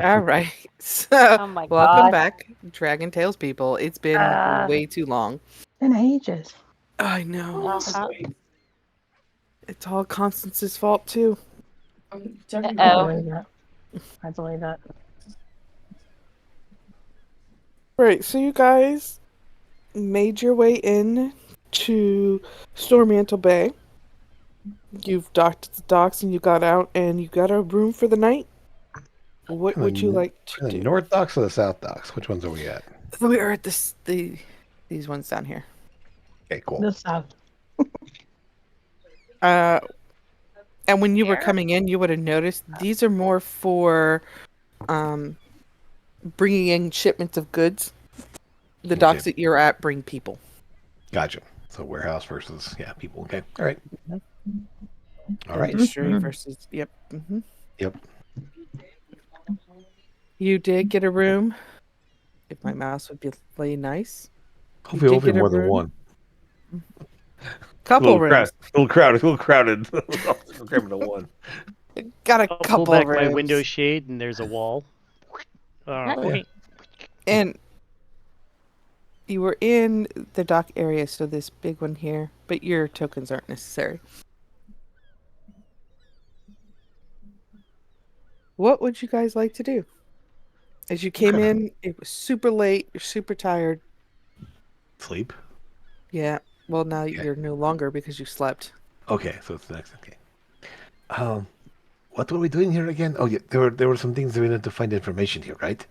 All right. So, Oh my welcome god. back, Dragon Tales people. It's been Uh, way too long. In ages. I know. uh-huh. It's all Constance's fault, too. I Uh-oh. believe it. I believe it. Right. So, you guys made your way in to Stormantle Bay. You've docked at the docks and you got out and you got a room for the night. What would you like to The do? North Docks or the South Docks? Which ones are we at? We are at these ones down here. Okay, cool. The South. Uh, and when you were Here? coming in, you would have noticed these are more for um, bringing in shipments of goods. The docks Okay. that you're at bring people. Gotcha. So warehouse versus people. Okay. All right. All right. Industry Mhm. versus yep. Yep. You did get a room. If my mouse would be really nice, you Hopefully, did get a more than room. one. Couple rooms. A little crowded. A little crowded. Cram into one. Got a I'll couple pull back rooms. my window shade and there's a wall. Oh, yeah. And you were in the dock area, so this big one here, but your tokens aren't necessary. What would you guys like to do? As you came Okay. in, it was super late, you're super tired. Sleep. Yeah, well, now Okay. you're no longer because you slept. Okay. So it's the next. Okay. What were we doing here again? Oh, yeah. There were some things that we needed to find information here, right?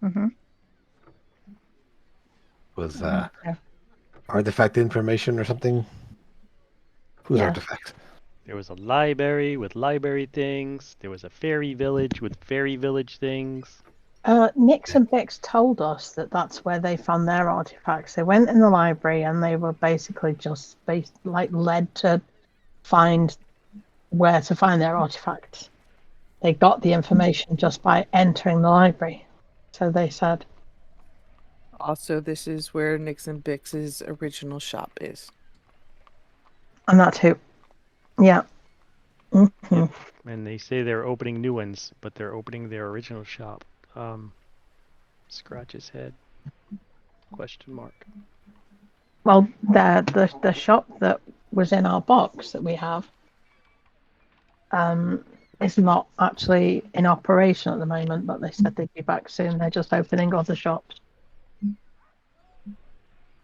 Mm-hmm. Was Yeah. artifact information or something? Whose Yeah. artifact? There was a library with library things. There was a fairy village with fairy village things. Nix and Bix told us that that's where they found their artifacts. They went in the library and they were basically just led to find where to find their artifacts. They got the information just by entering the library. So they said. Also, this is where Nixon Bix's original shop is. And that too. Yeah. Mm-hmm. And they say they're opening new ones, but they're opening their original shop. Scratch his head. Question mark. Well, the shop that was in our box that we have is not actually in operation at the moment, but they said they'd be back soon. They're just opening other shops.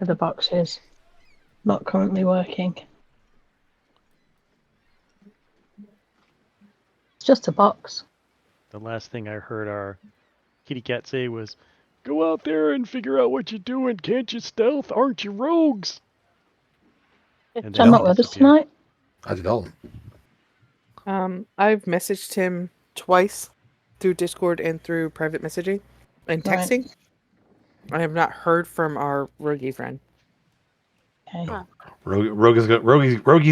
The box is not currently working. It's just a box. The last thing I heard our kitty cat say was, "Go out there and figure out what you're doing. Can't you stealth? Aren't you rogues?" And John then not he with us disappeared. tonight? How's it all? I've messaged him twice through Discord and through private messaging and Right. texting. I have not heard from our roguey friend. Okay. Huh. Rogue's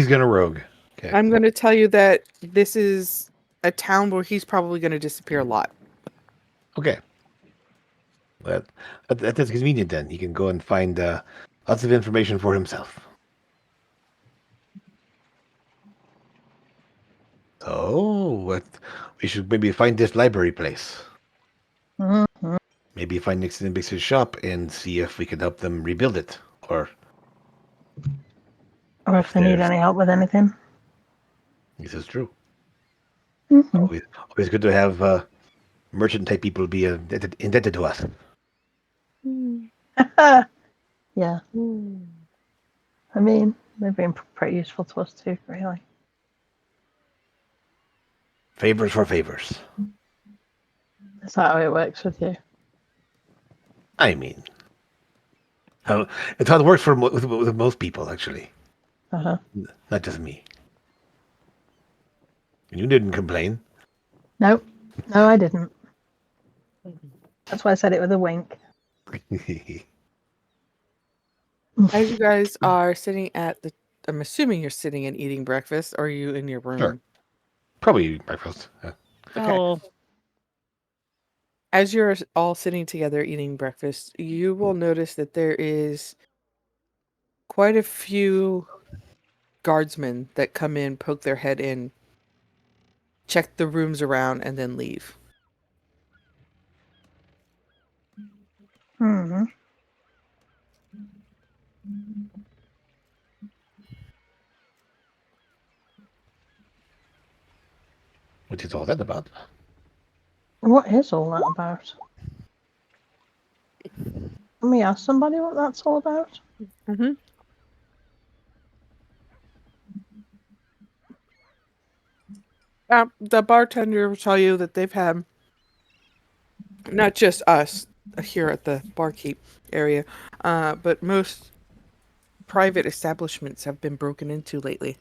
gonna rogue. Okay. I'm going to tell you that this is a town where he's probably going to disappear a lot. Okay. That's convenient then. He can go and find lots of information for himself. Oh, we should maybe find this library place. Mm-hmm. Maybe find Nixon and Bix's shop and see if we can help them rebuild it. Or Or if they need there's- any help with anything. this is true. Mm-hmm. Always good to have merchant type people be indebted to us. Yeah. I mean, they've been pretty useful to us too, really. Favors for favors. Is that how it works with you? I mean, it's how it works with most people, actually. Uh-huh. Not just me. You didn't complain. No, I didn't. That's why I said it with a wink. As you guys are sitting at the, I'm assuming you're sitting and eating breakfast, or are you in your room? Sure. Probably breakfast. Yeah. Okay. Oh, As you're all sitting together eating breakfast, you will notice that there is quite a few guardsmen that come in, poke their head in, check the rooms around, and then leave. Hmm. What is all that about? What is all that about? Let me ask somebody what that's all about. Mm-hmm. The bartender will tell you that they've had not just us here at the barkeep area, but most private establishments have been broken into lately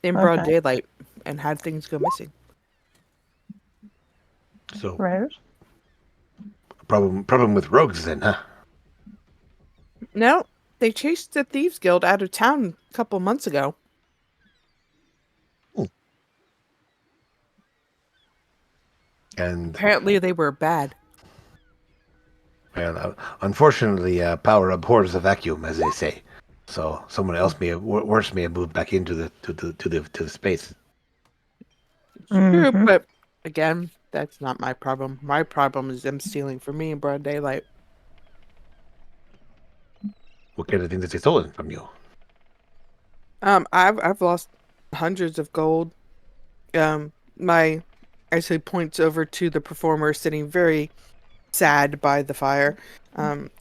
in broad Okay. daylight and had things go missing. So Rose? problem with rogues then, huh? No, they chased the thieves guild out of town a couple months ago. And Apparently, they were bad. well, unfortunately, power abhors a vacuum, as they say. So someone else may have, worse may have moved back into the space. True, Mm-hmm. but again, that's not my problem. My problem is them stealing from me in broad daylight. What kind of things has he stolen from you? I've lost hundreds of gold. My actually points over to the performer sitting very sad by the fire.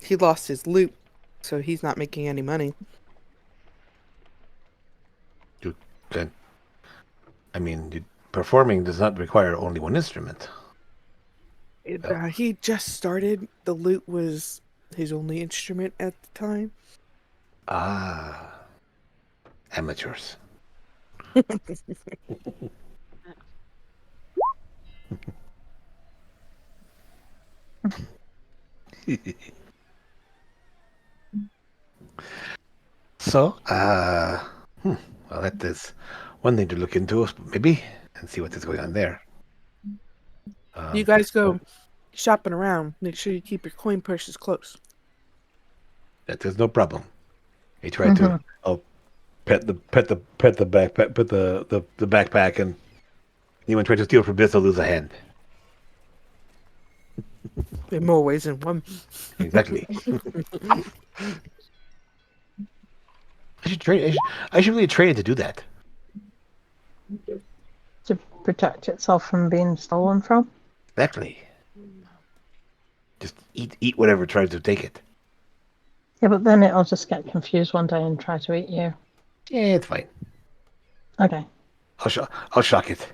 He lost his loot, so he's not making any money. Then, I mean, performing does not require only one instrument. He just started. The lute was his only instrument at the time. Ah, amateurs. So, well, that is one thing to look into, maybe, and see what is going on there. You guys go shopping around. Make sure you keep your coin purses close. That is no problem. He tried to. I'll pet the backpack, put the backpack, and anyone tries to steal from this, will lose a hand. In more ways than one. Exactly. I should train. I should really train it to do that. To protect itself from being stolen from. Exactly. Just eat whatever tries to take it. Yeah, but then it'll just get confused one day and try to eat you. Yeah, it's fine. Okay. I'll shock it.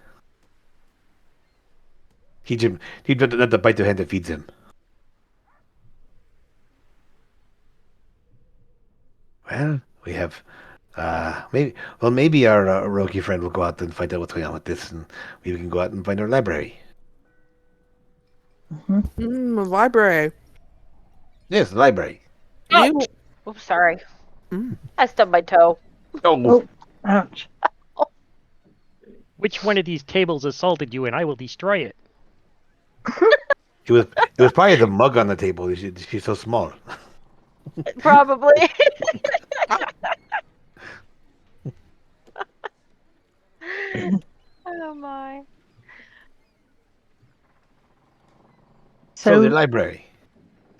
He'd not the bite the hand that feeds him. Well, we have maybe our roguey friend will go out and find out what's going on with this, and we can go out and find our library. Mm-hmm. A library. Yes, the library. You. Oops, sorry. Mm. I stubbed my toe. Oh, ouch. Which one of these tables assaulted you, and I will destroy it. It was probably the mug on the table. She's so small. Probably. Oh my. So the So, library.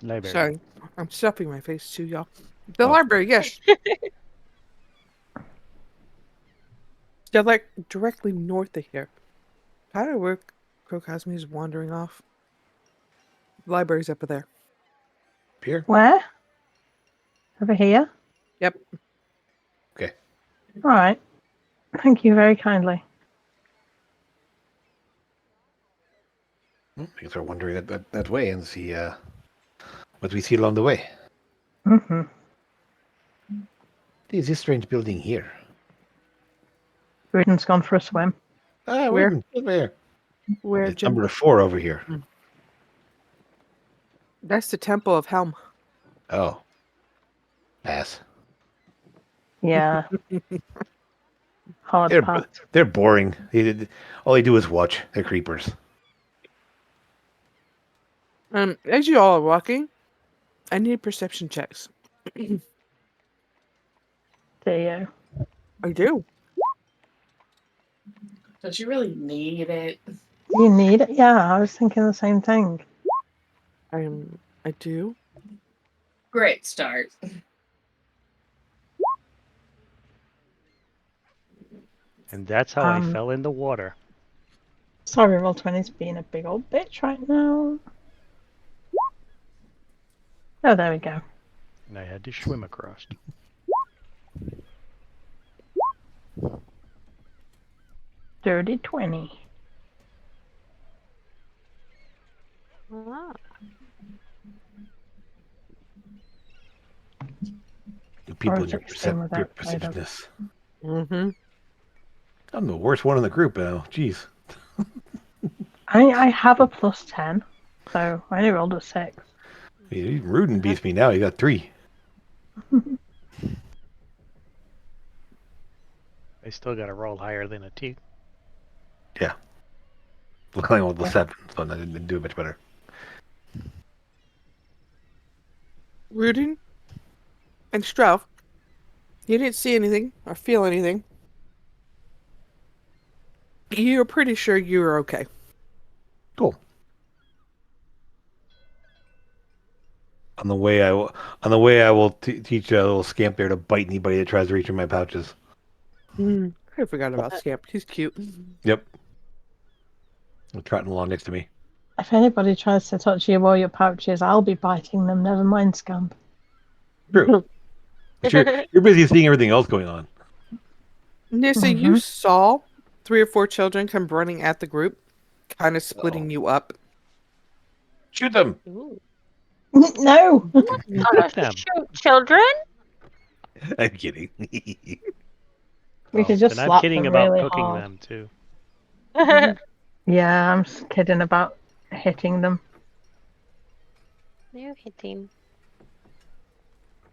Library. Sorry, I'm stuffing my face too, y'all. The Oh. library, yes. They're like directly north of here. How did it work? Crocosme is wandering off. The library's up there. Here. where? Over here? Yep. Okay. All right. Thank you very kindly. We can start wandering that way and see what we see along the way. Mm-hmm. Is this strange building here? Ruden's gone for a swim. Ah, Where? over here. Where, It's Jim? number 4 over here. That's the Temple of Helm. Oh. Pass. Yeah. Hard pass. They're boring. All they do is watch. They're creepers. As you all are walking, I need perception checks. Do you? I do. Don't you really need it? You need it? Yeah, I was thinking the same thing. I'm I do. Great start. And that's how I fell in the water. Sorry, Roll20's being a big old bitch right now. Oh, there we go. And I had to swim across. Dirty 20. Ah. You people Or and your 16 without your Play-Doh. perceptiveness. Mm-hmm. I'm the worst one in the group now. Jeez. I have a +10, so I only rolled a 6. Even Rudin beats me now. You got 3. I still got to roll higher than a 2. Yeah. Look like with the Yeah. 7, so I didn't do much better. Rudin and Strauff, you didn't see anything or feel anything. You're pretty sure you were okay. Cool. On the way, I will teach a little scamp there to bite anybody that tries to reach in my pouches. I forgot about Scamp. He's cute. Yep. I'm trotting along next to me. If anybody tries to touch you or your pouches, I'll be biting them, never mind Scamp. True. But you're busy seeing everything else going on. Nissa, you saw 3 or 4 children come running at the group, kind of splitting you up. Shoot them. Ooh. No! Oh, them. shoot, children? I'm kidding. We could just and I'm slap kidding them about really cooking hard. them too. Yeah, I'm just kidding about hitting them. You're hitting.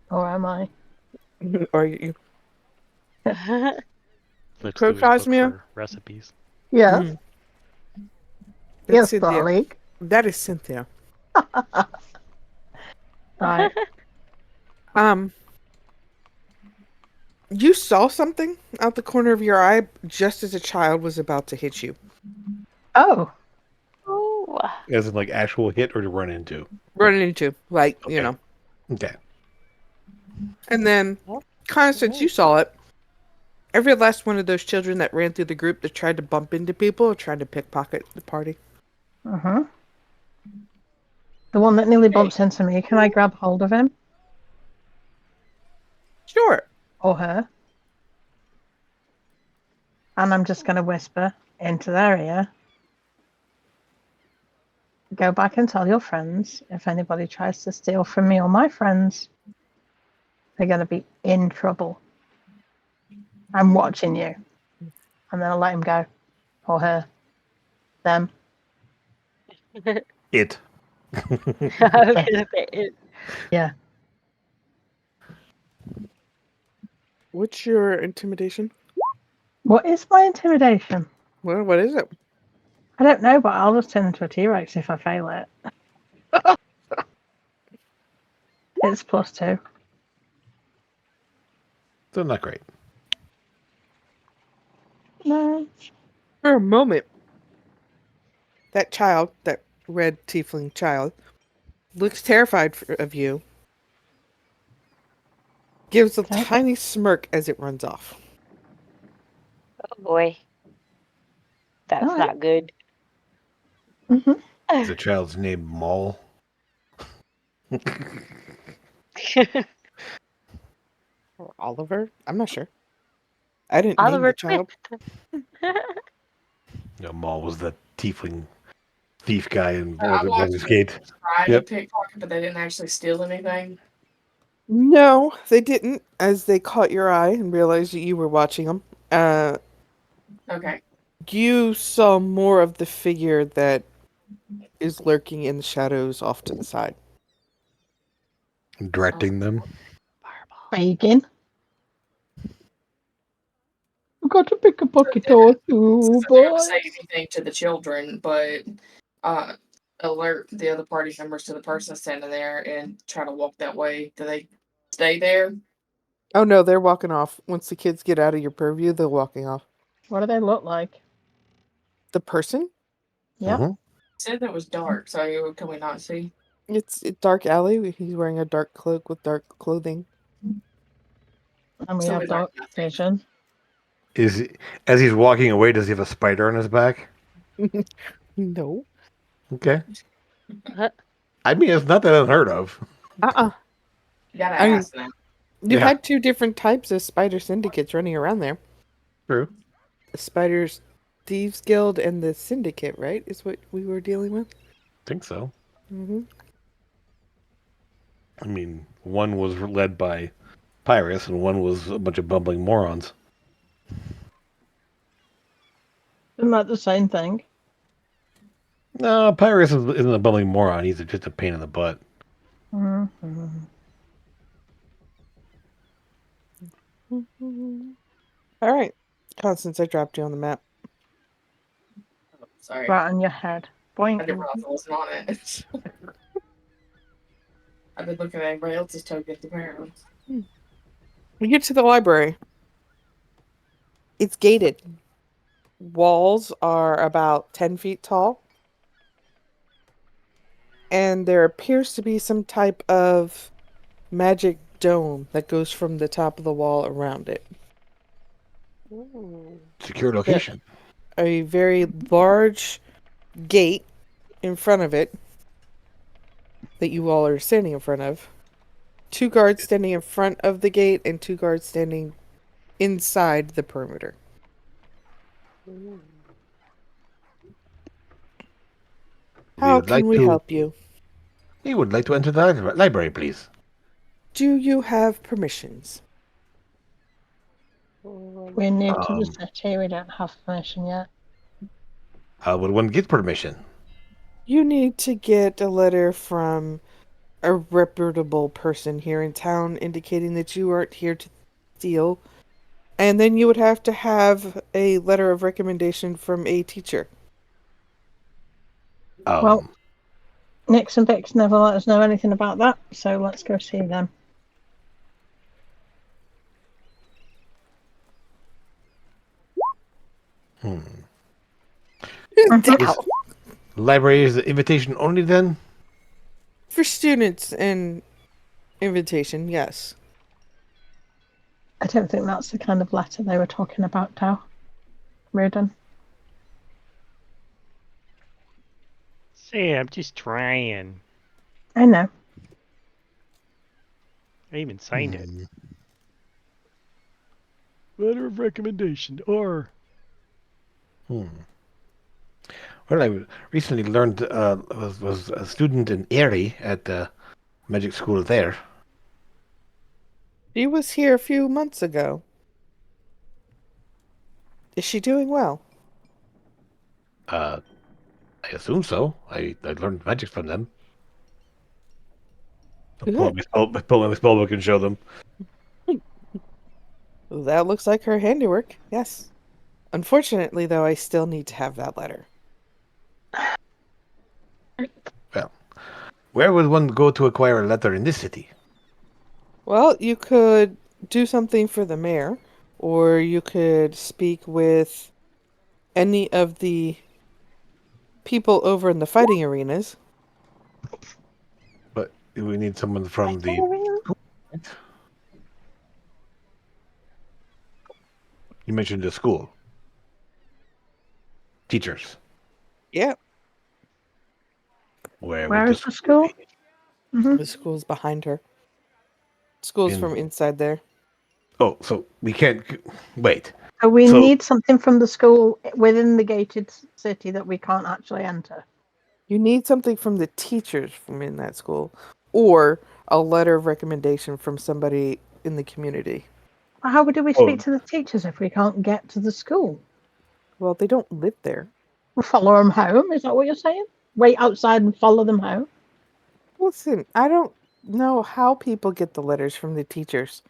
Or am I? Or you. Let's Cook do is look Cosmia? for recipes. Yes. That's Yes, Cynthia. darling. That is Cynthia. Right. You saw something out the corner of your eye just as a child was about to hit you. Oh. Ooh. As in, like, actual hit or to run into? Running into, like, you Okay. know. Okay. And then, kind of since you saw it, every last one of those children that ran through the group that tried to bump into people or tried to pickpocket the party. Uh-huh. The one that nearly bumps into me, can I grab hold of him? Sure. Or her? And I'm just going to whisper into their ear. Go back and tell your friends if anybody tries to steal from me or my friends, they're going to be in trouble. I'm watching you. And then I'll let him go. Or her. Them. It. Yeah. What's your intimidation? What is my intimidation? Well, what is it? I don't know, but I'll just turn into a T-Rex if I fail it. It's +2. Still not great. No. For a moment, that child, that red tiefling child, looks terrified of you. Gives a Okay. tiny smirk as it runs off. Oh boy. That's Alright. not good. Mm-hmm. Is the child's name Maul? Or Oliver? I'm not sure. I didn't name Oliver the child. Maul was the tiefling thief guy in I watched Baldur's Gate. Tried Yep. to pickpocket, but they didn't actually steal anything. No, they didn't, as they caught your eye and realized that you were watching them. Okay. You saw more of the figure that is lurking in the shadows off to the side. Directing them. Fagin. I've got to pick a pocket or two, Since I never boy. say anything to the children, but alert the other party members to the person standing there and try to walk that way. Do they stay there? Oh no, they're walking off. Once the kids get out of your purview, they're walking off. What do they look like? The person? Yep. Mhm. Said that was dark, so can we not see? It's a dark alley. He's wearing a dark cloak with dark clothing. And we So have is our dark vision. As he's walking away, does he have a spider on his back? No. Okay. Huh? I mean, it's not that unheard of. Uh-uh. You gotta I mean- ask now. You Yeah. had two different types of spider syndicates running around there. True. The Spiders Thieves Guild and the Syndicate, right? Is what we were dealing with. Think so. Mm-hmm. I mean, one was led by Pyrus, and one was a bunch of bumbling morons. Isn't that the same thing? No, Pyrus isn't a bumbling moron. He's just a pain in the butt. Mm-hmm. All right, Constance, I dropped you on the map. Sorry. Right on your head. I Boink. didn't realize I wasn't on it. I've been looking at everybody else's tokens apparently. We get to the library. It's gated. Walls are about 10 feet tall. And there appears to be some type of magic dome that goes from the top of the wall around it. Secure location. A very large gate in front of it that you all are standing in front of. 2 guards standing in front of the gate and 2 guards standing inside the perimeter. How would like can we to- help you? He would like to enter the library, please. Do you have permissions? We're new to the Um, city. We don't have permission yet. How would one get permission? You need to get a letter from a reputable person here in town indicating that you aren't here to steal. And then you would have to have a letter of recommendation from a teacher. Well- Nix and Vix never let us know anything about that, so let's go see them. Ow. Library is the invitation only then? For students and invitation, yes. I don't think that's the kind of letter they were talking about, Tao. Reardon. Sam, just trying. I know. I even signed it. Hmm. Letter of recommendation, or Hmm. Well, I recently learned was a student in Erie at the magic school there. She was here a few months ago. Is she doing well? I assume so. I learned magic from them. I'll pull out my spellbook and show them. That looks like her handiwork, yes. Unfortunately, though, I still need to have that letter. Where would one go to acquire a letter in this city? Well, you could do something for the mayor, or you could speak with any of the people over in the fighting arenas. But we need someone from the. You mentioned the school. Teachers. Yeah, Where Where would is the school? be? Hmm. the school's behind her. School's In- from inside there. Oh, so we can't wait. So we So- need something from the school within the gated city that we can't actually enter. You need something from the teachers from in that school, or a letter of recommendation from somebody in the community. How do we Oh. speak to the teachers if we can't get to the school? Well, they don't live there. We'll follow them home. Is that what you're saying? Wait outside and follow them home? Listen, I don't know how people get the letters from the teachers.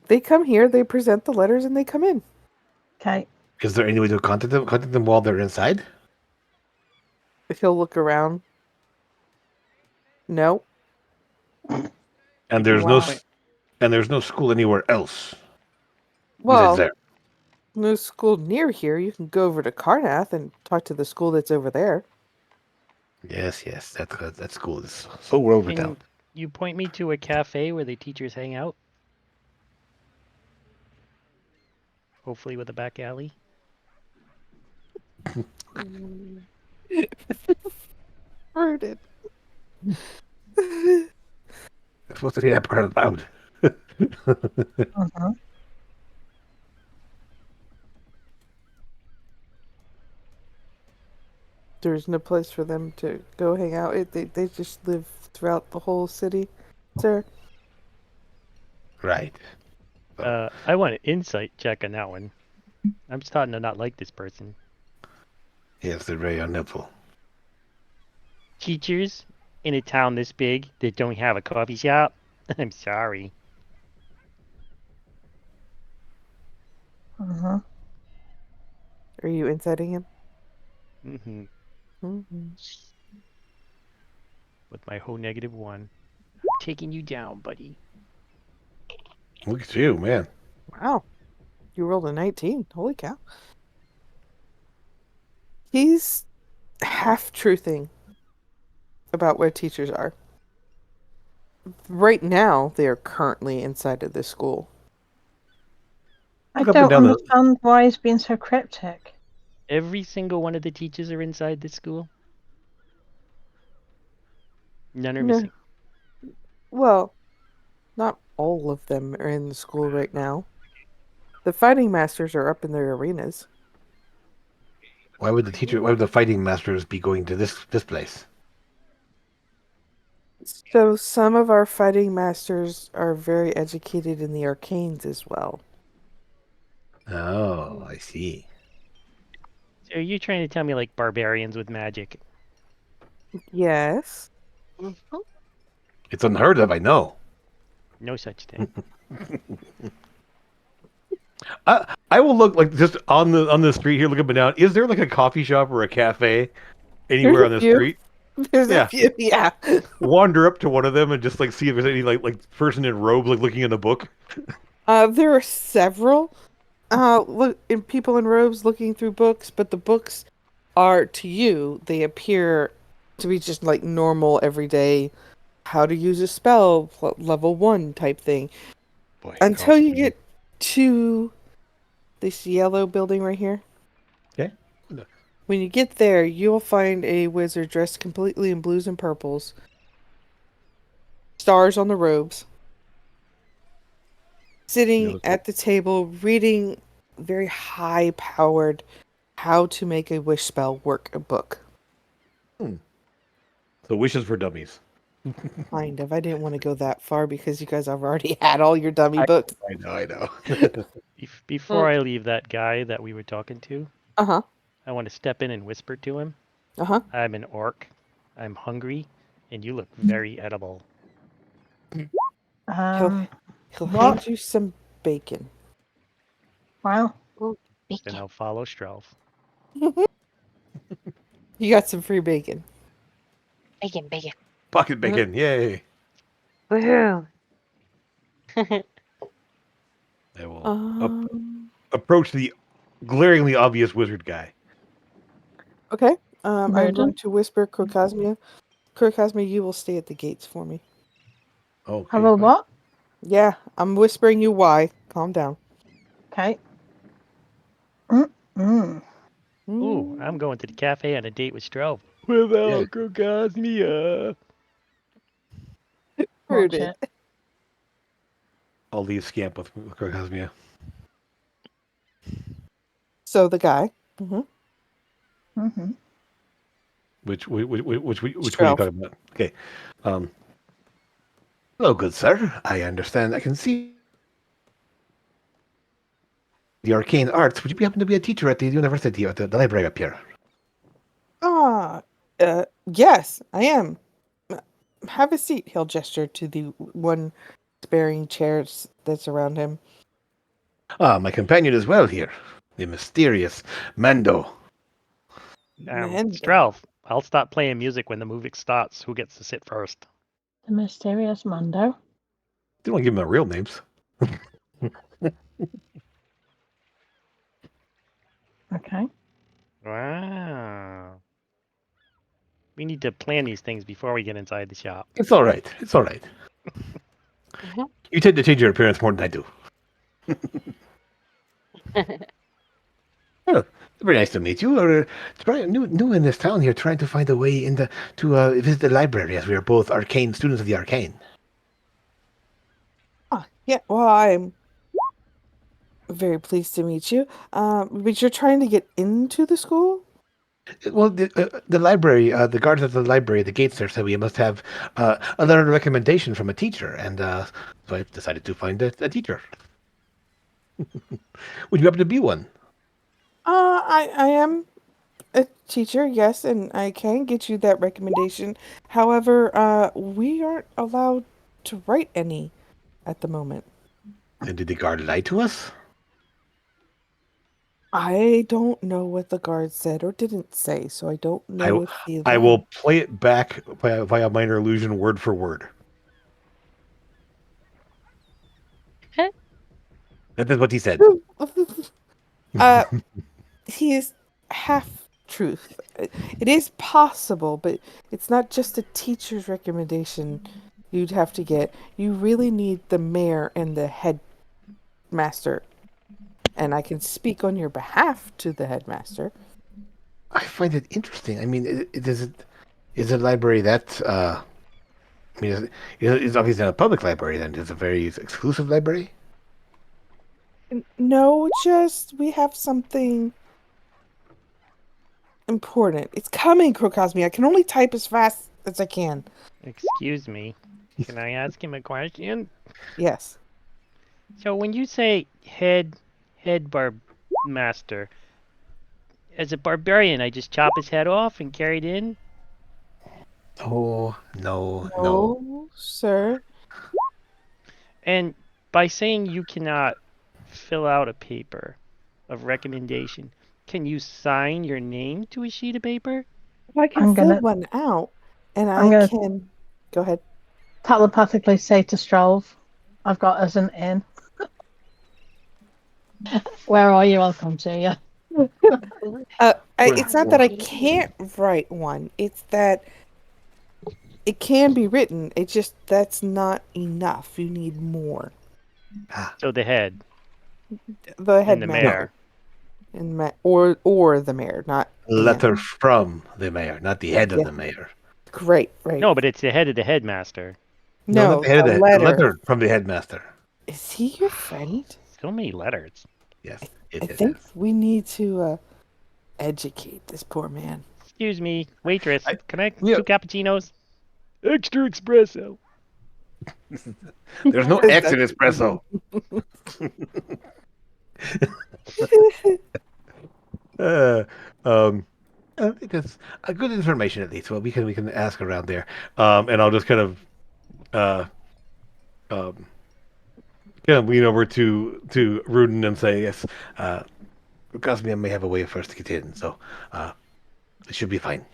They come here, they present the letters, and they come in. Okay. Is there any way to contact them? Contact them while they're inside? If he'll look around. No. And there's Wow. there's no school anywhere else. Well, besides no school near here. You can go over to Karnath and talk to the school that's over there. Yes, that school is so world Can renowned. you point me to a cafe where the teachers hang out? Hopefully with a back alley. Rooted. I'm supposed to say that part out loud. Mhm. There's no place for them to go hang out. They just live throughout the whole city, sir. Right. I want an insight check on that one. I'm starting to not like this person. Yes, they're very unhelpful. Teachers in a town this big that don't have a coffee shop? I'm sorry. Mhm. Are you inciting him? hmm Mm-hmm. With my whole -1. Taking you down, buddy. Look at you, man. Wow. You rolled a 19. Holy cow. He's half-truthing about where teachers are. Right now, they are currently inside of this school. I Look up and don't down the- understand why he's being so cryptic. Every single one of the teachers are inside this school. None are No. missing. Well, not all of them are in the school right now. The fighting masters are up in their arenas. Why would the fighting masters be going to this place? So some of our fighting masters are very educated in the arcanes as well. Oh, I see. So are you trying to tell me like barbarians with magic? Yes. It's unheard of, I know. No such thing. I will look like just on the street here, look up and down. Is there like a coffee shop or a cafe anywhere on There's a the few. street? There's Yeah. a few, yeah. Wander up to one of them and just like see if there's any like person in robe like looking in the book. There are several people in robes looking through books, but the books are, to you, they appear to be just like normal, everyday, how to use a spell, level 1 type thing. Boy, Until you get to this yellow building right here. Okay. When you get there, you'll find a wizard dressed completely in blues and purples. Stars on the robes. Sitting Yeah, at the table, reading very high-powered how to make a wish spell work a book. So wishes for dummies. Kind of. I didn't want to go that far because you guys have already had all your dummy books. I know. Before I leave that guy that we were talking to, Uh-huh. I want to step in and whisper to him. Uh-huh. I'm an orc. I'm hungry, and you look very edible. Um, He'll What? hand you some bacon. well, Then Bacon. I'll follow Strelf. You got some free bacon. Bacon. Bacon. Pocket bacon, yay! Woohoo. I will Um, approach the glaringly obvious wizard guy. okay. I'm Murder? going to whisper Crocosmia. Crocosmia, you will stay at the gates for me. Oh, hello, what? Yeah, I'm whispering you why. Calm down. Okay. Mm-mm. Ooh, I'm going to the cafe on a date with Strelf. Without Crocosmia. Watch Rooted. it. I'll leave scamp with Crocosmia. So the guy. Mm-hmm. Mm-hmm. Which one are you Strelf. talking about? Okay. Hello, good sir. I understand. I can see the arcane arts. Would you happen to be a teacher at the university or the library up here? Yes, I am. Have a seat. He'll gesture to the one bearing chairs that's around him. Ah, my companion is well here. The mysterious Mando. Mando. Strelf, I'll stop playing music when the movie starts. Who gets to sit first? The mysterious Mando. They don't give them their real names. Okay. Wow. We need to plan these things before we get inside the shop. It's all right. It's all right. Mhm. You tend to change your appearance more than I do. Oh, very nice to meet you. New in this town here, trying to find a way to visit the library, as we are both arcane students of the arcane. Yeah, well, I'm very pleased to meet you. But you're trying to get into the school? Well, the library, the guards at the library, the gates there said we must have a letter of recommendation from a teacher, and so I decided to find a teacher. Would you happen to be one? I am a teacher, yes, and I can get you that recommendation. However, we aren't allowed to write any at the moment. And did the guard lie to us? I don't know what the guard said or didn't say, so I don't know if he I lied. will play it back via minor illusion, word for word. That is what he said. He is half truth. It is possible, but it's not just a teacher's recommendation you'd have to get. You really need the mayor and the headmaster. And I can speak on your behalf to the headmaster. I find it interesting. I mean, is a library that? I mean, it's obviously not a public library. Then it's a very exclusive library. No, just we have something important. It's coming, Crocosmi. I can only type as fast as I can. Excuse me. Can I ask him a question? Yes. So when you say head master, as a barbarian, I just chop his head off and carry it in? Oh no. No, sir. And by saying you cannot fill out a paper of recommendation, can you sign your name to a sheet of paper? I can I'm fill gonna- one out, and I'm I gonna- can. Go ahead. Telepathically say to Strolv, I've got us an inn. Where are you? I'll come to you. It's not that I can't write one. It's that it can be written. It's just that's not enough. You need more. So the head The and the headmaster mayor. and or the mayor, not A letter from the mayor, not the head of Yeah. the mayor. Great, right? No, but it's the head of the headmaster. no, not the head of a the letter. letter from the headmaster. Is he your friend? So many letters. Yes, I it is. think we need to educate this poor man. Excuse me, waitress. Can I yeah. 2 cappuccinos? Extra espresso. There's no X in espresso. It is a good information at least. Well, we can ask around there, and I'll just kind of lean over to Rudin and say, yes, Cosmia may have a way for us to get in, so it should be fine.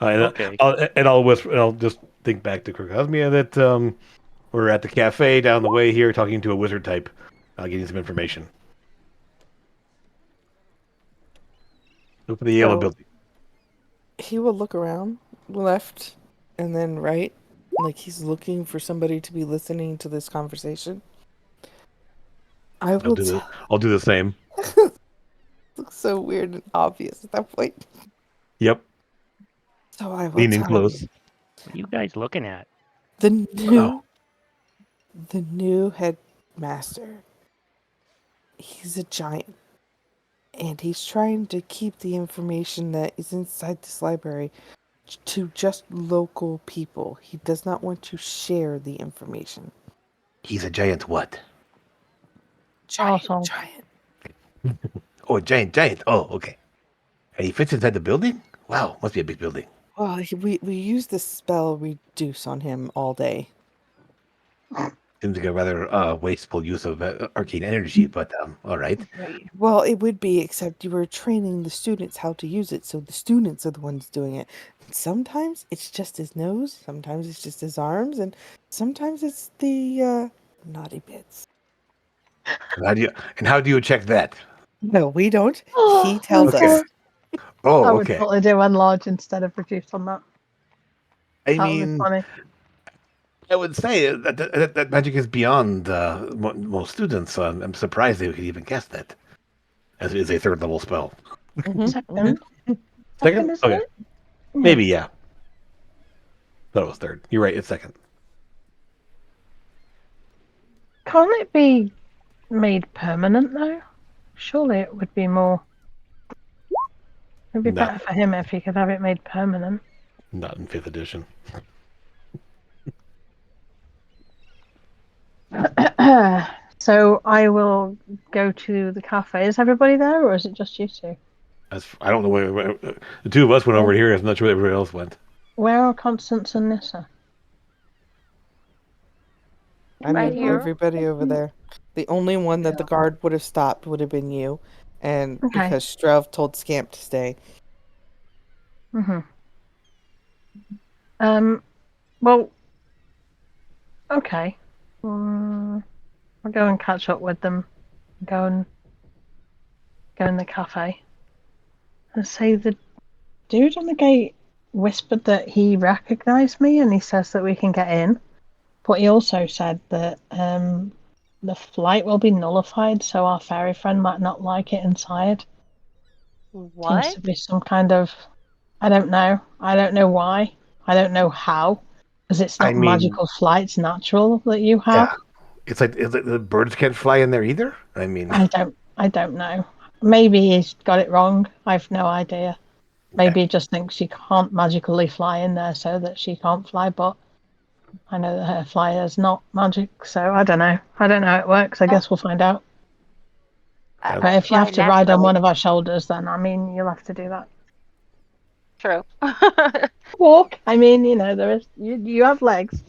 Okay. I'll whisper, and I'll just think back to Cosmia that we're at the cafe down the way here, talking to a wizard type, getting some information. Look for the yellow So- building. He will look around, left, and then right, like he's looking for somebody to be listening to this conversation. I will. I'll do the same. Looks so weird and obvious at that point. Yep, So I will leaning tell close. you, What are you guys looking at? the new, Oh. the new headmaster. He's a giant, and he's trying to keep the information that is inside this library to just local people. He does not want to share the information. He's a giant what? Giant, Awesome. giant. Oh, a giant. Oh, okay. And he fits inside the building? Wow, must be a big building. Well, we use the spell reduce on him all day. Seems like a rather wasteful use of arcane energy, but all right. Well, it would be, except you were training the students how to use it, so the students are the ones doing it. And sometimes it's just his nose, sometimes it's just his arms, and sometimes it's the naughty bits. And how do you check that? No, we don't. He Oh, tells okay. us. I Oh, would okay. totally do enlarge instead of reduce on that. I That would be mean, funny. I would say that magic is beyond most students. So I'm surprised they could even guess that as is a third level spell. Mhm, Second. mhm. Second, isn't Okay, it? Yeah. maybe yeah. Thought it was third. You're right. It's second. Can't it be made permanent though? Surely it would be more. It'd be Not better for him if he could have it made permanent. not in 5th edition. So I will go to the cafe. Is everybody there, or is it just you two? I don't know where the two of us went over here. I'm not sure where everybody else went. Where are Constance and Nissa? I Right mean, here. everybody over there. The only one that the guard would have stopped would have been you, and Okay. because Strev told Scamp to stay. Mm-hmm. Well. Okay. I'll go and catch up with them. Go in the cafe. And say the dude on the gate whispered that he recognised me and he says that we can get in. But he also said that the flight will be nullified, so our fairy friend might not like it inside. Seems What? to be some kind of. I don't know. I don't know why. I don't know how. Because it's I not mean, magical flights natural that you have. Yeah, it's like the birds can't fly in there either. I mean, I don't know. Maybe he's got it wrong. I've no idea. Maybe he just thinks she can't magically fly in there so that she can't fly, but I know that her flyer is not magic, so I don't know. I don't know how it works. I guess we'll find out. I- But if you have to Fly ride on naturally. one of our shoulders, then I mean you'll have to do that. True. Walk. I mean, there is you have legs.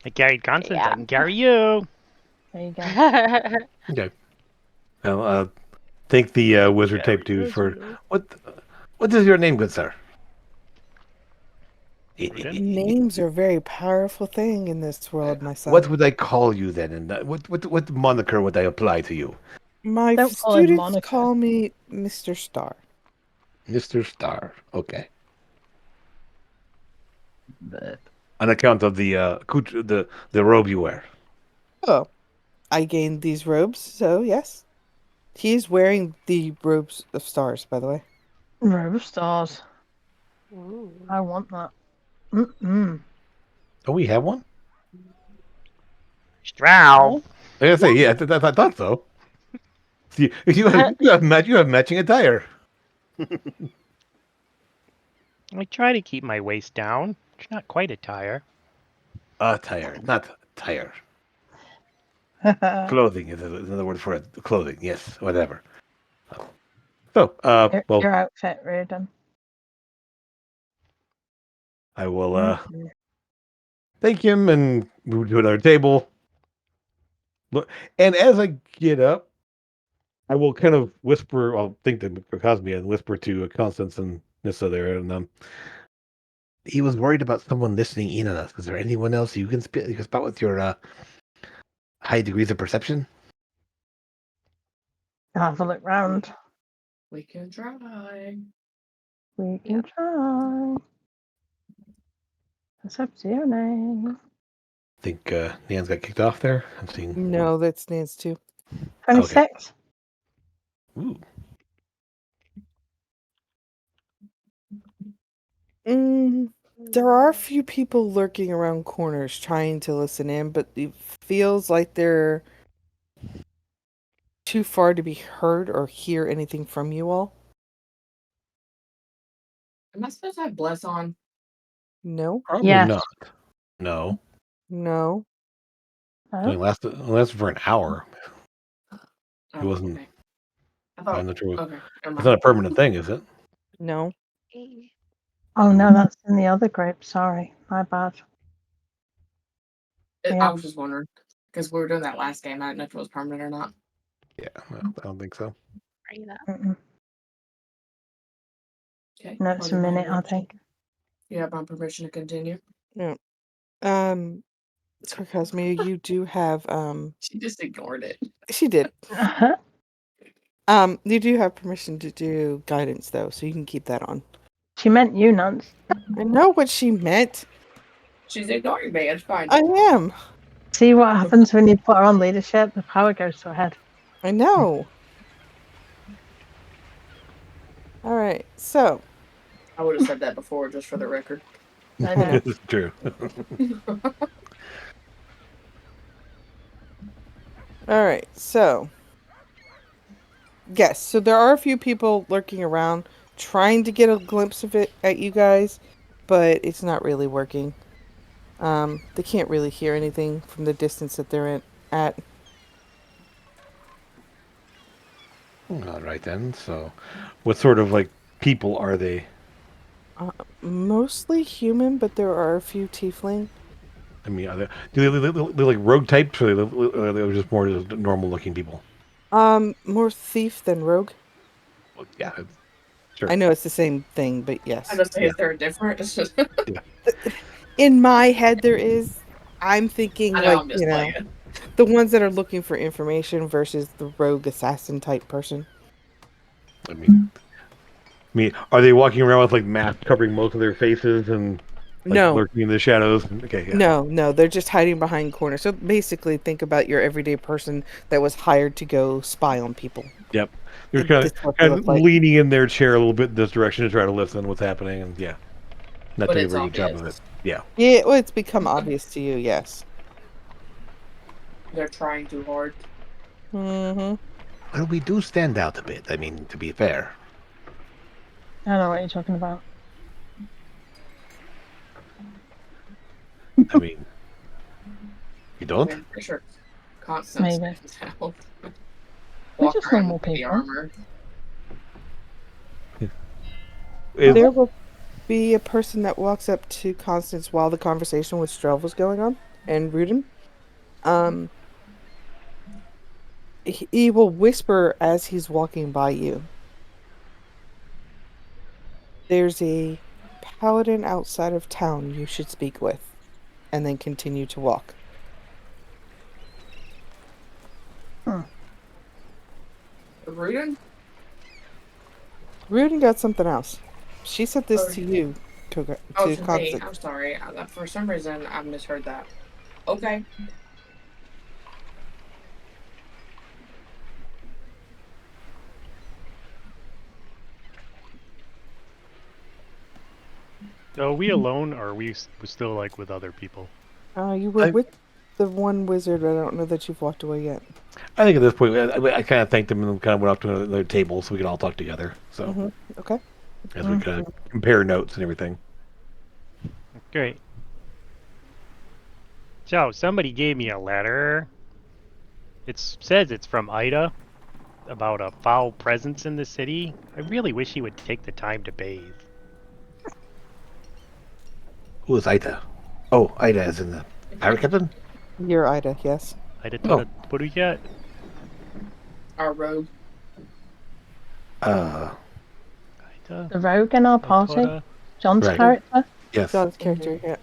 I carried Constance. Yeah. I can carry you. There you go. okay. Well, thank the wizard Carry type dude for you. what is your name, good sir? Names are a very powerful thing in this world, my son. What would I call you then? And what moniker would I apply to you? My Don't call him students Monica. call me Mr. Star. Mr. Star. Okay. On account of the the robe you wear. Oh, I gained these robes, so yes. He's wearing the robes of stars, by the way. Robe of stars. Ooh. I want that. Mm-mm. Oh, we have one. Stroud. I gotta say, yeah, I thought so. See, you have matching attire. I try to keep my waist down. It's not quite a tire. Attire, not tire. Clothing is another word for it. Clothing, yes, whatever. So, well, Your outfit, Reardon. I will thank him and move to another table. Look, and as I get up, I will kind of whisper. I'll think to Cosme and whisper to Constance and Nissa there, and he was worried about someone listening in on us. Is there anyone else you can spot with your high degrees of perception? Have a look round. We can try. We can try. Percepzione. Think Nan's got kicked off there. I'm seeing. No, that's Nance too. 26. Ooh. There are a few people lurking around corners trying to listen in, but it feels like they're too far to be heard or hear anything from you all. Am I supposed to have Bless on? No, Probably Yes. not. No. no. It only lasted for an hour. Oh, It wasn't. okay. I thought. I'm not sure. Okay. never It's mind. not a permanent thing, is it? No. Oh no, that's in the other group. Sorry, my bad. I Yeah. was just wondering because we were doing that last game. I didn't know if it was permanent or not. Yeah, well, I don't think so. Mm-mm. Okay. No, it's a minute, I think. You have my permission to continue. Sarcasmia, you do have She just ignored it. she did. Uh-huh. You do have permission to do guidance though, so you can keep that on. She meant you, Nance. I know what she meant. She's ignoring me. It's fine. I am. See what happens when you put her on leadership? The power goes to her head. I know. All right. So, I would have said that before, just for the record. I know. This is true. all right. So, yes. So there are a few people lurking around, trying to get a glimpse of it at you guys, but it's not really working. They can't really hear anything from the distance that they're at. All right then. So, what sort of like people are they? Mostly human, but there are a few tiefling. I mean, do they look like rogue types, or are they just more normal looking people? More thief than rogue. Well, yeah, sure. I know it's the same thing, but yes. I just say if they're different. It's just In my head, there is. I'm thinking I know, I'm like just playing. the ones that are looking for information versus the rogue assassin type person. I mean, are they walking around with like masks covering most of their faces and like, No, lurking in the shadows? Okay, yeah. no, they're just hiding behind corners. So basically, think about your everyday person that was hired to go spy on people. Yep. They're This is what they kind look of like. leaning in their chair a little bit in this direction to try to listen what's happening, and yeah, not But doing a it's very good job of it. obvious. Yeah. Yeah, well, it's become obvious to you. Yes. They're trying too hard. Mm-hmm. Well, we do stand out a bit. I mean, to be fair. I know what you're talking about. I mean, you don't? I'm pretty sure Constance Maybe. is out. We're Walk just around normal with the people. armor. There will be a person that walks up to Constance while the conversation with Strel was going on, and Rudin. He will whisper as he's walking by you. There's a paladin outside of town you should speak with, and then continue to walk. Rudin? Rudin got something else. She said this Oh, to yeah. you, to Oh, to me. Constance. I'm sorry. For some reason, I misheard that. Okay. So are we alone, or are we still like with other people? You were I- with the one wizard, but I don't know that you've walked away yet. I think at this point, I kind of thanked them and kind of went off to another table so we could all talk together. So Mm-hmm. Okay. as we kind of compare notes and everything. Great. So somebody gave me a letter. It says it's from Ida about a foul presence in the city. I really wish he would take the time to bathe. Who is Ida? Oh, Ida is in the pirate captain? You're Ida, yes. Ida, Oh. what do we get? Our rogue. Ida? The rogue in our party, Dakota? John's Right. character. Yes. John's character, yeah.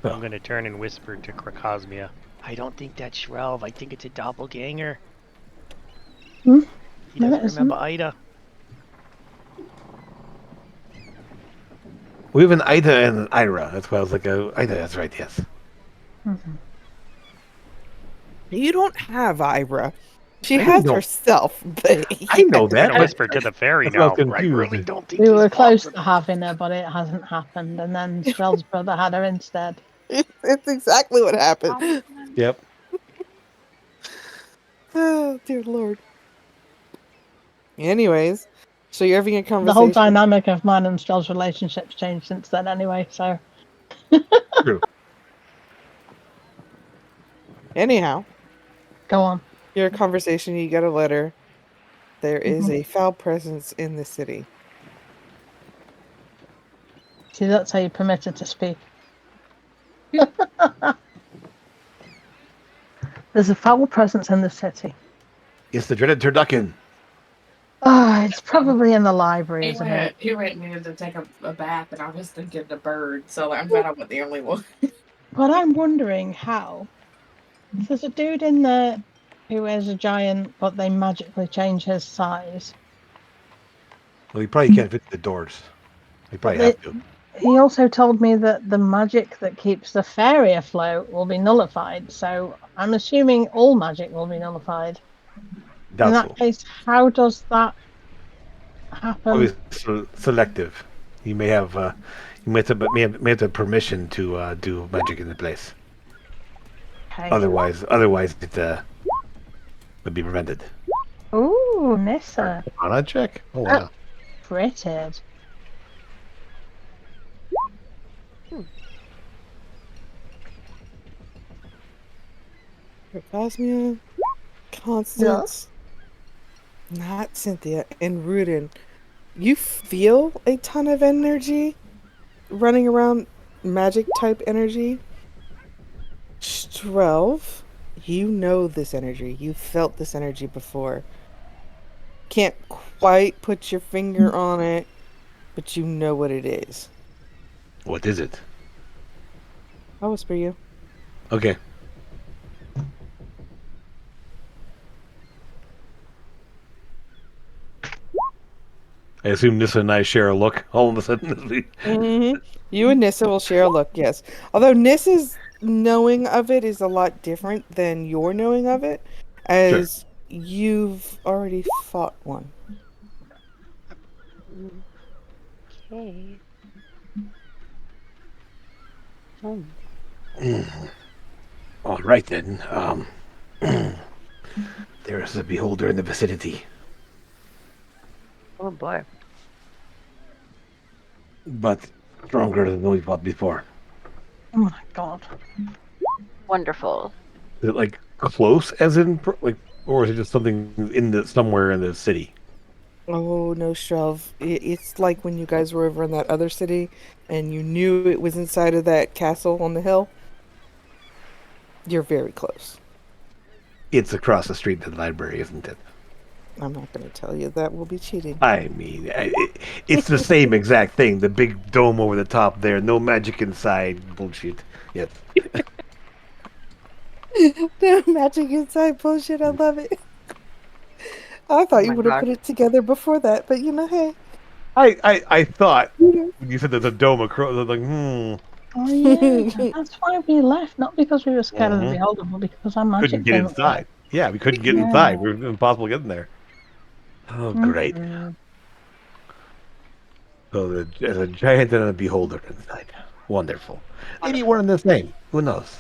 Oh. I'm gonna turn and whisper to Krakosmia. I don't think that's Shrelv. I think it's a doppelganger. Hmm? He No, doesn't it isn't. remember Ida. We have an Ida and an Ira. That's why I was like, oh, Ida, that's right, yes. You don't have Ira. She I has don't. herself, but I know I'm that. gonna whisper to the fairy that's why I now. was I confused. really don't think We he's were close Walker. to having her, but it hasn't happened. And then Shrel's brother had her instead. it's exactly what happened. Yep. Oh, dear Lord. Anyways, so you're having a The conversation. whole dynamic of mine and Shrel's relationship's changed since then anyway, so. True. Anyhow, Go on. your conversation, you get a letter. There is a foul presence in the city. See, that's how you're permitted to speak. There's a foul presence in the city. It's the dreaded turducken. Oh, it's probably in the library, isn't it? He needed to take a bath, and I was thinking the bird. So I'm glad I wasn't the only one. But I'm wondering how. There's a dude in there who is a giant, but they magically change his size. Well, you probably can't fit the doors. You probably They- have to. He also told me that the magic that keeps the fairy afloat will be nullified, so I'm assuming all magic will be nullified. In that Doubtful. case, how does that happen? Always selective. You may have may have permission to do magic in the place. Okay. Otherwise it would be prevented. Ooh, Nissa. On a check. Oh wow. Critted. Cosmia, Constance, not Cynthia, and Rudin. You feel a ton of energy running around, magic type energy. Strelv, you know this energy. You felt this energy before. Can't quite put your finger on it, but you know what it is. What is it? I'll whisper you. Okay. I assume Nissa and I share a look all of a sudden. You and Nissa will share a look, yes. Although Nissa's knowing of it is a lot different than your knowing of it, as you've already fought one. Okay. All right then. There is a beholder in the vicinity, Oh boy. but stronger than we fought before. Oh my god. Wonderful. Is it like close, as in like, or is it just something in the somewhere in the city? Oh no, Strelv. It's like when you guys were over in that other city and you knew it was inside of that castle on the hill. You're very close. It's across the street to the library, isn't it? I'm not going to tell you. That will be cheating. I mean, it's the same exact thing. The big dome over the top there. No magic inside. Bullshit. Yes. No magic inside bullshit. I love it. I thought you my would have God. put it together before that, but you know, hey. I thought You know. when you said there's a dome across, I was like, Oh yeah, that's why we left. Not because we were scared of the Mhm. beholder, but because our magic couldn't get didn't inside. Yeah, we couldn't get Yeah. inside. We were impossible getting there. Oh, work. great. Mhm. So there's a giant and a beholder inside. Wonderful. Maybe one and the same. Who knows?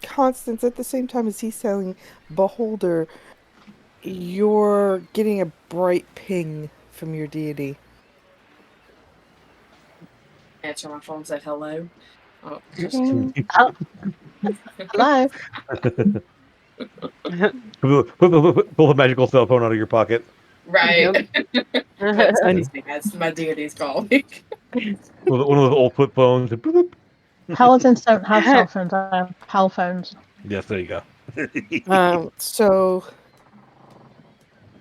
Constance, at the same time as he's selling Beholder, you're getting a bright ping from your deity. Answer my phone, said hello. Oh, just Ding. Oh. Hello. Pull the magical cell phone out of your pocket. right. That's And- that's my deity's calling. One of those old flip phones. Boop, boop. Paladins don't have cell phones. I have PAL phones. Yes, there you go. So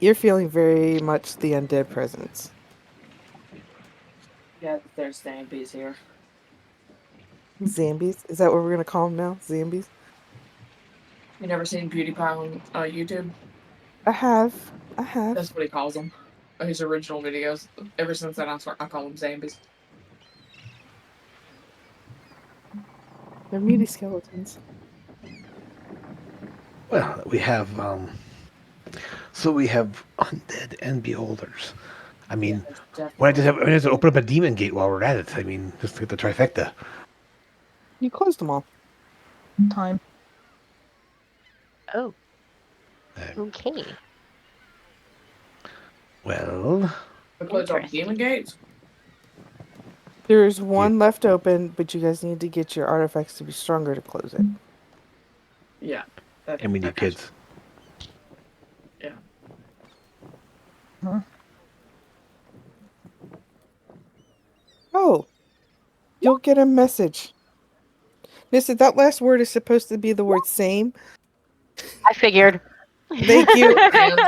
you're feeling very much the undead presence. Yeah, there's Zambies here. Zambies? Is that what we're gonna call them now? Zambies? You never seen Beauty Pie on YouTube? I have. Uh-huh. That's what he calls them. His original videos. Ever since then, I call them Zambies. They're meaty skeletons. Well, we have so we have undead and beholders. I mean, why just open up a demon gate while we're at it? I mean, just get the trifecta. You closed them all. Time. Oh, Uh, okay. well, We closed all the demon gates. There's one left open, but you guys need to get your artifacts to be stronger to close it. Yeah. and we need kids. Yeah. Oh, you'll get a message. Listen, that last word is supposed to be the word same. I figured. Thank you. And,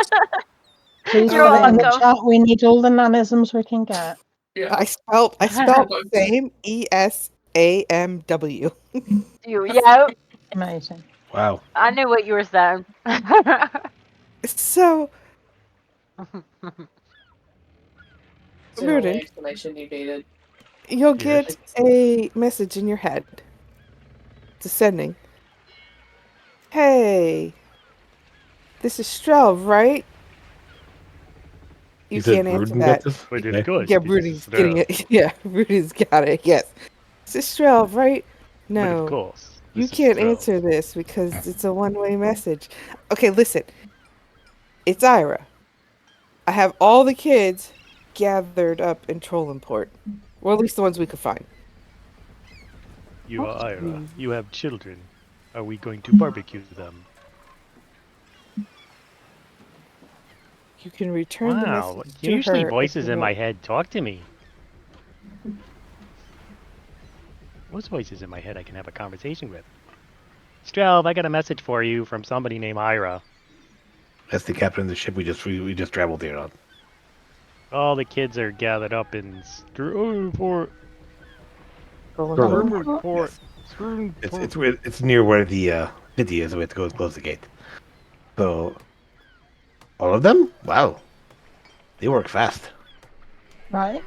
Please You're put it in the welcome. chat. We need all the nanisms we can get. yeah. I spelled same ESAMW. You, yeah. Amazing. Wow. I knew what you were saying. So, It's the only Rudin, explanation you needed. you'll Yes. get a message in your head descending. Hey, this is Strelv, right? You said can't answer Rudin got that. this? Wait, Okay. of course. Yeah, this is Rudy's getting Strel. it. Yeah, Rudy's got it. Yes. This is Strelv, right? But of No. course. You This is can't Strel. answer this because it's a one-way message. Okay, listen. It's Ira. I have all the kids gathered up in Trollenport. Or at least the ones we could find. You are What? Ira. You have children. Are we going to barbecue them? You can return the Wow. message to Usually her. if voices you in my want. head talk to me. Most voices in my head I can have a conversation with. Strelv, I got a message for you from somebody named Ira. That's the captain of the ship we just traveled here on. All the kids are gathered up in Strongport. Trollenport. Port. Yes. It's near where the city is. We have to go and close the gate. So, all of them? Wow, they work fast. Right.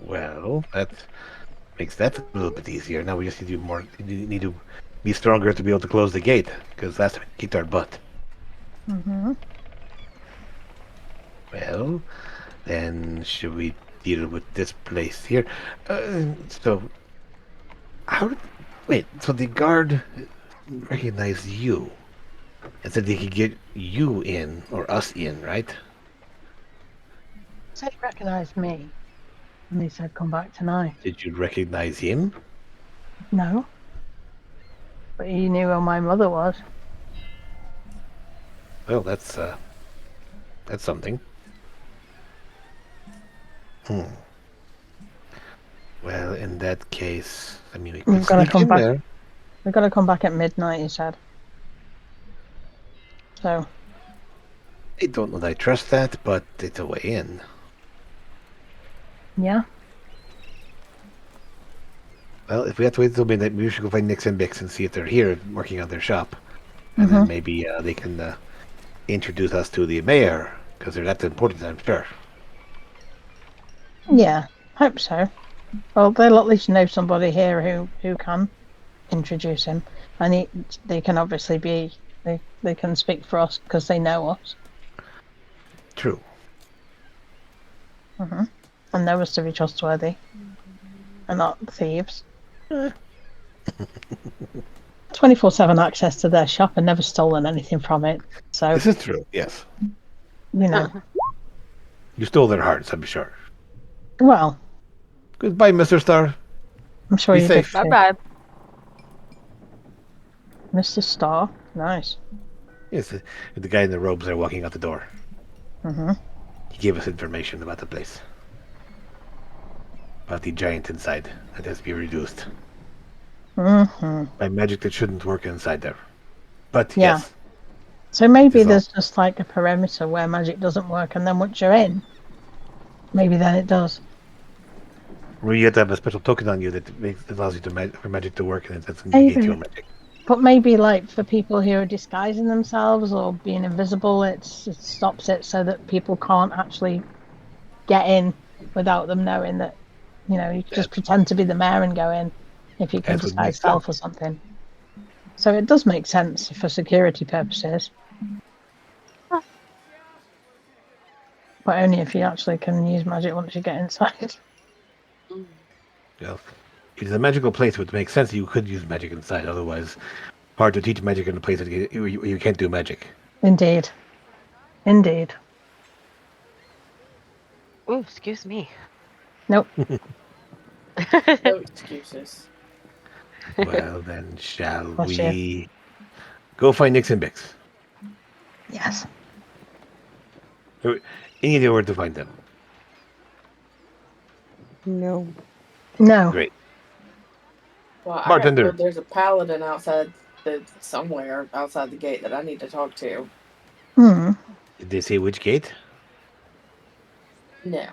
Well, that makes that a little bit easier. Now we just need to do more. Need to be stronger to be able to close the gate because last time we kicked our butt. Mm-hmm. Well, then should we deal with this place here? So, how? Wait. So the guard recognized you and said they could get you in or us in, right? So he recognised me. And he said, come back tonight. Did you recognize him? No. But he knew who my mother was. Well, that's something. Well, in that case, I mean, we could We've gotta sneak come in back. there. We've got to come back at midnight, he said. So, I don't know that I trust that, but it's a way in. yeah. Well, if we have to wait till midnight, maybe we should go find Nix and Bix and see if they're here working on their shop. And then maybe they can introduce us to the mayor, because they're that important, I'm sure. Yeah, hope so. Well, they'll at least know somebody here who can introduce him. And they can obviously be... They can speak for us because they know us. True. And know us to be trustworthy. And not thieves. 24/7 access to their shop and never stolen anything from it. So, This is true, yes. you know. You stole their hearts, I'm sure. Well, Goodbye, Mr. Star. I'm sure Be you safe. did too. Bye bye. Mr. Starr. Nice. Yes, the guy in the robes there walking out the door. Mm-hmm. He gave us information about the place. About the giant inside that has to be reduced. Mm-hmm. By magic that shouldn't work inside there. But Yeah. yes, So maybe It's all- there's just like a perimeter where magic doesn't work, and then once you're in, maybe then it does. where you have to have a special token on you that allows you for magic to work and it doesn't negate Maybe. your magic. But maybe like for people who are disguising themselves or being invisible, it stops it so that people can't actually get in without them knowing that, you know, you can just pretend to be the mayor and go in if you can That's what disguise makes self sense. or something. So it does make sense for security purposes. But only if you actually can use magic once you get inside. Well, it is a magical place, which makes sense that you could use magic inside. Otherwise, hard to teach magic in a place that you can't do magic. Indeed. Indeed. Ooh, excuse me. Nope. No excuses. Well, then, shall Bless we go find Nix and Bix? Yes. Any idea where to find them? No. No. Great. Well, I got Bartender. told there's a paladin somewhere outside the gate that I need to talk to. Hmm. Did they say which gate? No.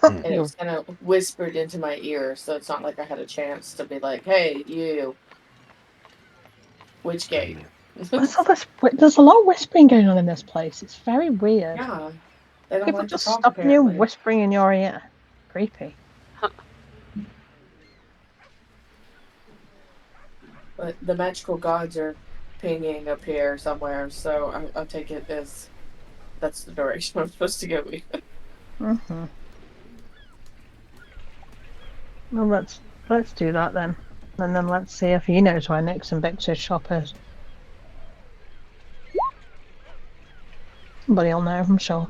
and it was kind of whispered into my ear, so it's not like I had a chance to be like, "Hey, you, which gate?" There's a lot of whispering going on in this place. It's very weird. Yeah, they don't People like to just talk. stopping you, Apparently, whispering in your ear. Creepy. but the magical gods are pinging up here somewhere, so I'll take it as that's the direction I'm supposed to go. Mm-hmm. Well, let's do that then, and then let's see if he knows where Nyx and Victor's shop is. Somebody'll know, I'm sure.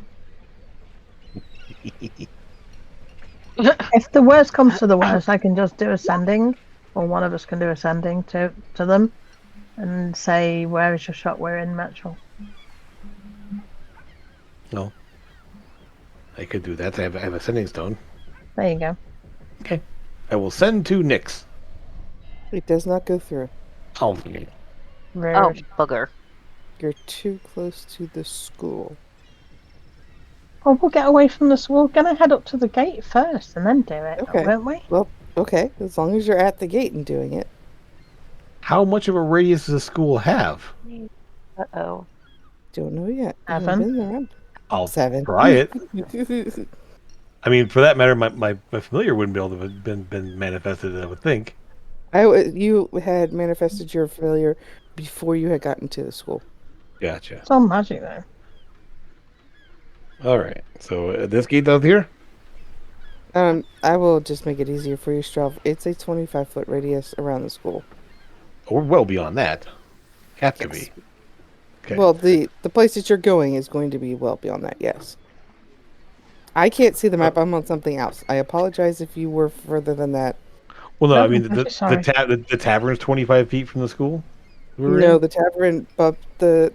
If the worst comes to the worst, I can just do ascending, or one of us can do ascending to them, and say, "Where is your shop? We're in Metro." No. I could do that. I have a sending stone. There you go. Okay. I will send to Nyx. It does not go through. Oh, Rude. Oh, bugger. You're too close to the school. Oh, we'll get away from this. We're gonna head up to the gate first, and then do it, Okay. won't we? Well, okay, as long as you're at the gate and doing it. how much of a radius does the school have? Uh-oh. Don't know yet. I 7. haven't been there. I'll 7. try it. I mean, for that matter, my familiar wouldn't be able to have been manifested, I would think. You had manifested your familiar before you had gotten to the school. Gotcha. It's all magic though. All right. So this gate down here? I will just make it easier for you, Strelv. It's a 25-foot radius around the school. Or well beyond that. Have to Yes. be. Okay. Well, the place that you're going is going to be well beyond that, yes. I can't see the map. I'm on something else. I apologize if you were further than that. Well, no, No, I mean I'm sorry. the tavern is 25 feet from the school. we're No, in? the tavern, but the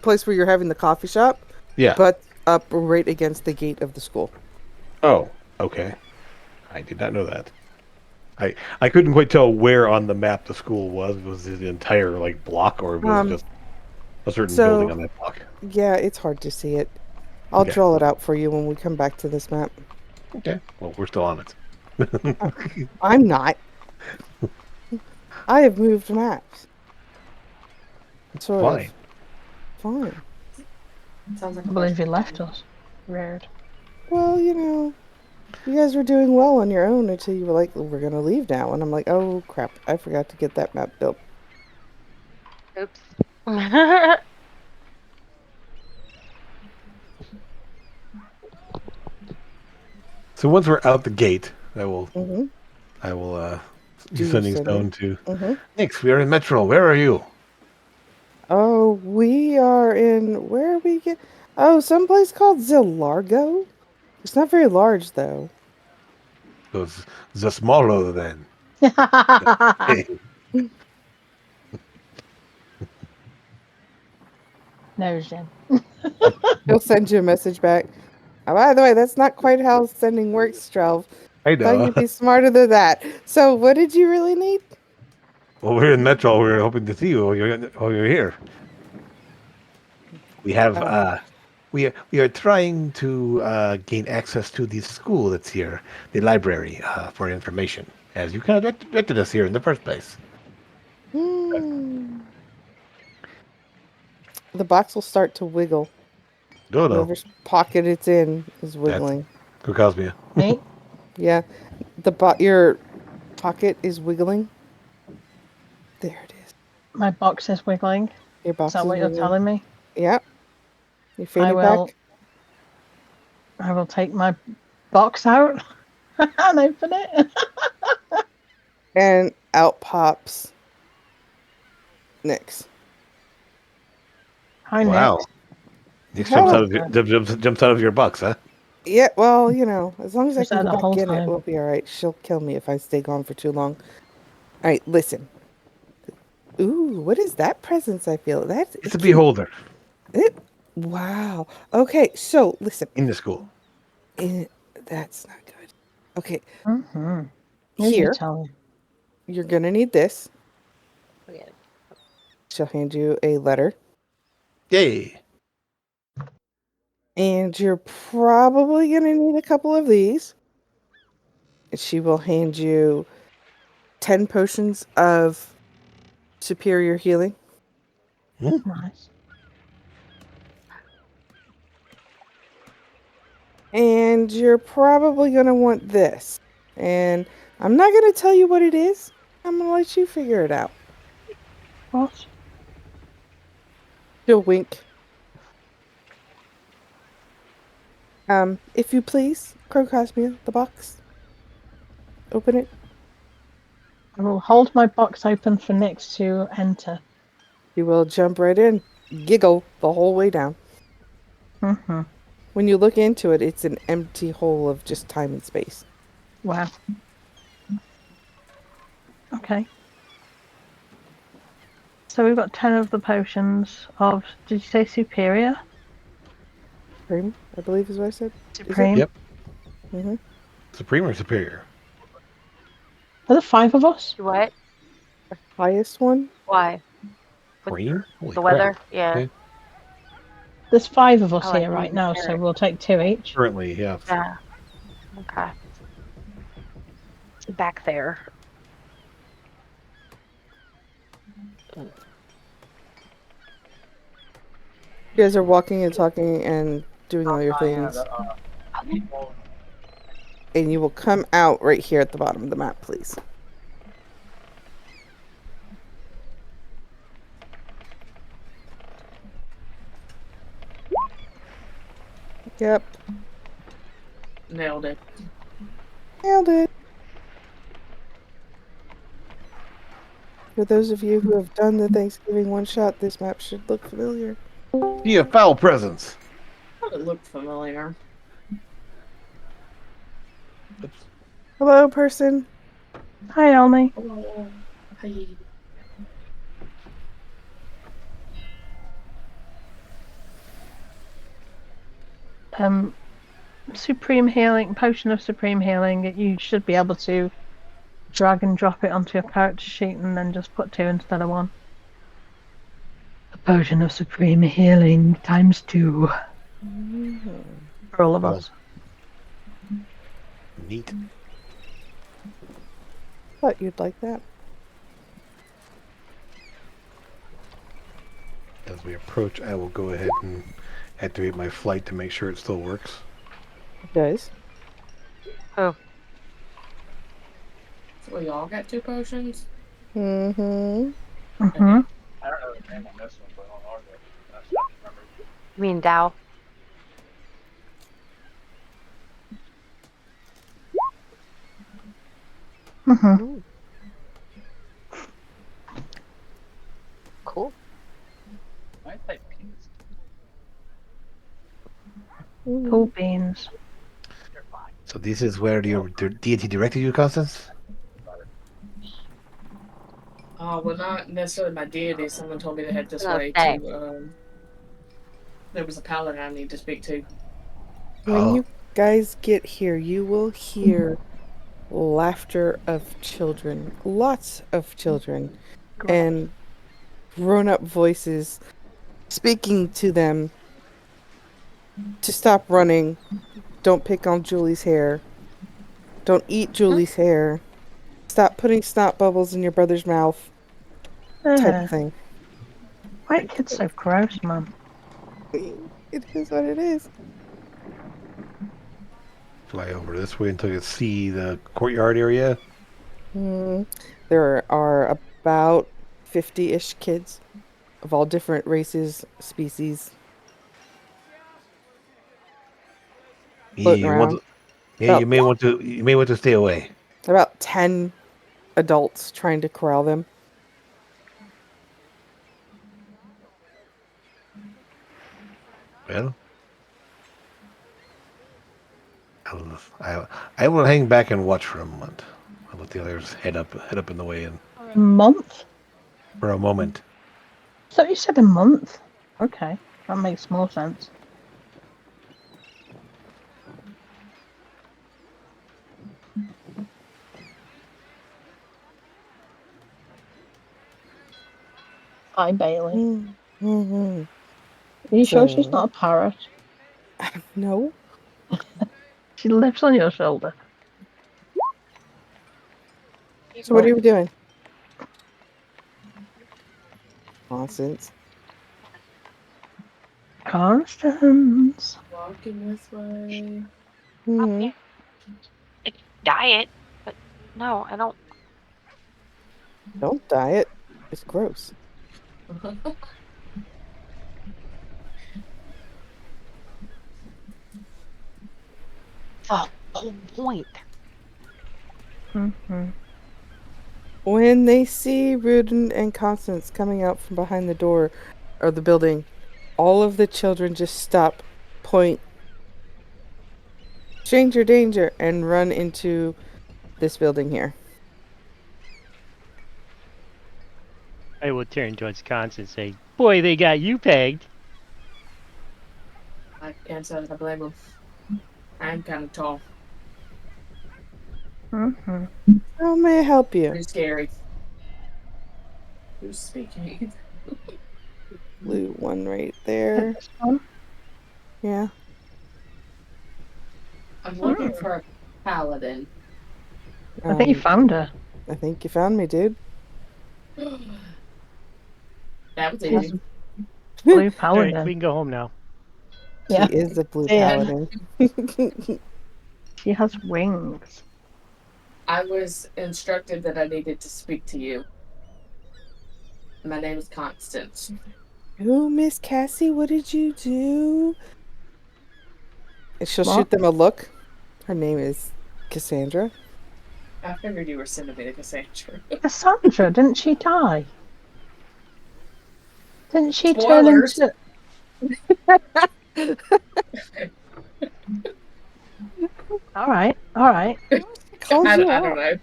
place where you're having the coffee shop, Yeah. but up right against the gate of the school. Oh, okay. I did not know that. I couldn't quite tell where on the map the school was. Was it the entire like block, or was it just a certain so- building on that block? Yeah, it's hard to see it. I'll Okay. draw it out for you when we come back to this map. Okay. Well, we're still on it. I'm not. I have moved maps. Sort of. Fine. Fine. Sounds like I believe you left us. Rude. Well, you guys were doing well on your own until you were like, we're going to leave now. And I'm like, oh, crap. I forgot to get that map built. Oops. So once we're out the gate, I will Mm-hmm. be sending stone to Mm-hmm. Nyx. We are in Metro. Where are you? Oh, we are in, where are we get? Oh, someplace called Zilargo. It's not very large, though. Goes the smaller then. Hey. No, Jen. He'll send you a message back. Oh, by the way, that's not quite how sending works, Strelv. I Thought know. you'd be smarter than that. So, what did you really need? Well, we're in Metro. We're hoping to see you while you're here. We have we are trying to gain access to the school that's here, the library, for information, as you kind of directed us here in the first place. The box will start to wiggle. No, no, Whoever's pocket it's in is wiggling. Cosmia. Me? Yeah, your pocket is wiggling. There it is. My box is wiggling. Your box Is that is what you're wiggling. telling me? Yep. You fanny will- pack. I will take my box out and open it. And out pops Nyx. Hi, Wow. Nick. Nyx jumps out of your box, huh? Yeah, well, as long as I Was can that go the back whole in it, time? we'll be all right. She'll kill me if I stay gone for too long. All right, listen. Ooh, what is that presence I feel? That's It's a beholder wow. Okay, so listen. in the school. That's not good. Okay, Mm-hmm. here, Tell me. you're going to need this. Okay. She'll hand you a letter. Yay! And you're probably going to need a couple of these. She will hand you 10 potions of superior healing. Nice. And you're probably going to want this. And I'm not going to tell you what it is. I'm going to let you figure it out. What? She'll wink. If you please, Crocosmia, the box. Open it. I will hold my box open for Nyx to enter. You will jump right in, giggle the whole way down. Mm-hmm. When you look into it, it's an empty hole of just time and space. Wow. Okay. So we've got 10 of the potions of, did you say superior? Supreme, I believe is what I said. Supreme? Yep. Mm-hmm. Supreme or superior? Are there 5 of us? What? Highest one? Why? Supreme? Holy The crap. weather? Yeah. Okay. There's 5 of us Oh, I here right think now, it's so Eric. we'll take 2 each. Currently, yeah. Yeah. Okay. Back there. You guys are walking and talking and doing all your things. And you will come out right here at the bottom of the map, please. Yep. Nailed it. Nailed it. For those of you who have done the Thanksgiving one shot, this map should look familiar. Yeah, foul presence. Thought it looked familiar. Oops. Hello, person. Hi, Elmi. Oh, hey. Supreme healing, potion of supreme healing. You should be able to drag and drop it onto your character sheet and then just put 2 instead of 1. A potion of supreme healing times 2 for all of Oh. us. Neat. Thought you'd like that. As we approach, I will go ahead and activate my flight to make sure it still works. It does. Oh. So we all got 2 potions? Mm-hmm. Mm-hmm. You mean Dow? Mm-hmm. Cool. Cool beans. So this is where your deity directed you, Constance? Well, not necessarily my deity. Someone told me to head this Oh, way thanks. to, there was a paladin I need to speak to. When you guys get here, you will hear laughter of children. Lots of children. And grown-up voices speaking to them to stop running. Don't pick on Julie's hair. Don't eat Julie's hair. Stop putting snot bubbles in your brother's mouth. Type of thing. Why are kids so gross, man? It is what it is. Fly over this way until you see the courtyard area. There are about 50-ish kids of all different races, species. Floating around. You may want to stay away. About 10 adults trying to corral them. Well, I will hang back and watch for a moment. I'll let the others head up in the way and A month? for a moment. I thought you said a month. Okay, that makes more sense. Hi, Bailey. Mm-hmm. Are you sure she's So- not a parrot? No. She lives on your shoulder. So what are you doing? Nonsense. Constance. Walking this way. Hmm. It's diet, but no, I don't. Don't diet. It's gross. The whole point. Mm-hmm. When they see Rudin and Constance coming out from behind the door of the building, all of the children just stop, point, stranger danger, and run into this building here. I will turn towards Constance and say, "Boy, they got you pegged." I can't say that I blame him. I'm kind of tall. Mm-hmm. How may I help you? Pretty scary. Who's speaking? Blue one right there. This one? Yeah. I'm looking for a paladin. I think you found her. I think you found me, dude. That was She's easy. a blue All right, paladin. we can go home now. Yeah. She is a blue Yeah. paladin. She has wings. I was instructed that I needed to speak to you. My name is Constance. Who, Miss Cassie? What did you do? And she'll What? shoot them a look. Her name is Cassandra. I figured you were sending me to Cassandra. Cassandra, didn't she die? Didn't she Spoilers. turn into... All right. Calls I you don't out.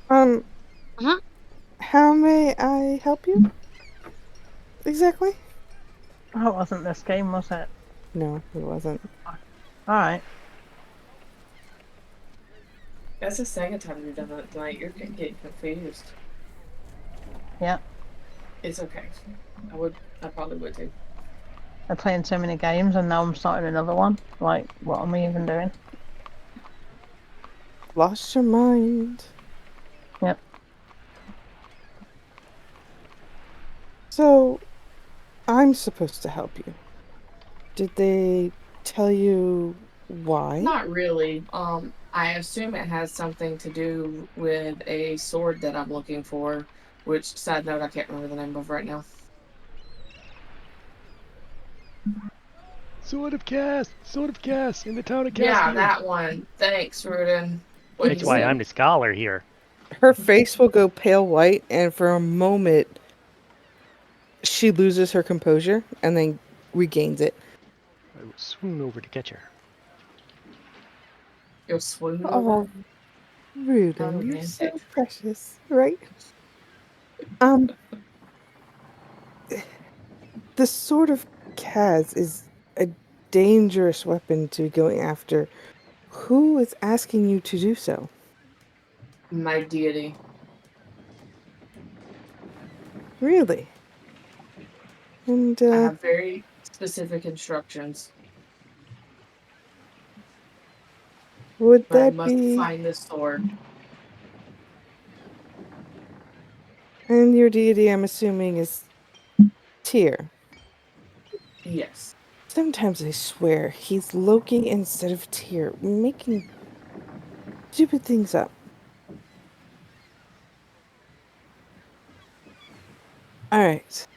know. Mhm. How may I help you? Exactly? Oh, it wasn't this game, was it? No, it wasn't. All right. That's the second time you've done that tonight. You're getting confused. Yeah. It's okay. I probably would too. I'm playing so many games and now I'm starting another one. Like, what am I even doing? Lost your mind. Yep. So, I'm supposed to help you. Did they tell you why? Not really. I assume it has something to do with a sword that I'm looking for. Which, side note, I can't remember the name of right now. Sword of Cass in the town of Cass. Yeah, that one. Thanks, Rudin. What That's you why said. I'm the scholar here. Her face will go pale white, and for a moment, she loses her composure and then regains it. I will swoon over to catch her. You'll swoon over. Oh, Rudin, you're romantic. so precious, right? The Sword of Kaz is a dangerous weapon to be going after. Who is asking you to do so? My deity. Really? And, I have very specific instructions. would But I that must be... find this sword. And your deity, I'm assuming, is Tyr. Yes. Sometimes I swear he's Loki instead of Tyr, making stupid things up. Alright.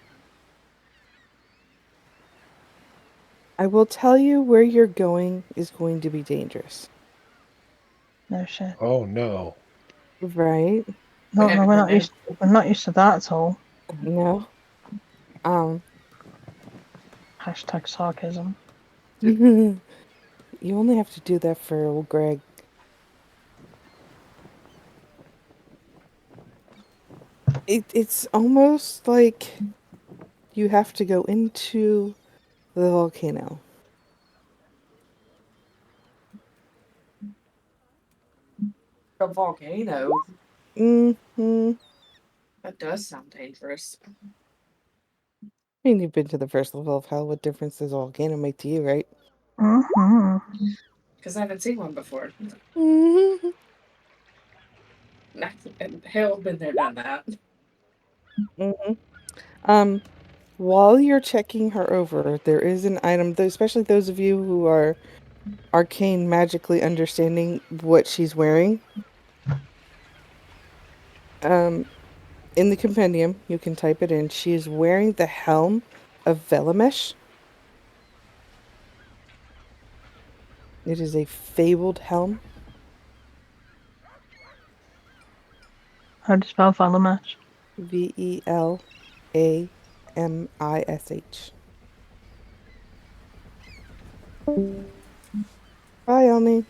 I will tell you where you're going is going to be dangerous. No shit. Oh no. Right? No, haven't we're heard not that. used. We're not used to that at all. No. Hashtag sarcasm. You only have to do that for old Greg. It's almost like you have to go into the volcano. A volcano? Mm-hmm. That does sound dangerous. I mean, you've been to the first level of hell. What difference does a volcano make to you, right? Mm-hmm. Because I haven't seen one before. Mm-hmm. And hell, been there, done that. While you're checking her over, there is an item, especially those of you who are arcane magically understanding what she's wearing. In the compendium, you can type it in. She is wearing the helm of Velamesh. It is a fabled helm. How do you spell Valamash? Velamish. Bye, Elmi.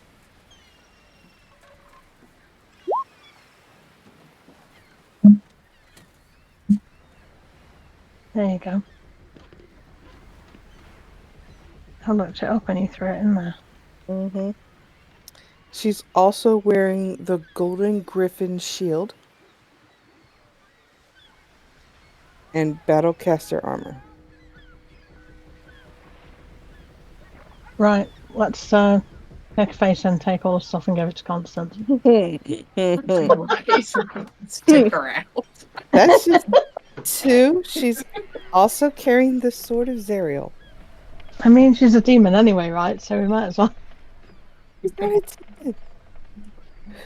There you go. I looked it up and you threw it in there. Mm-hmm. She's also wearing the Golden Griffin shield and Battlecaster armor. Right, let's take a face and take all the stuff and give it to Constance. Stick her out. That's just two. She's also carrying the sword of Zariel. I mean, she's a demon anyway, right? So we might as well. She's not a demon.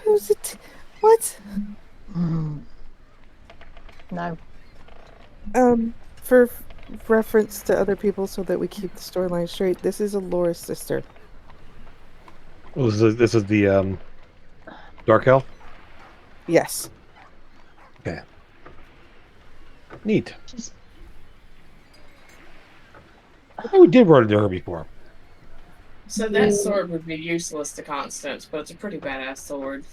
Who's it? What? No. For reference to other people, so that we keep the storyline straight, this is Alora's sister. Oh, this is the Dark Elf? Yes. Okay. Neat. I think we did run into her before. So that sword would be useless to Constance, but it's a pretty badass sword.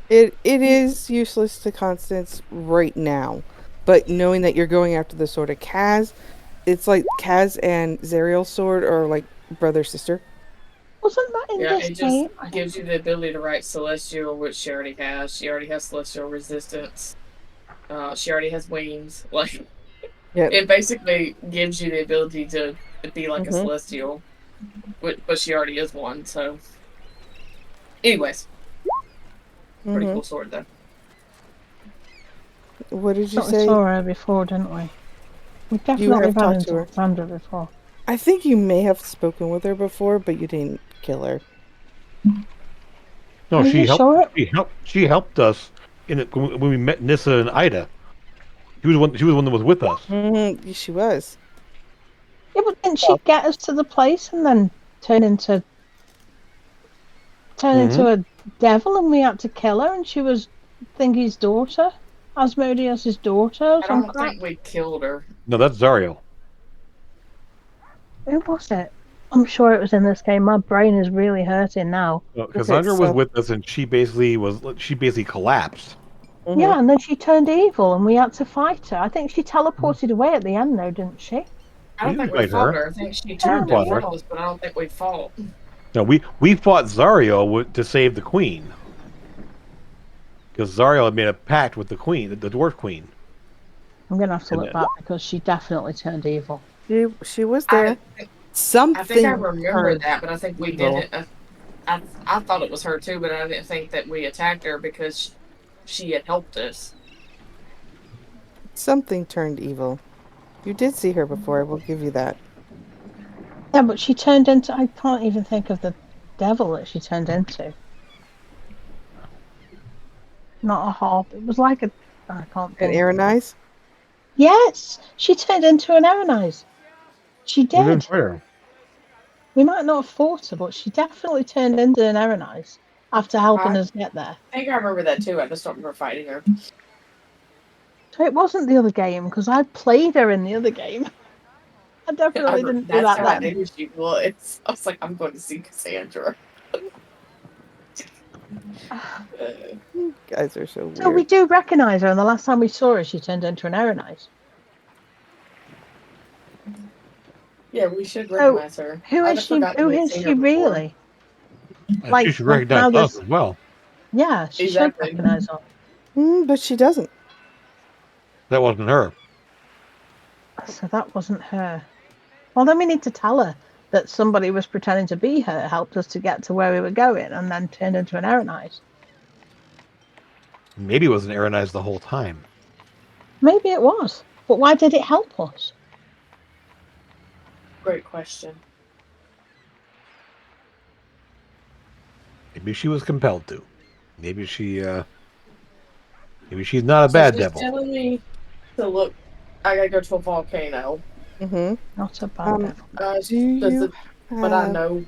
It is useless to Constance right now, but knowing that you're going after the sword of Kaz, it's like Kaz and Zariel's sword are like brother sister. Wasn't that in Yeah, this it just game? gives you the ability to write Celestial, which she already has. She already has Celestial Resistance. She already has wings. Like, Yep. it basically gives you the ability to be like a Celestial, but she already is one. So, anyways, pretty cool sword though. What did you We say? saw her before, didn't we? We definitely have ran talked to into her. Sandra before. I think you may have spoken with her before, but you didn't kill her. No, Are she you helped. sure? She helped us when we met Nissa and Ida. She was the one that was with us. Mm-hmm. She was. Yeah, but didn't she get us to the place and then turn into a devil, and we had to kill her, and she was Thingy's daughter, Asmodeus' daughter. Or I some don't crap. think we killed her. No, that's Zariel. Who was it? I'm sure it was in this game. My brain is really hurting now. Cassandra was with us, and she basically collapsed. Yeah, and then she turned evil, and we had to fight her. I think she teleported away at the end, though, didn't she? I don't We think didn't we fight fought her. her. I think she turned fought in her. front of us, but I don't think we fought. No, we fought Zariel to save the queen. Because Zariel had made a pact with the queen, the dwarf queen. I'm gonna have to look back because she definitely turned evil. She was there. Something. I think I remember turned that, but I think we evil. didn't. I thought it was her too, but I didn't think that we attacked her because she had helped us. Something turned evil. You did see her before. I will give you that. Yeah, but she turned into. I can't even think of the devil that she turned into. Not a harp. It was like a. I can't An think. Aranize? Yes, she turned into an Aranize. She We didn't did. fight her. We might not have fought her, but she definitely turned into an Aranize after helping us get there. I think I remember that too. I just don't remember fighting her. So it wasn't the other game because I played her in the other game. I definitely didn't do That's that how I then. knew she was. I was like, I'm going to see Cassandra. You guys are so weird. So we do recognise her, and the last time we saw her, she turned into an Aranize. Yeah, we should recognize her. Who I is just she? forgot that Who we'd is seen she her before. really? Like, She should recognize now us as well. Yeah, she Exactly. should recognise her. But she doesn't. That wasn't her. So that wasn't her. Well, then we need to tell her that somebody was pretending to be her, helped us to get to where we were going, and then turned into an Aeronite. Maybe it wasn't Aaronized the whole time. Maybe it was. But why did it help us? Great question. Maybe she was compelled to. Maybe she. Maybe she's not a So bad she's devil. telling me to look. I gotta go to a volcano. Mm-hmm. Not a bad devil. Do Does you it, but I have know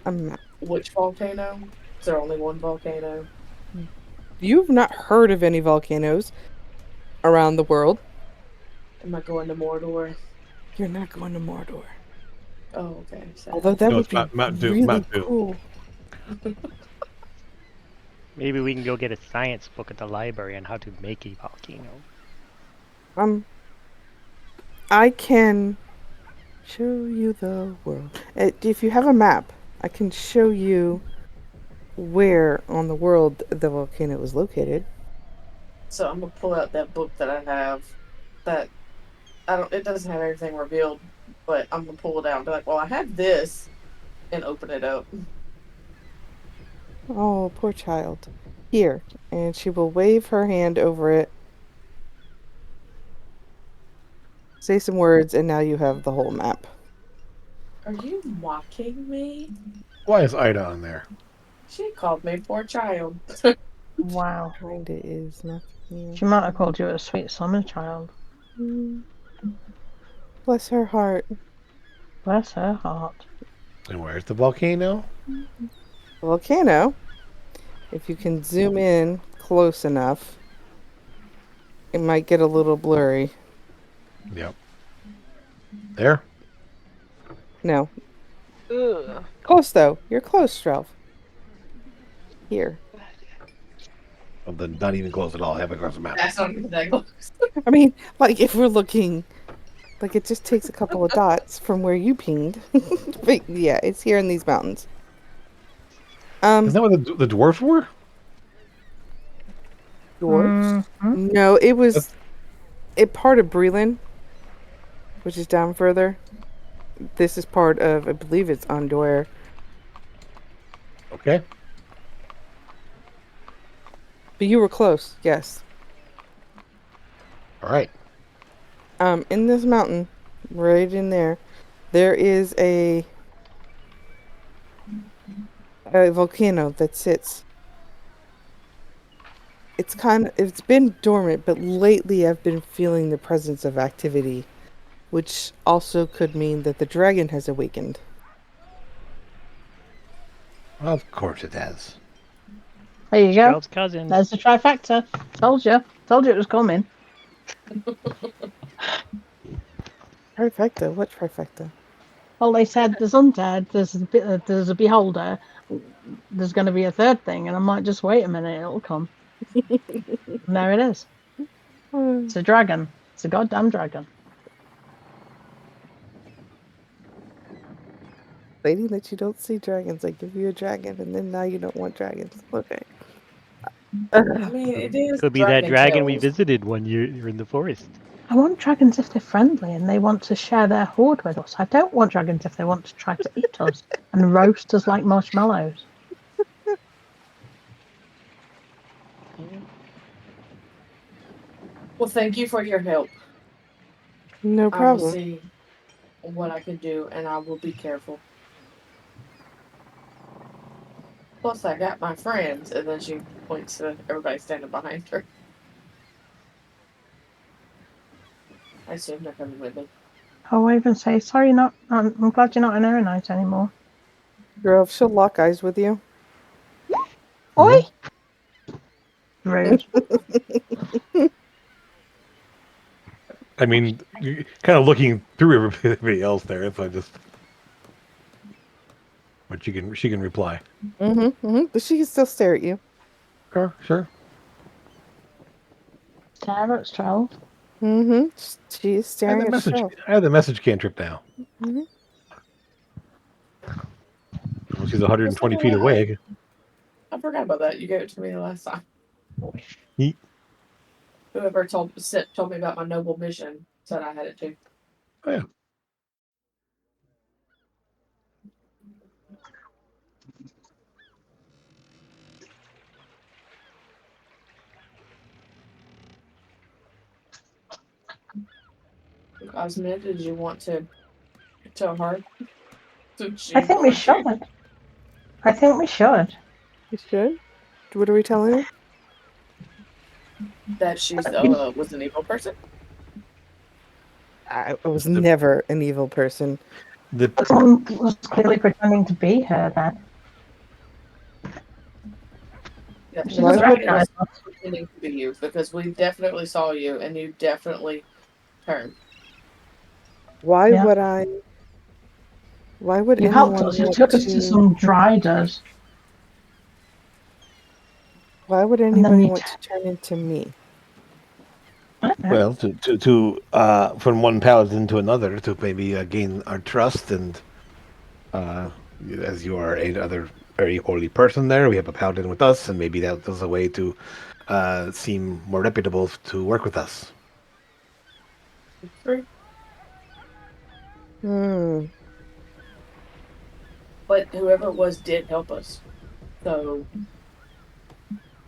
a map? which volcano. Is there only one volcano? You've not heard of any volcanoes around the world. Am I going to Mordor? You're not going to Mordor. Oh, okay. So Although that No, would it's be Mountain Dew, really Mountain Dew. cool. Maybe we can go get a science book at the library on how to make a volcano. I can show you the world. If you have a map, I can show you where on the world the volcano is located. So I'm gonna pull out that book that I have. That I don't. It doesn't have everything revealed, but I'm gonna pull it out and be like, "Well, I have this," and open it up. Oh, poor child. Here. And she will wave her hand over it. Say some words, and now you have the whole map. Are you mocking me? Why is Ida on there? She called me poor child. Wow. Kinda is not. Yeah. She might have called you a sweet summer child. Mm. Bless her heart. Bless her heart. And where's the volcano? Volcano. If you can zoom in close enough, it might get a little blurry. Yep. There. No. Close though. You're close, Strelf. Here. Well, then not even close at all. Have it across the map. That's not that close. I mean, like if we're looking, like it just takes a couple of dots from where you pinged. But yeah, it's here in these mountains. Isn't that what the dwarfs were? Dwarves? Mhm. No, it was part of Breland, which is down further. This is part of, I believe it's Andor. Okay. But you were close, yes. All right. In this mountain, right in there, there is a volcano that sits. It's been dormant, but lately I've been feeling the presence of activity, which also could mean that the dragon has awakened. Of course it has. There you go. Strelf's cousin. There's the trifecta. Told you. Told you it was coming. Trifecta? What trifecta? Well, they said there's undead, there's a beholder, there's going to be a third thing, and I might just wait a minute, it'll come. And there it is. It's a dragon. It's a goddamn dragon. Lady, that you don't see dragons. I give you a dragon, and then now you don't want dragons. Okay. I mean, it is. Could be that dragon we kills. visited one year in the forest. I want dragons if they're friendly and they want to share their hoard with us. I don't want dragons if they want to try to eat us and roast us like marshmallows. Well, thank you for your help. No I will problem. see what I can do, and I will be careful. Plus, I got my friends, and then she points to everybody standing behind her. I assume they're coming with me. Oh, I even say, sorry, not. I'm glad you're not an Aeronite anymore. Girl, if she'll lock eyes with you. Oi! Rude. I mean, you're kind of looking through everybody else there, so I just. But she can reply. But she can still stare at you. Sure, sure. Stare at Stroll. She is I staring at message. Strelf. I have the message cantrip now. Mhm. Well, she's 120 feet away. I forgot about that. You gave it to me the last time. Yeet. Whoever told me about my noble mission said I had it too. Oh, yeah. Cosmet, did you want to tell her? So she I think we should. volunteered I think we should. You should. What are we telling her? that she's was an evil person. I was never an evil person. Someone was clearly pretending to be her then. Yeah, She she Why doesn't would- recognize us. pretending to be you because we definitely saw you and you definitely turned. Why Yeah. would I? Why would You anyone helped us. You want took us to some driders. Why would then anybody you want to turn into me? Well, to from one paladin to another to maybe gain our trust, and as you are another very holy person there, we have a paladin with us, and maybe that was a way to seem more reputable to work with us. True. Hmm. But whoever it was did help us. So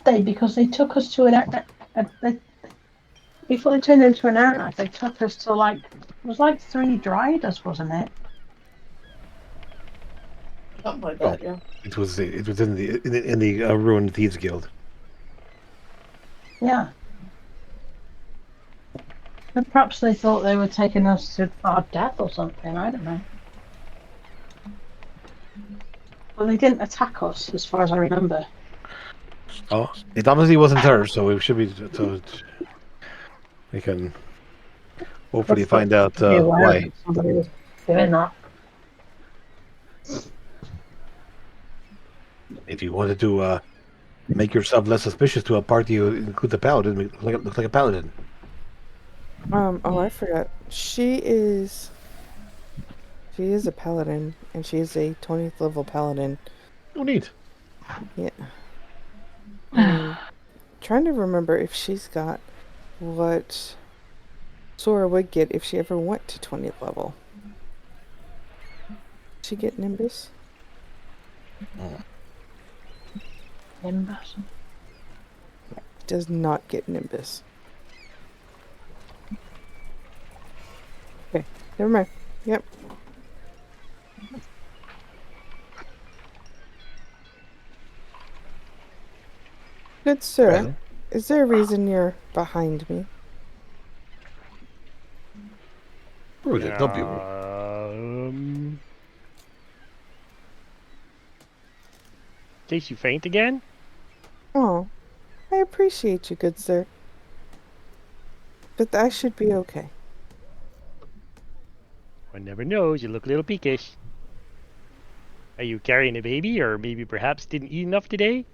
Because they took us to before they turned into an outlet, they took us to it was like 3 driders, wasn't it? something like that, yeah. It was in the ruined thieves guild. Yeah. But perhaps they thought they were taking us to our death or something. I don't know. Well, they didn't attack us, as far as I remember. Oh, it obviously wasn't her, so we should be. So we can hopefully find out Be aware why. that somebody was doing that. If you wanted to make yourself less suspicious to a party, you include the paladin. Looks like a paladin. Oh, I forgot. She is a paladin, and she is a 20th level paladin. Oh, neat. Yeah. Trying to remember if she's got what Sora would get if she ever went to 20th level. Did she get Nimbus? Nimbus. Does not get Nimbus. Okay, never mind. Yep. Good sir, Well, is there a reason you're behind me? who would it help you? In case you faint again? Oh, I appreciate you, good sir. But I should be okay. One never knows. You look a little peakish. Are you carrying a baby, or maybe perhaps didn't eat enough today?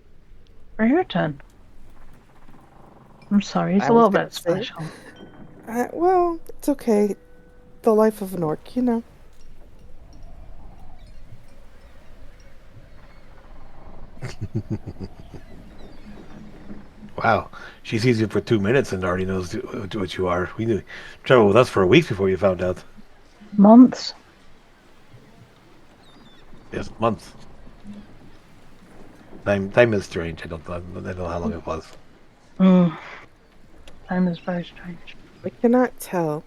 Your turn. I'm sorry, he's I a was little gonna bit say- special. Well, it's okay. The life of an orc, you know. Wow, she sees you for 2 minutes and already knows what you are. We knew travel with us for a week before you found out. Months. Yes, months. Time is strange. I don't know how long it was. Time is very strange. We cannot tell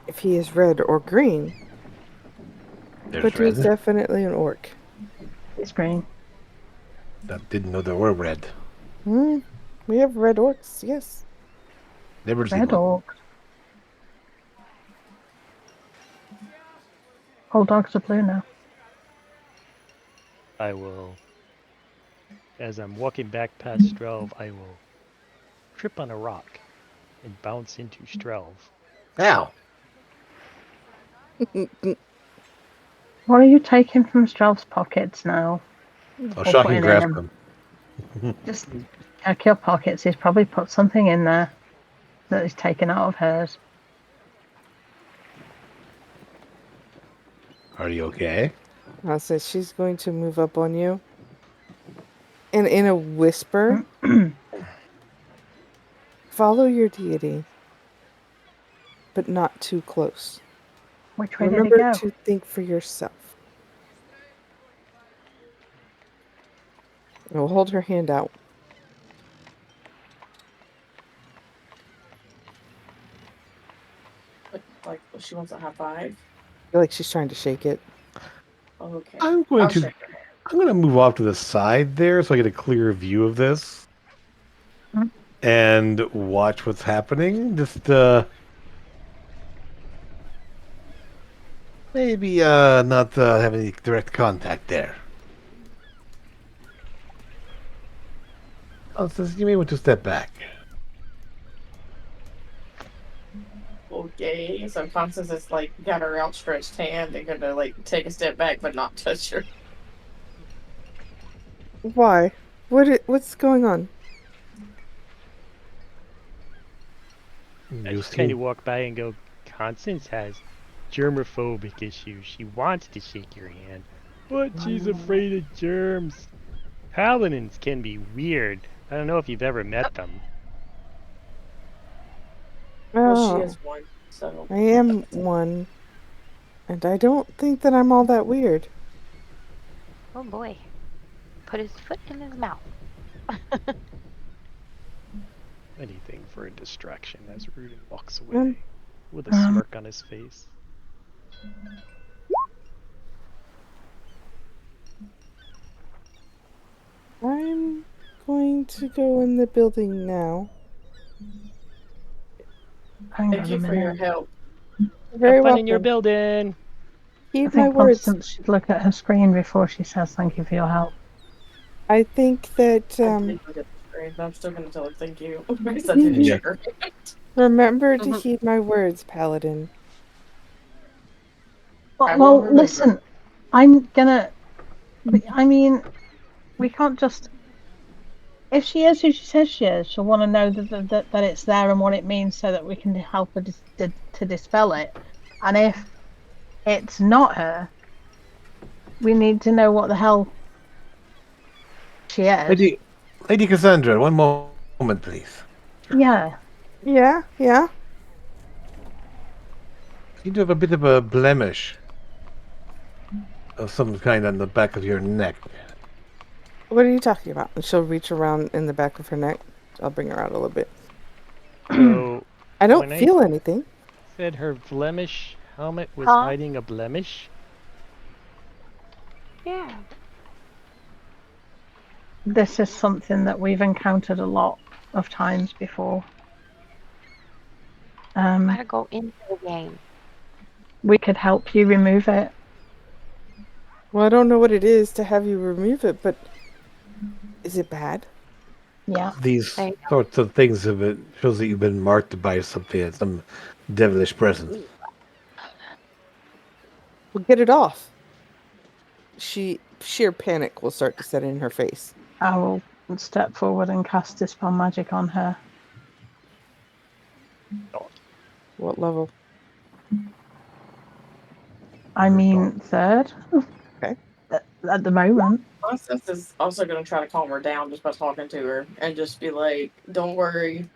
if he is red or green, There's but he's red. definitely an orc. It's green. That didn't know there were red. We have red orcs, yes. Never seen Red one. orc. All dogs are blue now. I will. As I'm walking back past Strelv, I will trip on a rock and bounce into Strelv. Ow! What are you taking from Strelv's pockets now? I'll Or shock putting and in grasp him? him. Just check your pockets. He's probably put something in there that he's taken out of hers. Are you okay? I said she's going to move up on you. And in a whisper, follow your deity, but not too close. Which way did it Remember go? to think for yourself. We'll hold her hand out. Like she wants a high five. I feel like she's trying to shake it. Okay. I'm going I'll to shake her hand. I'm going to move off to the side there so I get a clear view of this Mm. and watch what's happening. Just maybe not have any direct contact there. Oh, so you may want to step back. Okay. So Constance is like got her outstretched hand and gonna like take a step back but not touch her. Why? What's going on? I You just kind seem of walk by and go, Constance has germophobic issues. She wants to shake your hand, but she's afraid of germs. Paladins can be weird. I don't know if you've ever met them. Well, she Oh, is one. So I am one. And I don't think that I'm all that weird. Oh boy. Put his foot in his mouth. Anything for a distraction as Rudin walks Um, away with a smirk on his face. I'm going to go in the building now. Hang thank on you a for your minute. help. Very Have fun welcome. in your building. I Heed my think words. Constance should look at her screen before she says thank you for your help. I think that I did look at the screen, but I'm still gonna tell her thank you because I Mhm. didn't Yeah. shake her hand. remember to Mhm. heed my words, Paladin. I will Well, remember. listen, I'm gonna. I mean, we can't just. If she is who she says she is, she'll want to know that it's there and what it means so that we can help her to dispel it. And if it's not her, we need to know what the hell she is. Lady Cassandra, one moment, please. Yeah. Yeah, yeah. You seem to have a bit of a blemish of some kind on the back of your neck. What are you talking about? And she'll reach around in the back of her neck. I'll bring her out a little bit. So, I don't when I feel anything. said her blemish helmet was Huh? hiding a blemish, Yeah. This is something that we've encountered a lot of times before. Gotta go into the game. We could help you remove it. Well, I don't know what it is to have you remove it, but is it bad? Yeah. These There you sorts of things have it shows that you've been marked by something, some devilish presence. Well, get it off. Sheer panic will start to set in her face. I will step forward and cast Dispel Magic on her. What level? I mean, third. Okay. At the moment. Constance is also gonna try to calm her down just by talking to her and just be like, "Don't worry,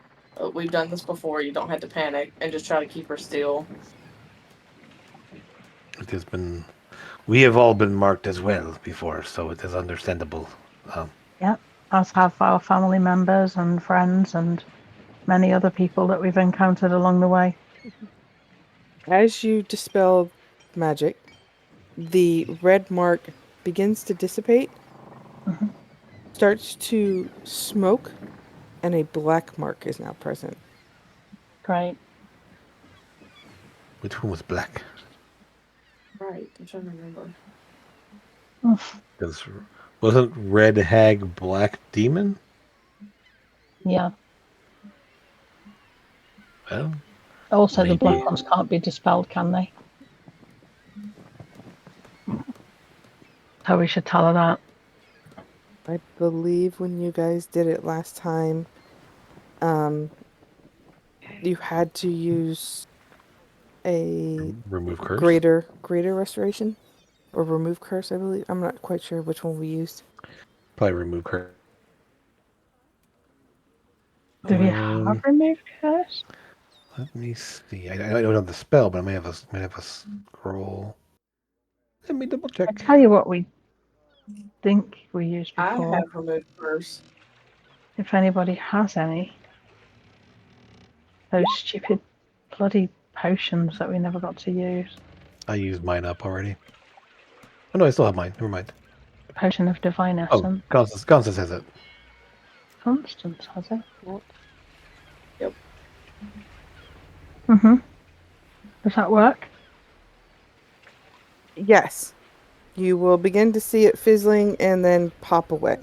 we've done this before. You don't have to panic," and just try to keep her still. It has been. We have all been marked as well before, so it is understandable. As have our family members and friends and many other people that we've encountered along the way. As you dispel magic, the red mark begins to dissipate, Mhm. starts to smoke, and a black mark is now present. Great. Which one was black? Right. I'm trying to remember. Because wasn't Red Hag Black Demon? Yeah. Well, Also, the maybe. black ones can't be dispelled, can they? So we should tell her that. I believe when you guys did it last time, you had to use a Remove curse. greater restoration or remove curse. I believe I'm not quite sure which one we used. Probably remove curse. Do we have remove curse? Let me see. I don't have the spell, but I may have a scroll. Let me double check. I tell you what we think we used I before. have removed first. If anybody has any. Those stupid bloody potions that we never got to use. I used mine up already. Oh no, I still have mine. Never mind. Potion of Divine Oh, Essence. Constance has it. Constance has it. Yep. Mm-hmm. Does that work? Yes. You will begin to see it fizzling and then pop away.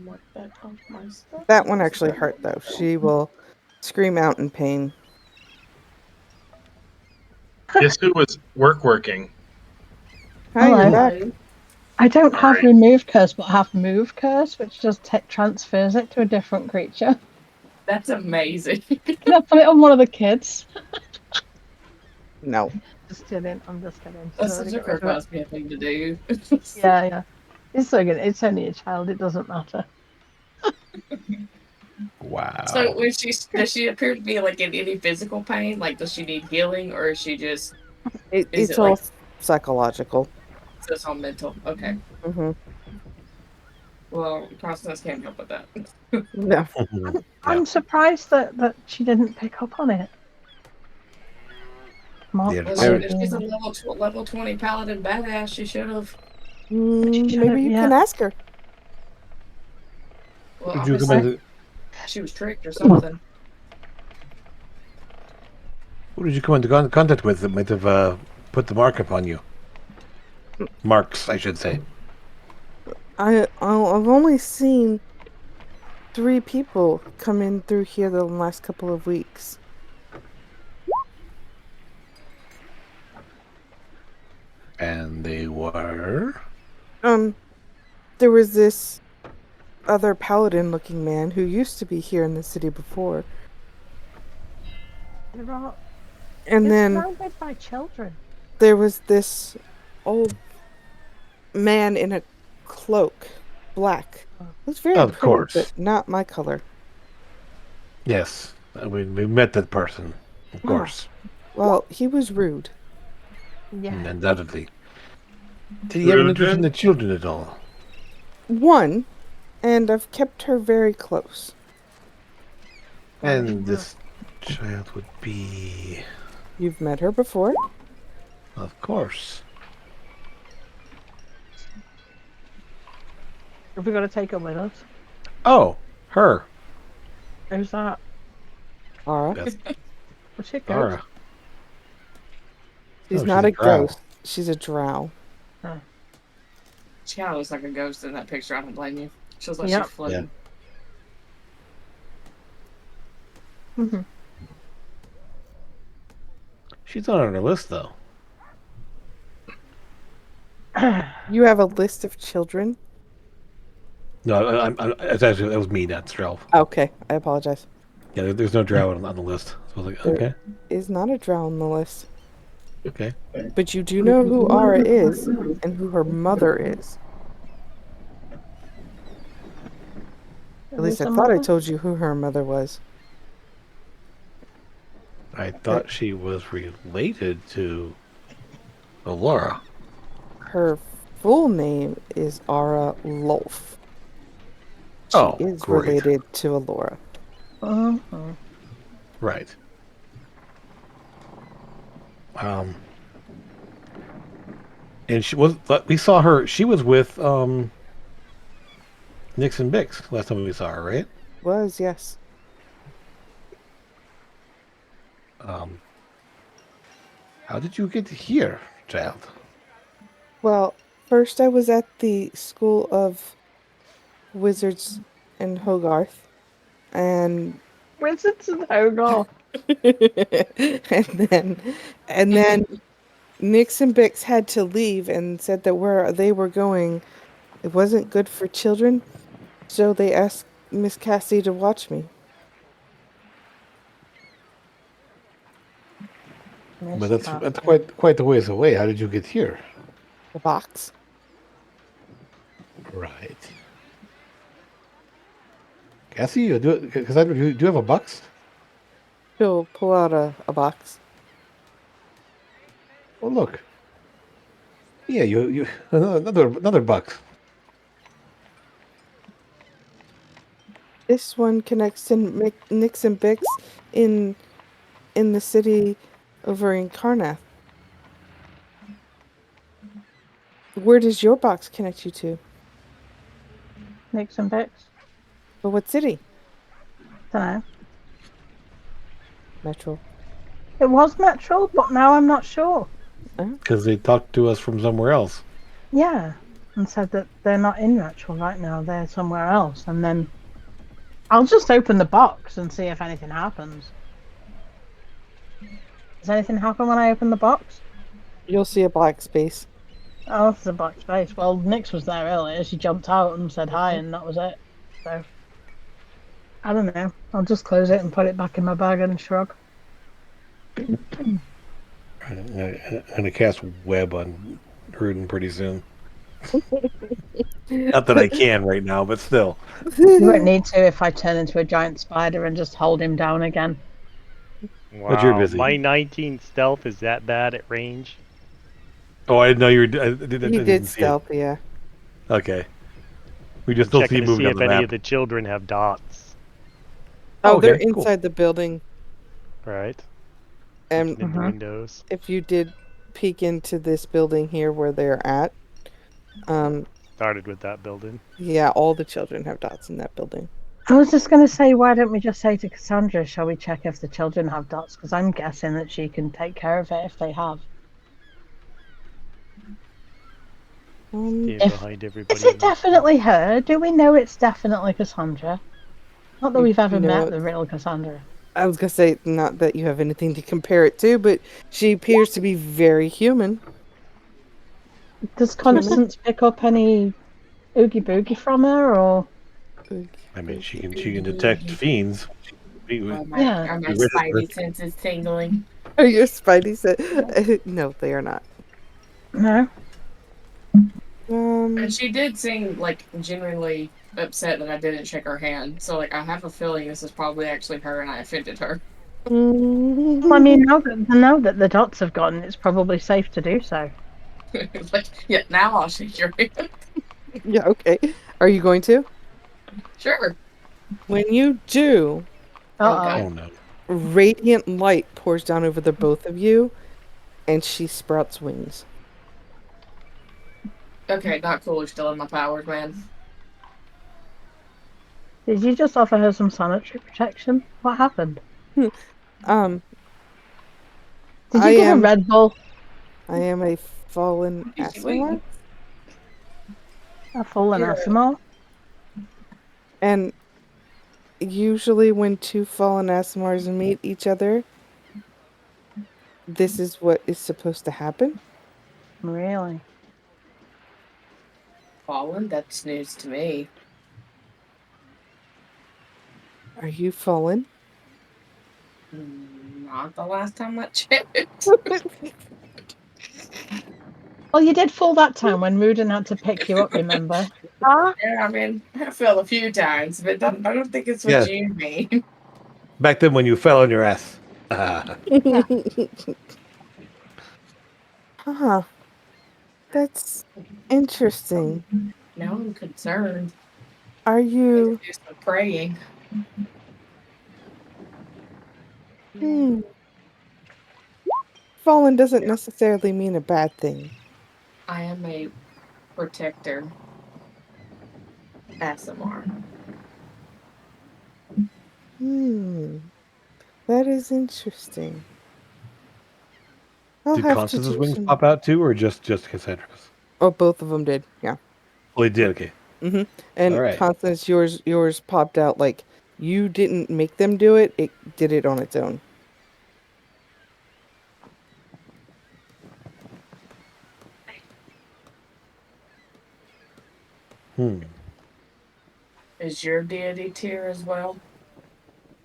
Mark that off my stuff. That one actually hurt though. She will scream out in pain. Guess who was working? Hi, Hello. you're back. I don't have Alright. Remove Curse, but I have Move Curse, which just transfers it to a different creature. That's amazing. Can I put it on one of the kids? No. Just kidding. I'm just kidding. That's Sorry, such a get rid Kurt of it. Cosby thing to do. Yeah. It's so good. It's only a child. It doesn't matter. Wow. So when does she appear to be like in any physical pain? Like does she need healing or is she just Is It's it all like- psychological. it's all mental? Okay. Mm-hmm. Well, Constance can't help with that. No. I'm surprised that she didn't pick up on it. Mark, Yeah, Well, There- if she's a level 20 paladin badass, she should have. Maybe you can ask her. Well, Did you obviously, come in? she was tricked or something. Who did you come into contact with that might have put the mark upon you? Marks, I should say. I've only seen 3 people come in through here the last couple of weeks. And they were. There was this other paladin-looking man who used to be here in the city before, and It's then surrounded by children. there was this old man in a cloak, black. It was very Of pretty, course. but not my color. Yes, we met that person, of Ah. course, Well, he was rude. Yeah. undoubtedly. Did he have an interest in the children at all? One, and I've kept her very close. And this child would be, You've met her before? of course. Have we got to take her with us? Oh, her. Who's that? Ara. Yes, What's it go? Ara. She's Oh, not she's a a drow. ghost. She's a drow. She kind of looks like a ghost in that picture. I don't blame you. She looks like Yep. she's floating. Mm-hmm. She's not on our list, though. You have a list of children? No, it's actually, that was me, not Strelf. Okay, I apologize. Yeah, there's no drow on the list. So I was like, There- okay, Is not a drow on the list. okay. But you do know who Ara is and who her mother is. At least I thought I told you who her mother was. I thought she was related to Laura. Her full name is Ara Lolf. She Oh, is great. related to Alora. Mm-hmm. Right. And she was. We saw her. She was with Nixon Bix last time we saw her, right? Was, yes. How did you get here, child? Well, first I was at the School of Wizards in Hogarth, and Wizards and Hogarth. and then Nix and Bix had to leave and said that where they were going, it wasn't good for children, so they asked Miss Cassie to watch me. But that's quite the ways away. How did you get here? The box. Right. Cassie, you do because do you have a box? She'll pull out a box. Oh, look. Yeah, you another box. This one connects to Nix and Bix in the city over in Karnath. Where does your box connect you to? Nixon Bix. But what city? Dunno. Metro. It was Metro, but now I'm not sure. Because they talked to us from somewhere else. Yeah, and said that they're not in Metro right now. They're somewhere else. And then I'll just open the box and see if anything happens. Does anything happen when I open the box? You'll see a black space. Oh, there's a black space. Well, Nix was there earlier. She jumped out and said hi, and that was it. So, I don't know. I'll just close it and put it back in my bag and shrug. I'm gonna cast web on Rudin pretty soon. Not that I can right now, but still. You won't need to if I turn into a giant spider and just hold him down again. Wow, But you're busy. my 19 stealth is that bad at range? Oh, I didn't know you were. I He didn't did see it. stealth, yeah. Okay. We just don't see Checking you to moving see on if the any map. of the children have dots. Oh, they're okay, cool. inside the building. Right. And Looking in the windows. if you did peek into this building here where they're at, Started with that building. yeah, all the children have dots in that building. I was just going to say, why don't we just say to Cassandra, shall we check if the children have dots? Because I'm guessing that she can take care of it if they have. Staying If- behind everybody. Is it definitely her? Do we know it's definitely Cassandra? Not that we've ever You know met it. the real Cassandra. I was gonna say, not that you have anything to compare it to, but she appears to be very human. Does Constance pick up any oogie boogie from her, or I mean, she can detect fiends. Are my, Yeah. are my You register. spidey senses tingling? Are your Spidey said? No, they are not. no? And she did seem like genuinely upset that I didn't shake her hand. So like I have a feeling this is probably actually her and I offended her. Well, I mean, now that the dots have gone, it's probably safe to do so. Like, yeah, now I'll shake your hand. Yeah, okay. Are you going to? Sure. When you do, Uh-oh. Oh no. radiant light pours down over the both of you, and she sprouts wings. Okay, not cool. You're still in my powers, man. Did you just offer her some sanitary protection? What happened? Um, Did I you give am- a Red Bull? I am a fallen Is she Asimar, waiting? A full You're- anathema? and usually when two fallen Asimars meet each other, this is what is supposed to happen. Really? Fallen? That's news to me. Are you fallen? Not the last time I checked. Well, you did fall that time when Rudin had to pick you up, remember? Yeah, I mean, I fell a few times, but I don't think it's what Yeah. you mean. Back then, when you fell on your ass. Huh. That's interesting. Now I'm concerned. Are you... Do some praying. Fallen doesn't necessarily mean a bad thing. I am a protector. Asimar. That is interesting. I'll Did have to Constance's do wings some- pop out too, or just Cassandra's? Oh, both of them did. Yeah. Oh, they did. Okay. And All right. Constance, yours popped out like you didn't make them do it. It did it on its own. Is your deity tier as well?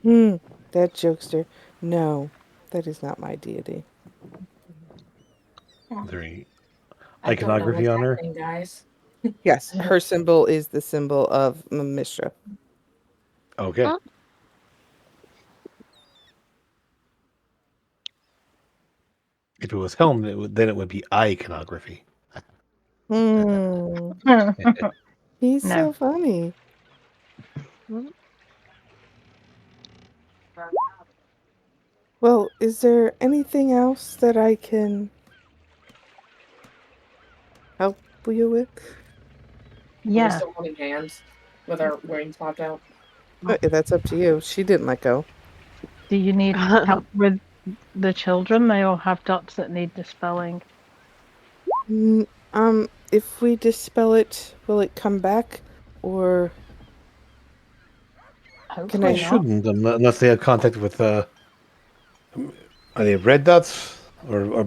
That jokester. No, that is not my deity. Is there any I don't know iconography what's on her? happening, guys. Yes, her symbol is the symbol of Mishra. Okay. Huh? if it was Helm, then it would be iconography. Hmm. He's No. so funny. Well, is there anything else that I can help you with? We're Yeah. still holding hands with our wings popped out. That's up to you. She didn't let go. Do you need help with the children? They all have dots that need dispelling. If we dispel it, will it come back, or Hopefully They I- not. shouldn't, unless they have contact with. Are they red dots or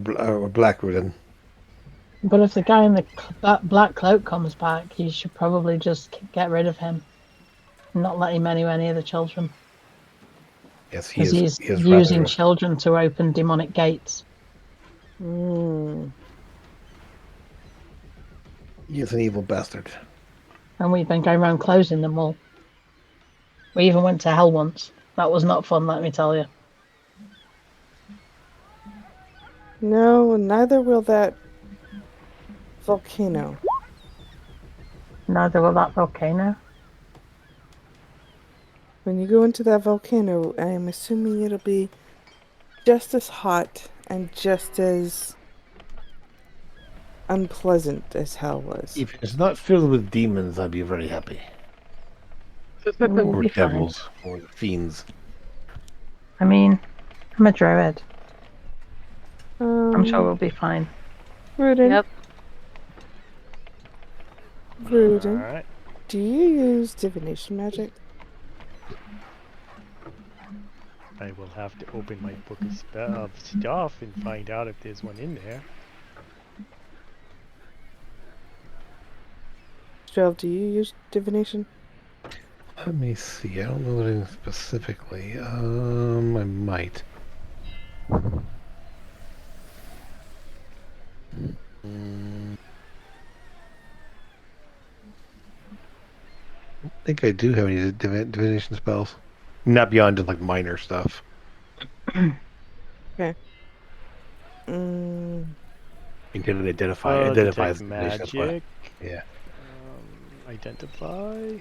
black then? But if the guy in that black cloak comes back, you should probably just get rid of him. Not let him anywhere near the children. Yes, he Because is. he's He is using rather. children to open demonic gates. He is an evil bastard. And we've been going around closing them all. We even went to hell once. That was not fun, let me tell you. No, neither will that volcano. Neither will that volcano. When you go into that volcano, I am assuming it'll be just as hot and just as unpleasant as hell was. If it's not filled with demons, I'd be very happy. We'll Or be fine. devils, or fiends. I mean, I'm a druid. I'm sure Um, we'll be fine. Rudin, Yep. Rudin, Alright. do you use divination magic? I will have to open my book of stuff and find out if there's one in there. Strel, do you use divination? Let me see. I don't know anything specifically. I might. I think I do have any divination spells. Not beyond just like minor stuff. Okay. Mm, You can identify Detect as divination, that's why. magic. Yeah. Identify.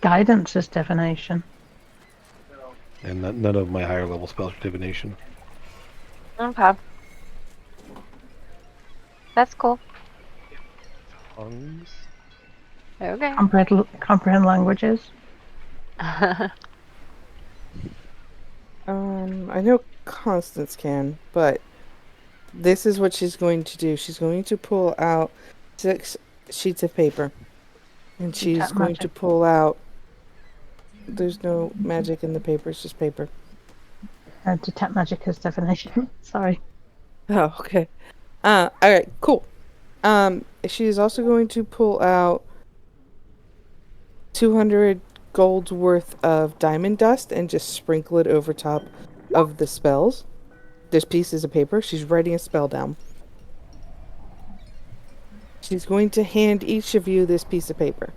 Guidance is divination. And none of my higher level spells are divination. Okay. That's cool. Tongues. Okay. Comprehend languages. I know Constance can, but this is what she's going to do. She's going to pull out 6 sheets of paper. And she's Detect going magic. to pull out... There's no magic in the paper, it's just paper. Detect magic is divination. Sorry. Oh, okay. Alright, cool. She's also going to pull out 200 gold's worth of diamond dust and just sprinkle it over top of the spells. There's pieces of paper. She's writing a spell down. She's going to hand each of you this piece of paper.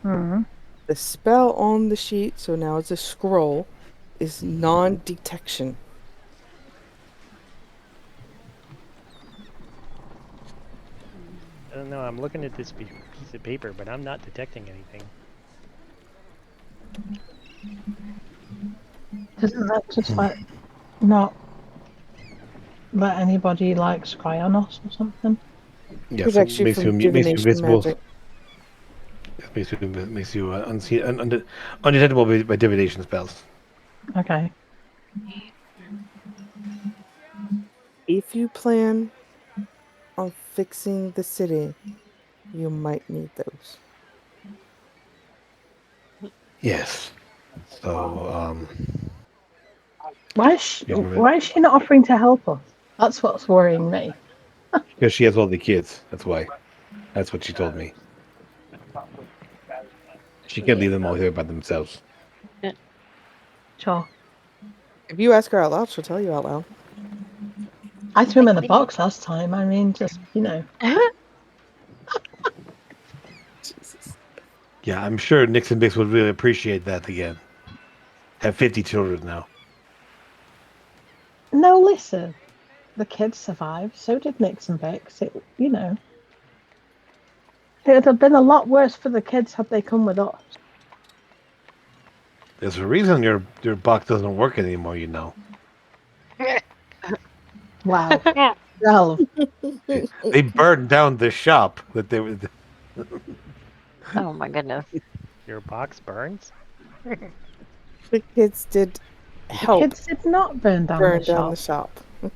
Hmm. The spell on the sheet, so now it's a scroll, is non-detection. I don't know, I'm looking at this piece of paper, but I'm not detecting anything. Doesn't that just like not let anybody like scry on us or something? Yes, Protects you makes from you divination invisible. magic. It makes you undetectable by divination spells. Okay. If you plan on fixing the city, you might need those. Yes. So, Why is she not offering to help us? That's what's worrying me. because she has all the kids. That's why. That's what she told me. She can't leave them all here by themselves. Sure. If you ask her out loud, she'll tell you out loud. I threw him in the box last time. I mean, just, you know. Yeah, I'm sure Nixon Bix would really appreciate that again. Have 50 children now. No, listen. The kids survived. So did Nix and Vix. It would have been a lot worse for the kids had they come with us. There's a reason your box doesn't work anymore, you know. Wow. Well, They burned down the shop that they were. Oh my goodness. Your box burns? The kids did the help kids did not burn down burn the down shop. the shop.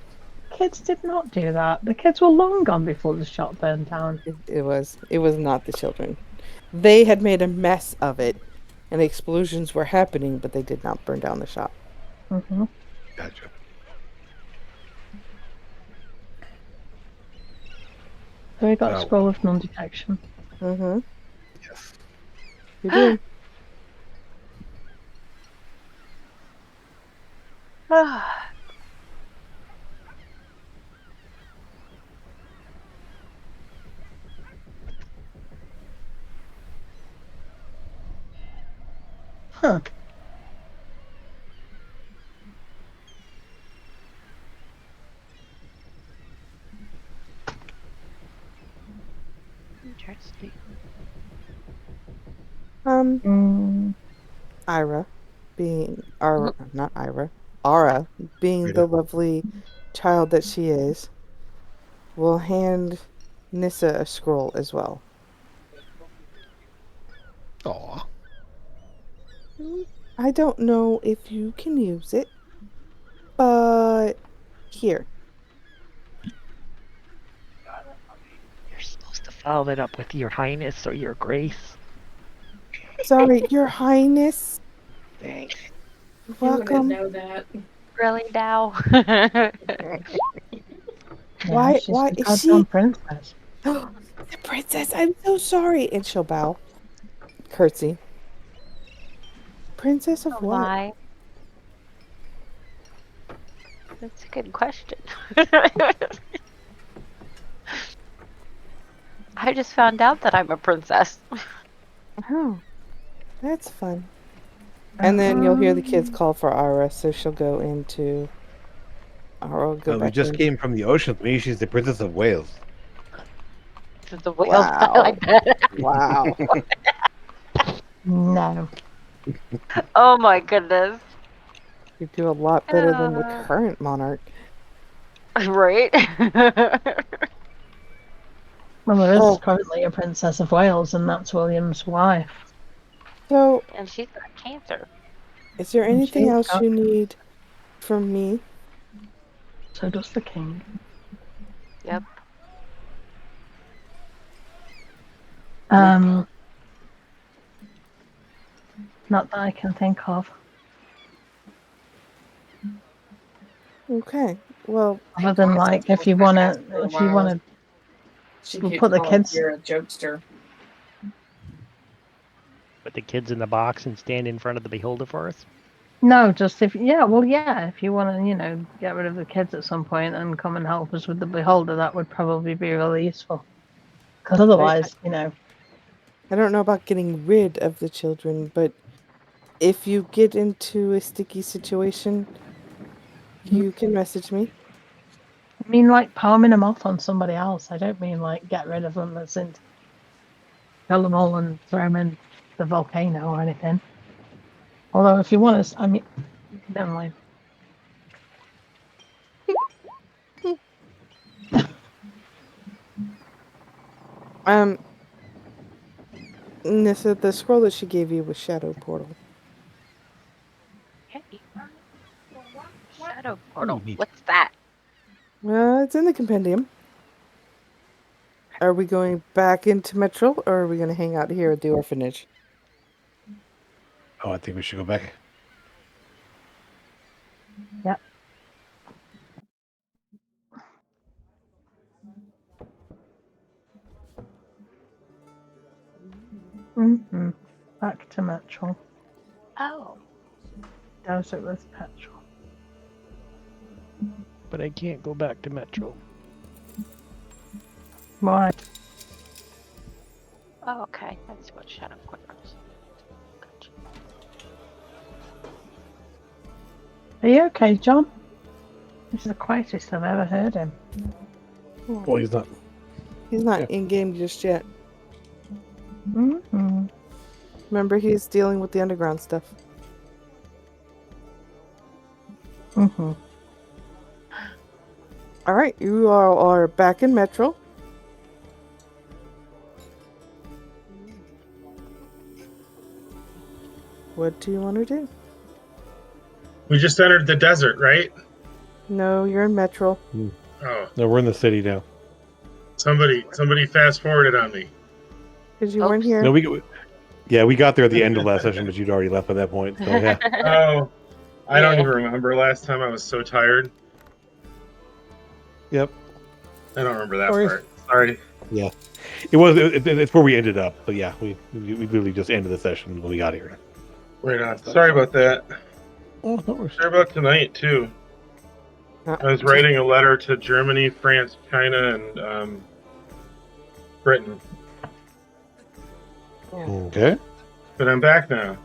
Kids did not do that. The kids were long gone before the shop burned down. It was not the children. They had made a mess of it, and explosions were happening, but they did not burn down the shop. Mm-hmm. Gotcha. So we got Wow. a scroll of non-detection. Mm-hmm. Yes. You do. Huh. Interesting. Ira being not Ira. Ara being the lovely child that she is, will hand Nissa a scroll as well. Aw. I don't know if you can use it, but here. You're supposed to follow that up with your highness or your grace. Sorry, Your Highness. Thanks. You wouldn't Welcome. know that. Really now? Why- She's why the is goddamn she- princess. The princess, I'm so sorry. And she'll bow. Curtsy. Princess of what? Why? That's a good question. I just found out that I'm a princess. Oh, that's fun. And then you'll hear the kids call for Ara, so she'll go into. Ara will go We back just in. came from the ocean. Maybe she's the Princess of Wales. The whales Wow. like that. Wow. No. Oh my goodness. You do a lot better than the current monarch. Right? Well, there is Oh. currently a Princess of Wales, and that's William's wife. So, And she's got cancer. is there And anything she's else got- you need from me? So does the king. Yep. Not that I can think of. Okay. Well, Other than like, if you wanna, She We'll keeps put the calling kids- You're a jokester. Put the kids in the box and stand in front of the beholder for us. no, just if if you wanna, get rid of the kids at some point and come and help us with the beholder, that would probably be really useful. Because otherwise, I don't know about getting rid of the children, but if you get into a sticky situation, you can message me. I mean, like palming them off on somebody else. I don't mean like get rid of them as in kill them all and throw them in the volcano or anything. Although, if you want to, I mean, never mind. Nissa, the scroll that she gave you was Shadow Portal. Hey. Shadow portal. What's that? It's in the compendium. Are we going back into Metro, or are we going to hang out here at the orphanage? Oh, I think we should go back. Yep. Mm-hmm. Back to Metro. Oh. Desert with petrol. But I can't go back to Metro. Why? Oh, okay. That's what Shadow portal is. Gotcha. Are you okay, John? This is the quietest I've ever heard him. Well, he's not. He's not in game just yet. Mm-hmm. Remember, he's dealing with the underground stuff. Mm-hmm. All right, you all are back in Metro. What do you want to do? We just entered the desert, right? No, you're in Metro. Oh, No, we're in the city now. somebody fast forwarded on me. Because you weren't here. No, we got there at the end of last session, but you'd already left by that point. So yeah. Oh, I don't Yeah. even remember last time. I was so tired. Yep. I don't remember that Sorry. part. Sorry. It's where we ended up. But yeah, we literally just ended the session when we got here. Right on. Sorry about that. Oh, no worries. Sorry about tonight too. I was writing a letter to Germany, France, China, and Britain. Okay. But I'm back now.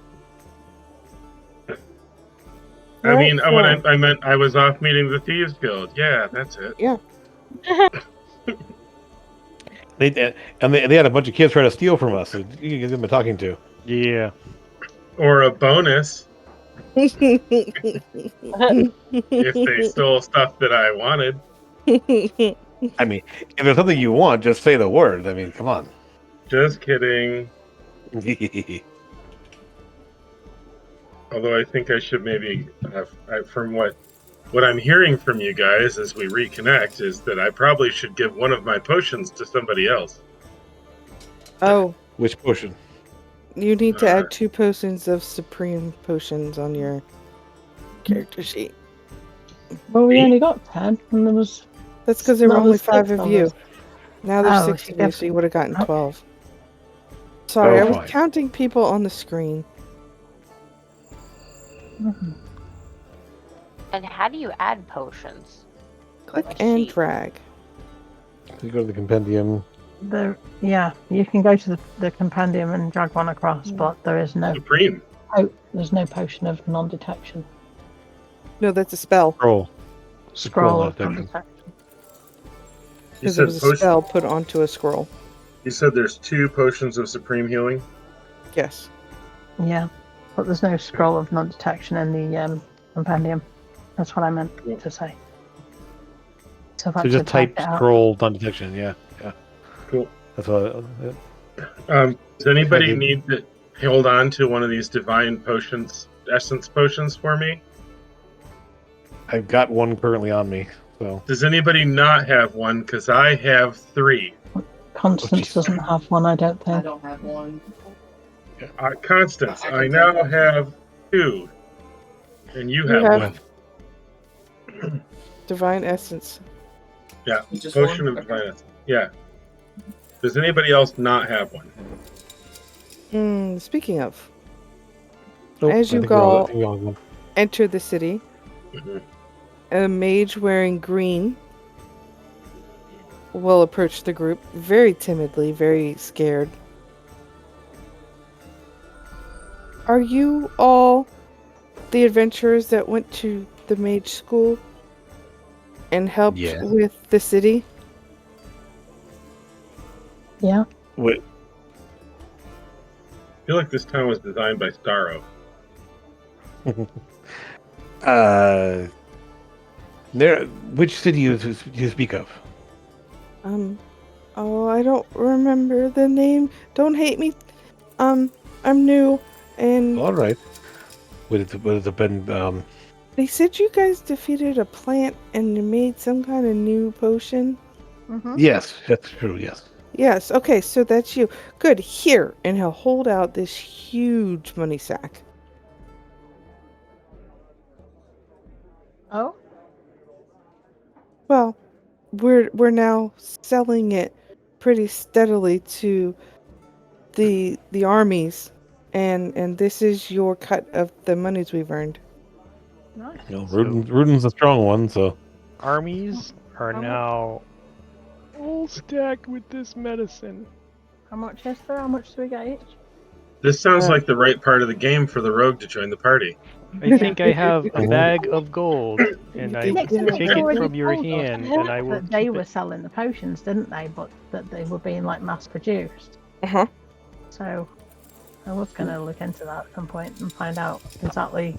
I Right, mean, so- what I meant, I was off meeting the Thieves Guild. Yeah, that's it. They had a bunch of kids trying to steal from us. So you can give them a talking to. Yeah. Or a bonus if they stole stuff that I wanted. I mean, if there's something you want, just say the word. I mean, come on. Just kidding. Although I think I should maybe have, from what I'm hearing from you guys as we reconnect, is that I probably should give one of my potions to somebody else. Oh, Which potion? you need to add 2 potions of Supreme Potions on your character sheet. Well, we Me? only got 10, and there was... That's because there were No, only there's 5 six of of you. us. Now there's Oh, 6 of you, yep. so you would have gotten Okay. 12. Sorry, Oh, I was fine. counting people on the screen. Mhm. And how do you add potions? Click I and see. drag. You go to the compendium. Yeah, you can go to the compendium and drag one across, but there is no Supreme. there's no potion of non-detection. No, that's a spell. Scroll. Scroll of non-detection. non-detection. You Because said it was a spell put onto a scroll. You said there's 2 potions of supreme healing. Yes. Yeah, but there's no scroll of non-detection in the compendium. That's what I meant to say. So, I've So actually just type typed it out. scroll non-detection. Yeah. Cool. That's what. Does anybody Okay. need to hold on to one of these divine potions, essence potions for me? I've got one currently on me. So Does anybody not have one? Because I have 3. Constance jeez. doesn't have one, I don't I think. don't have one. Constance, I now have 2. And you You have have- one. Divine Essence. Yeah, Just potion one? of divine essence. Yeah. Does anybody else not have one? Speaking of, Nope, As I you think we're all- go- I think we all have one. enter the city. Mhm. A mage wearing green will approach the group very timidly, very scared. Are you all the adventurers that went to the mage school and helped Yeah. with the city? Yeah. Wait, I feel like this town was designed by Starro. there. Which city do you speak of? Oh, I don't remember the name. Don't hate me. I'm new, and All right. Would it have been? they said you guys defeated a plant and you made some kind of new potion. Mm-hmm. Yes, that's true. Yes. Yes, okay, so that's you. Good, here. And he'll hold out this huge money sack. Oh? Well, we're now selling it pretty steadily to the armies, and this is your cut of the monies we've earned. Nice. You know, Ruden's a strong one, so Armies are How much? now all stacked with this medicine. How much is there? How much do we get each? This sounds Uh, like the right part of the game for the rogue to join the party. I think I have a bag of gold, and I Nick, take they it already from your told us hand, and I will that they keep were it. selling the potions, didn't they? But that they were being like mass produced. Uh-huh. So I was going to look into that at some point and find out exactly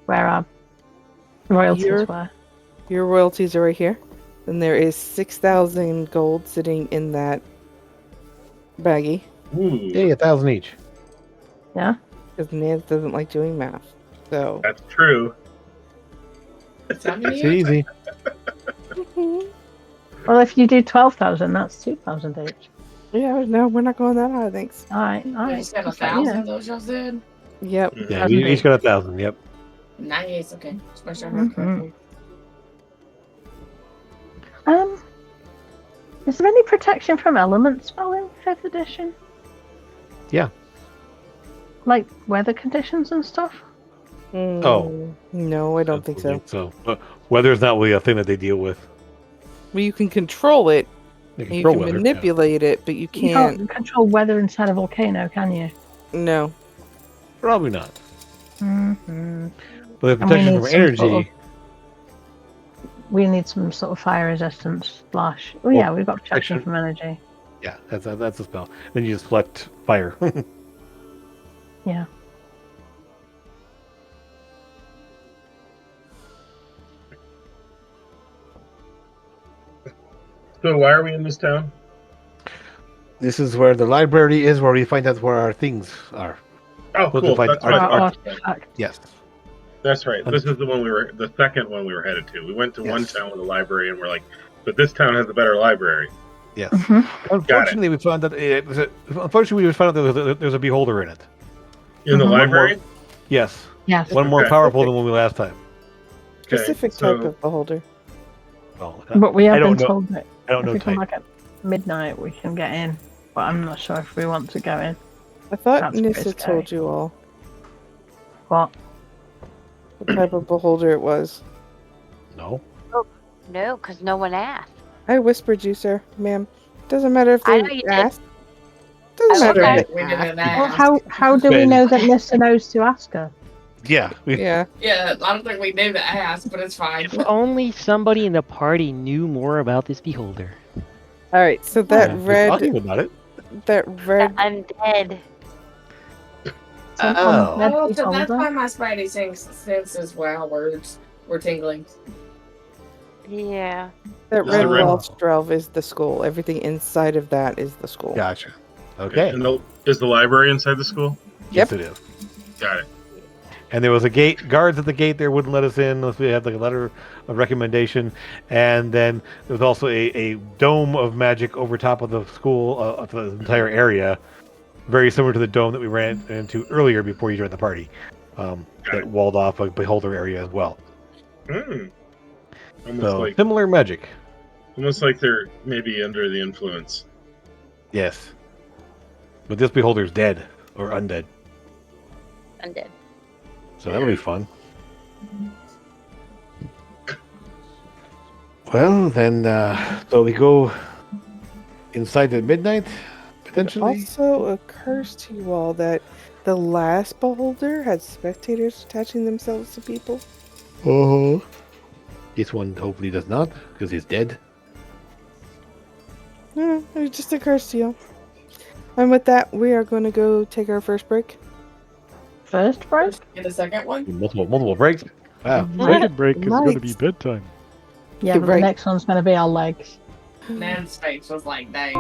where our royalties were. Your royalties are right here. And there is 6,000 gold sitting in that baggie. Ooh, Yay, 1,000 each. Yeah. Because Nance doesn't like doing math. So. that's true. That's how That's many it easy. Well, if you do 12,000, that's 2,000 each. Yeah, no, we're not going that high, thanks. All right. All You right. just got Just let me 1,000 know. those y'all said? Yep. Yeah, we each got 1,000. Yep. Nice, okay. Just make sure I heard correctly. Is there any protection from element spell in 5th edition? Yeah. Like weather conditions and stuff? Oh. No, I don't think so. So weather is not really a thing that they deal with. Well, you can control it. They And you control can weather. manipulate it, but you You can't. can't control weather inside a volcano, can you? No. Yeah. Probably not. Mm-hmm. But the And we protection need from some energy. sort We need some sort of fire resistance slash. Oh yeah, we've got protection protection- from energy. Yeah, that's a spell. Then you just select fire. Yeah. So why are we in this town? This is where the library is, where we find out where our things are. Oh, Well, cool. if I- That's our- right. Our our- artifact. Yes. That's right. This is the second one we were headed to. We went to one Yes. town with a library, and we're like, but this town has a better library. Yes. Mhm. Unfortunately, we found that unfortunately we found out there's a beholder in it. In the Mhm. library? Yes, Yes. one more Okay. powerful than when we last time. Okay, Specific so- type of beholder. Well, But we I have don't been know. told that I don't if know we come type. back at midnight, we can get in. But I'm not sure if we want to go in. I thought That's pretty Nissa scary. told you all What? what type of beholder it was. No. No, because no one asked. I whispered you, sir, ma'am. Doesn't matter if I they know you did. ask. Doesn't I matter looked if We they didn't ask. ask. Well, how do we Ben. know that Nissa knows to ask her? Yeah. Yeah. Yeah, I don't think we knew to ask, but it's fine. If only somebody in the party knew more about this beholder. All right. So that We're red, talking about it. that red. I'm dead. Oh. Red Oh, so that's beholder? why my spidey senses were tingling. Yeah. That This is red a red- Wallstrelv is the school. Everything inside of that is the school. Gotcha. Okay. And is the library inside the school? Yes, Yep. it is. Got it. And there was a gate. Guards at the gate there wouldn't let us in unless we had like a letter of recommendation. And then there was also a dome of magic over top of the school, of the entire area, very similar to the dome that we ran into earlier before you joined the party. That walled off a beholder area as well. Hmm. Almost So like similar magic. they're maybe under the influence. Yes. But this beholder's dead or undead. I'm dead. So that'll be fun. Well, then, so we go inside at midnight, It potentially. also occurs to you all that the last beholder had spectators attaching themselves to people. Oh. This one hopefully does not, because he's dead. It just occurs to you. And with that, we are going to go take our first break. First break? Get a second one? Multiple breaks. Wow. Second break is going to be Nice. bedtime. Yeah, You're but right. the next one's going to be our legs. Nan's face was like, dang.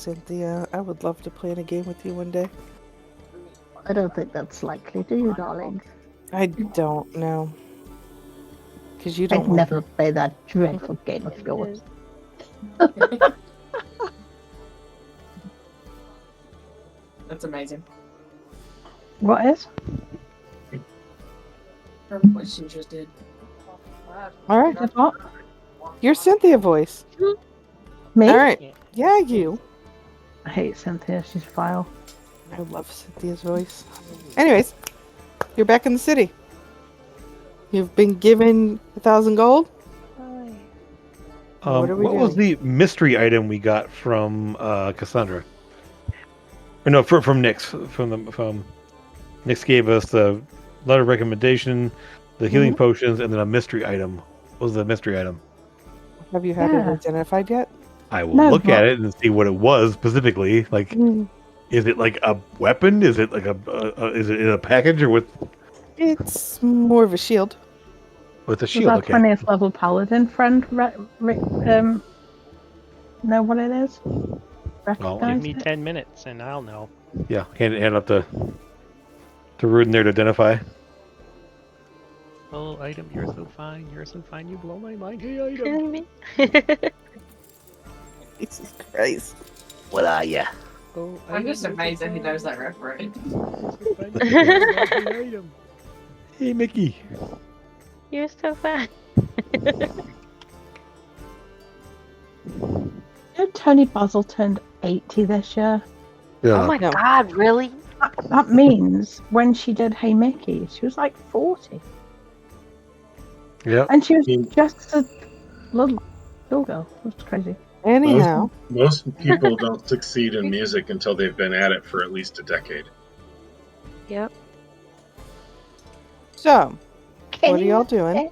Cynthia. I would love to play in a game with you one day. I don't think that's likely, do you, darling? I don't know. Because you don't I'd like never play that dreadful game of yours. That's amazing. What is? Her what she just did. All right. Did what? Your Cynthia voice. Me? All right. Yeah, you. I hate Cynthia. She's vile. I love Cynthia's voice. Anyways, you're back in the city. You've been given 1,000 gold. What are we What was doing? the mystery item we got from Cassandra? Or no, from Nyx. From Nyx gave us the letter of recommendation, the healing potions, and then a mystery item. What was the mystery item? Have you had it Yeah. identified yet? I will No, look but- at it and see what it was specifically. Like, is it like a weapon? Is it like is it in a package or with It's more of a shield. a Does shield? our Okay. 20th level paladin friend know what it is? Give Recognize me it? 10 minutes and I'll know. Yeah, hand up to Rudin there to identify. Oh, item, you're so fine. You're so fine. You blow my mind. Hey, item. Me? Jesus Christ. What are ya? Oh, I'm item, just you're so amazed that he fine. knows that reference. You're so fine. You blow my mind. Hey, item. Hey, Mickey. You're so fun. You know, Tony Basil turned 80 this year. Yeah. Oh my No. god, really? That means when she did Hey Mickey, she was like 40. Yeah. And she was Hmm. just a little girl. It was crazy. Anyhow, Most people don't succeed in music until they've been at it for at least a decade. Yep. so what are y'all doing?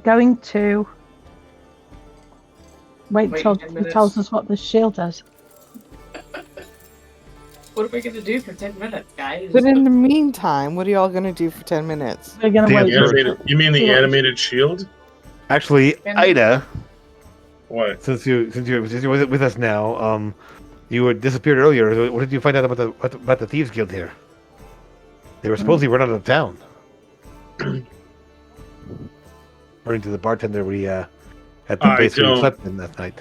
Going to wait Wait till 10 he minutes. tells us what the shield does. What are we gonna do for 10 minutes, guys? But in the meantime, what are y'all gonna do for 10 minutes? We're gonna The wait. The animated, you mean See the what- animated shield? Actually, And- Ida, What? since you're with us now, you had disappeared earlier. What did you find out about the Thieves Guild here? They were supposedly run out of town. According to the bartender, we had the I place we don't- slept in that night.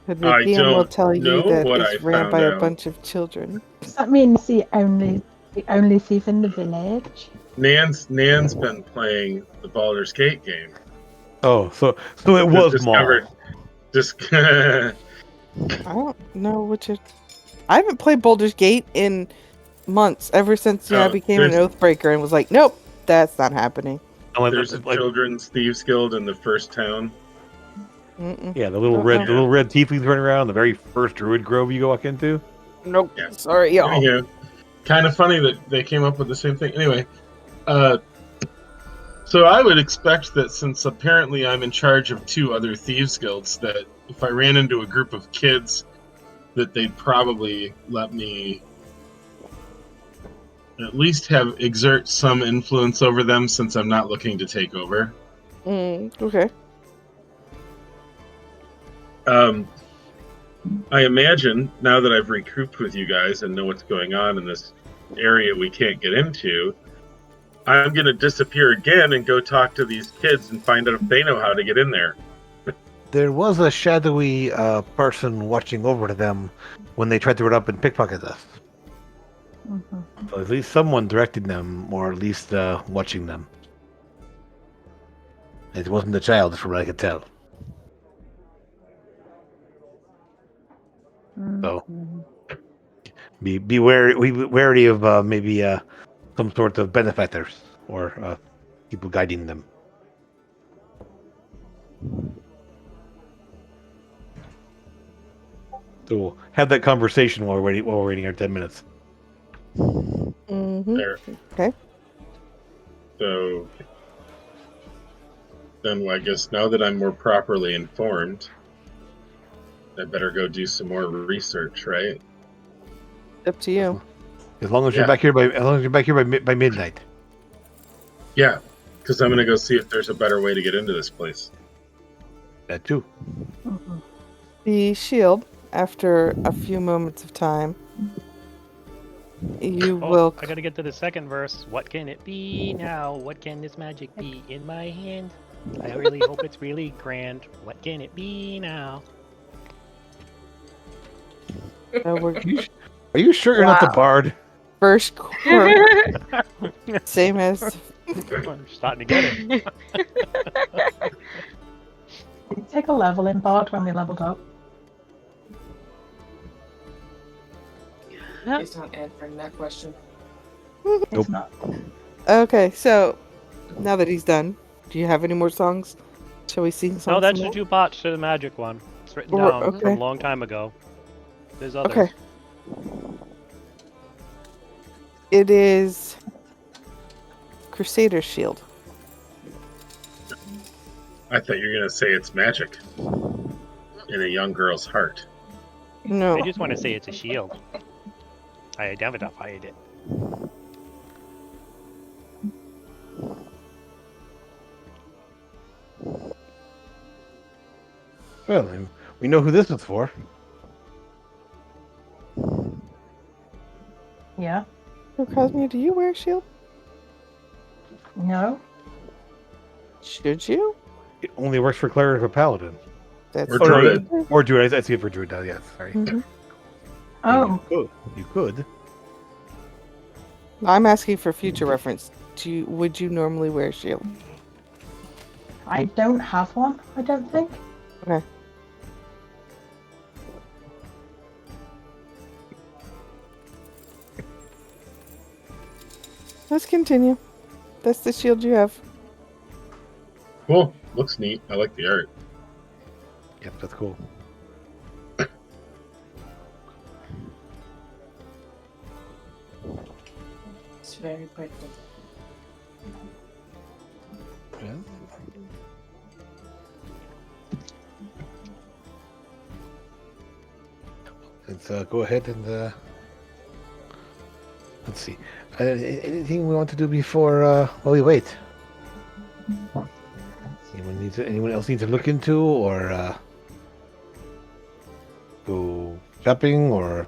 The I DM will don't tell you know that what it's I ran found by a out. bunch of children. Does that mean it's the only thief in the village? Nan's been playing the Baldur's Gate game. Oh, so it was Maul. Just I don't know which it. I haven't played Baldur's Gate in months, ever since I Oh, became an there's- Oathbreaker and was like, nope, that's not happening. there's a Children's Thieves Guild in the first town. Mm-mm. Yeah, the little Oh, red, oh. the little red tieflings running around. The very first druid grove you walk into. Nope. Yeah. Sorry, y'all. Anywho, kind of funny that they came up with the same thing. Anyway, so I would expect that since apparently I'm in charge of 2 other thieves guilds, that if I ran into a group of kids, that they'd probably let me at least exert some influence over them, since I'm not looking to take over. Okay. I imagine now that I've recouped with you guys and know what's going on in this area we can't get into, I'm going to disappear again and go talk to these kids and find out if they know how to get in there. There was a shadowy person watching over them when they tried to run up and pickpocket us. Mhm. So at least someone directed them, or at least watching them. It wasn't the child, from what I could tell. So be wary of maybe some sort of benefactors or people guiding them. So we'll have that conversation while we're waiting our 10 minutes. Mm-hmm. There. Okay. So then I guess now that I'm more properly informed, I better go do some more research, right? Up to you. As long as you're Yeah. back here by midnight. Yeah, because I'm going to go see if there's a better way to get into this place. That too. Mhm. The shield after a few moments of time, you Oh, will. I gotta get to the second verse. What can it be now? What can this magic be in my hand? I really hope it's really grand. What can it be now? We're Are you sure you're not the Wow. bard? first chord, same as. I'm starting to get it. Did you take a level in Bard when we leveled up? He's not answering that question. Nope. It's not. Okay, so now that he's done, do you have any more songs? Shall we sing songs? No, that's some the more? two parts to the magic one. It's written Or- down okay. from a long time ago. There's others. Okay. It is Crusader Shield. I thought you were gonna say it's magic in a young girl's heart. No. I just want to say it's a shield. I identified it. Well, we know who this is for. Yeah. So, Cosmere, do you wear a shield? No. Should you? It only works for cleric or paladin. That's Or the druid. way- Or druid. I see it for druid now. Yes, sorry. Mhm. Oh, You could. I'm asking for future reference. Would you normally wear a shield? I don't have one, I don't think. Okay. Let's continue. That's the shield you have. Cool. Looks neat. I like the art. Yep, that's cool. It's very pretty. Yeah. Let's go ahead and let's see. Anything we want to do before while we wait? Anyone else need to look into or go shopping or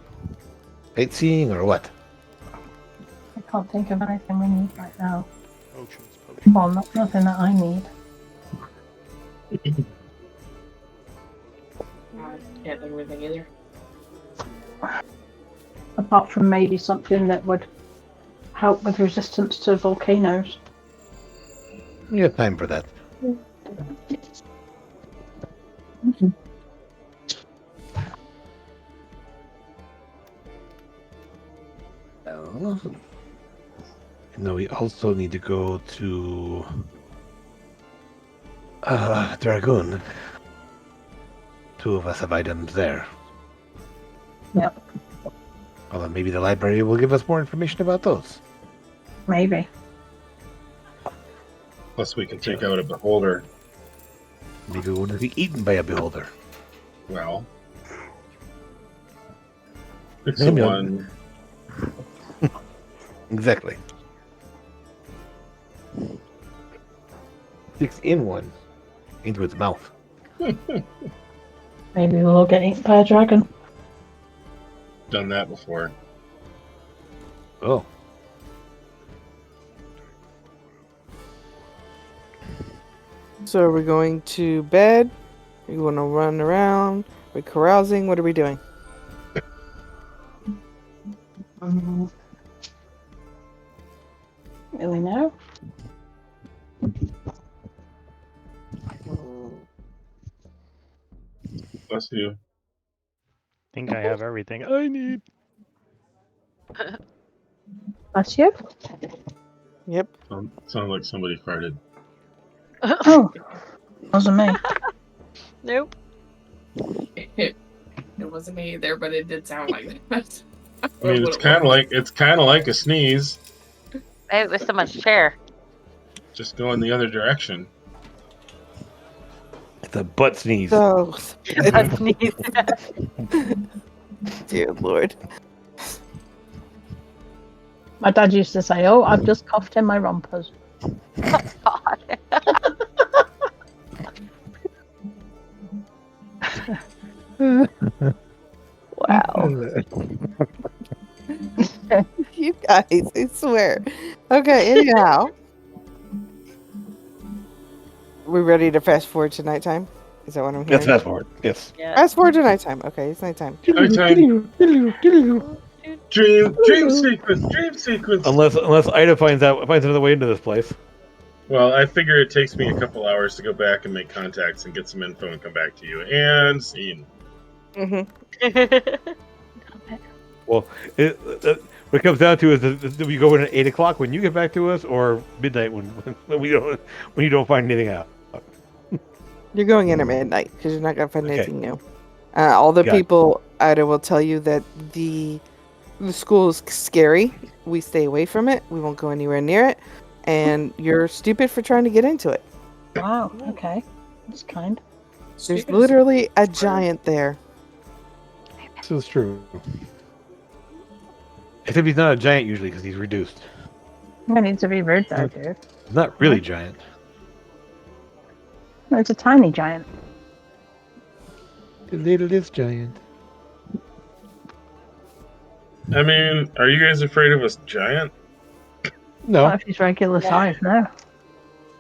sightseeing or what? I can't think of anything we need right now. Potions, potions. Well, nothing that I need. I can't think of anything either. Apart from maybe something that would help with resistance to volcanoes. We have time for that. No, we also need to go to Dragoon. Two of us have items there. Yep, Although maybe the library will give us more information about those. maybe. Plus, we can take out a beholder. Maybe we won't be eaten by a beholder. Well, it's Maybe the I'll- one. Exactly. 6 in 1 into its mouth. Maybe we'll get eaten by a dragon. Done that before. Oh. So are we going to bed? Are you want to run around? Are we carousing? What are we doing? Really know? Bless you. Think I have everything I need. That's you? Yep. Sounds like somebody farted. Oh, wasn't me. Nope. It wasn't me either, but it did sound like that. I mean, it's kind of like a sneeze, It was someone's chair. just going the other direction. It's a butt sneeze. So, A sneeze. dear Lord. My dad used to say, "Oh, I've just coughed in my rompers." God. guys. I swear. Okay, anyhow. We ready to fast forward to nighttime? Is that what I'm hearing? Let's fast forward. Yes. Yeah. Fast forward to nighttime. Okay, it's nighttime. Nighttime. Dream sequence. Unless Ida finds another way into this place. Well, I figure it takes me a couple hours to go back and make contacts and get some info and come back to you. And scene. Mm-hmm. Well, what it comes down to is do we go in at 8 o'clock when you get back to us, or midnight when you don't find anything out? You're going in at midnight because you're not gonna find Okay. anything new. All the Got it. people, Ida will tell you that the school is scary. We stay away from it. We won't go anywhere near it. And you're stupid for trying to get into it. Wow. Okay. That's kind. There's literally a giant there. This is true. Except he's not a giant usually because he's reduced. I need to be rude though, dude. He's not really giant. No, it's a tiny giant. The littlest giant. I mean, are you guys afraid of a giant? No. Not if he's regular size, no.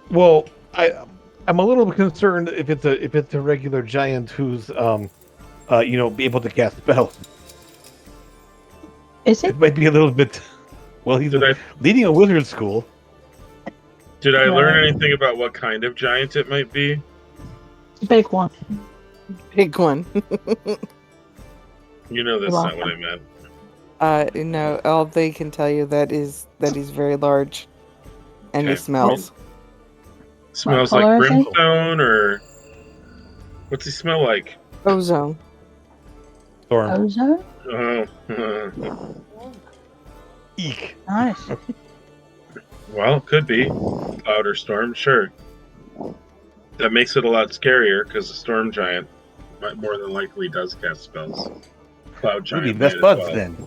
Well, I'm a little bit concerned if it's a regular giant who's be able to cast spells. Is it? It might be a little bit. Well, he's leading a wizard school. Did I Yeah. learn anything about what kind of giant it might be? It's a big one. Big one. You know that's not what I meant. No, all they can tell you that he's very large. And he Okay. smells. Smells What like color is he? brimstone, or what's he smell like? Ozone. Storm. Ozone? Oh, Eek. Nice. well, could be cloud or storm. Sure, that makes it a lot scarier because the storm giant more than likely does cast spells. Cloud giant. Maybe best might as buds well. then.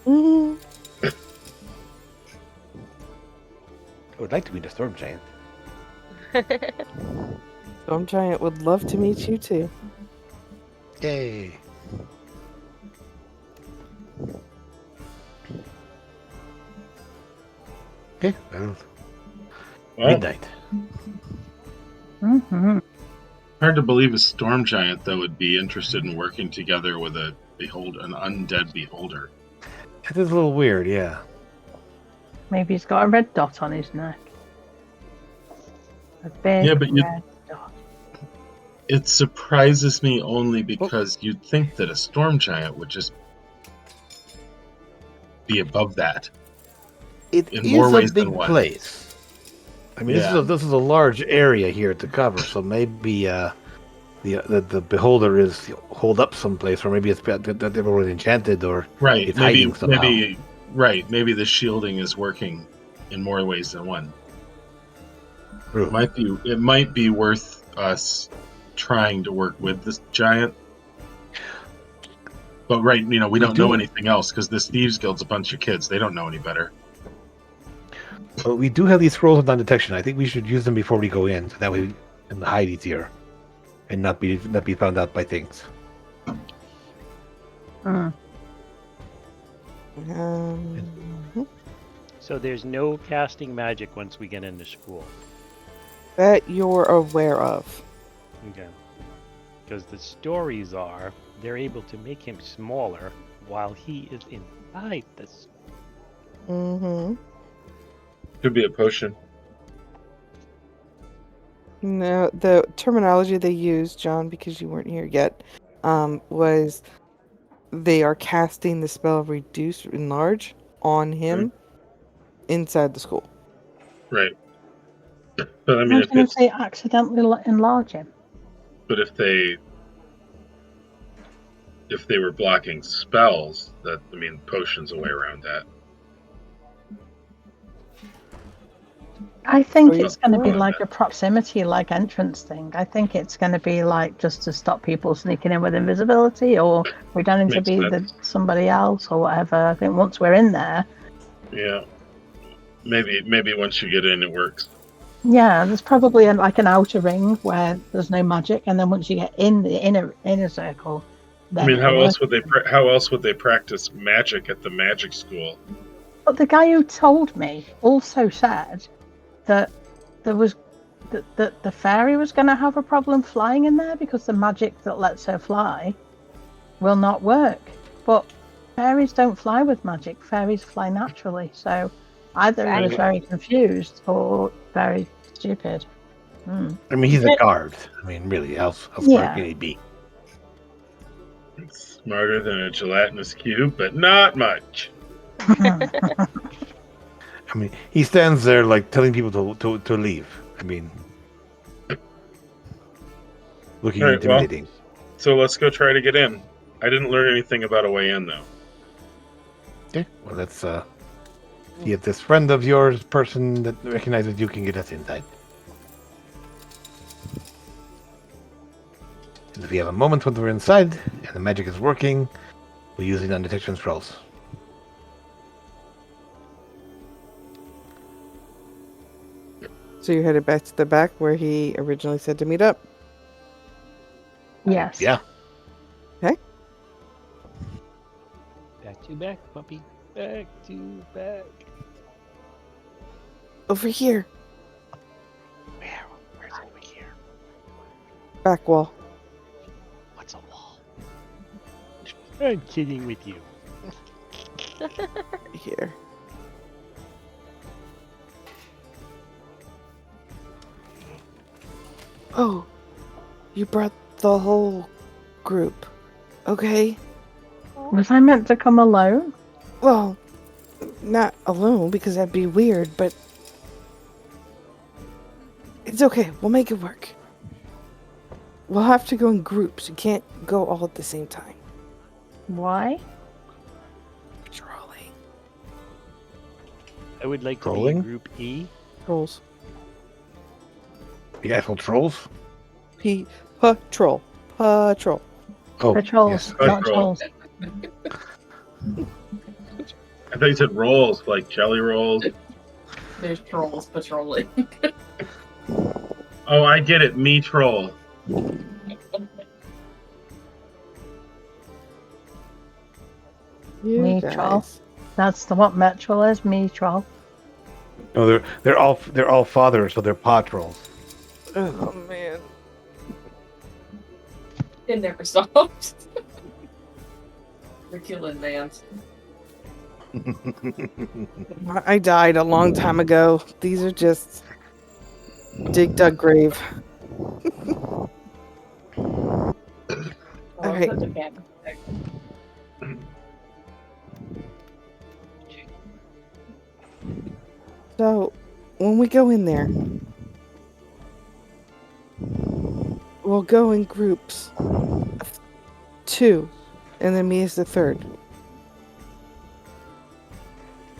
Mm-hmm. I would like to be the storm giant. Storm Giant would love to meet you too. Yay. Okay. Well, Midnight. Mm-hmm. hard to believe a storm giant though would be interested in working together with an undead beholder. That is a little weird, yeah. Maybe he's got a red dot on his neck. A big Yeah, but you- red dot. It surprises me only because you'd think that a storm giant would just be above that. It In is more a ways big than one. place. I mean, Yeah. this is a large area here to cover, so maybe the beholder is holed up someplace, or maybe it's that they were enchanted, or Right. It's maybe hiding somehow. maybe the shielding is working in more ways than one. True. It might be worth us trying to work with this giant. But we don't know anything else because this Thieves Guild's a bunch of kids. They don't know any better. But we do have these scrolls of non-detection. I think we should use them before we go in, so that way we can hide easier and not be found out by things. Mm. So there's no casting magic once we get into school. That you're aware of. Okay. Because the stories are they're able to make him smaller while he is inside this. Mm-hmm. Could be a potion. No, the terminology they used, John, because you weren't here yet, was they are casting the spell of Reduce Enlarge on him inside the school. Right. But I I mean, was going to say accidentally enlarge him. but if they were blocking spells, potions a way around that. I think Oh, yeah. it's going to be Yeah. like a proximity, like entrance thing. I think it's going to be like just to stop people sneaking in with invisibility, or pretending to Makes be sense. somebody else, or whatever. I think once we're in there, Yeah. Maybe once you get in, it works. yeah, there's probably like an outer ring where there's no magic, and then once you get in the inner circle, then I mean, how it'll else would they practice magic at the magic school? But the guy who told me also said that there was that the fairy was going to have a problem flying in there because the magic that lets her fly will not work. But fairies don't fly with magic. Fairies fly naturally. So either he was Right. very confused or very stupid. I mean, he's a guard. I mean, really, how smart Yeah. can he be? Smarter than a gelatinous cube, but not much. I mean, he stands there like telling people to leave. I mean, looking All right, well. intimidating. So let's go try to get in. I didn't learn anything about a way in, though. Okay, well, let's see if this friend of yours, person that recognizes you, can get us inside. And if we have a moment when we're inside and the magic is working, we'll use the non-detection scrolls. So you're headed back to the back where he originally said to meet up. Yes. Yeah. Back to back, puppy. Back to back. Over here. Where's over here? Back wall. What's a wall? I'm kidding with you. Here. Oh, you brought the whole group. Okay. Was I meant to come alone? Well, not alone because that'd be weird, but it's okay. We'll make it work. We'll have to go in groups. You can't go all at the same time. Why? Patrolling. I would like to be Trolling? in Group E. Trolls. The actual trolls? Patrol. Patrol. Oh, Patrols, yes. not Patrol. trolls. I thought you said rolls, like jelly rolls. There's trolls patrolling. Oh, I get it. Me troll. You Me, guys. troll. That's what Metrol is, me troll. No, they're all fathers, so they're paw trolls. Oh man. It never stops. They're killing man. I died a long time ago. These are just dig dug grave. Alright. So, when we go in there, we'll go in groups of 2, and then me as the third.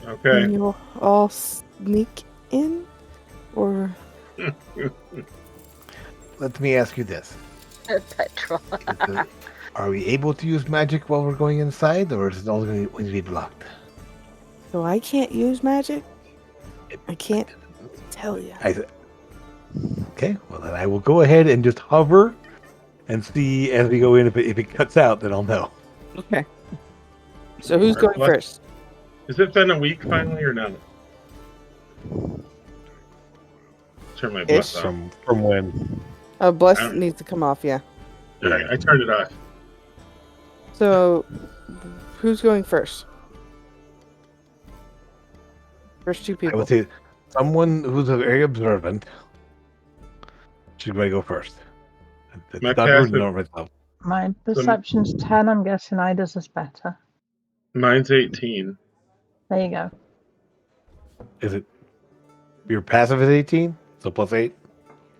Okay. And you'll all sneak in? Or Let me ask you this. Petrol. Are we able to use magic while we're going inside, or is it all going to be blocked? so I can't use magic? I can't tell you. Okay, well then I will go ahead and just hover and see as we go in. If it cuts out, then I'll know. Okay. So who's going What? first? Has it been a week finally or not? Turn my bless off. From when? Bless I don't- needs to come off, yeah. Alright, I turned it off. So, who's going first? First 2 I people. would say someone who's very observant should go first. It's My not rude passive- nor myself. My perception's 10, I'm guessing Ida's is better. Mine's 18. There you go. Is it your passive is 18, so +8?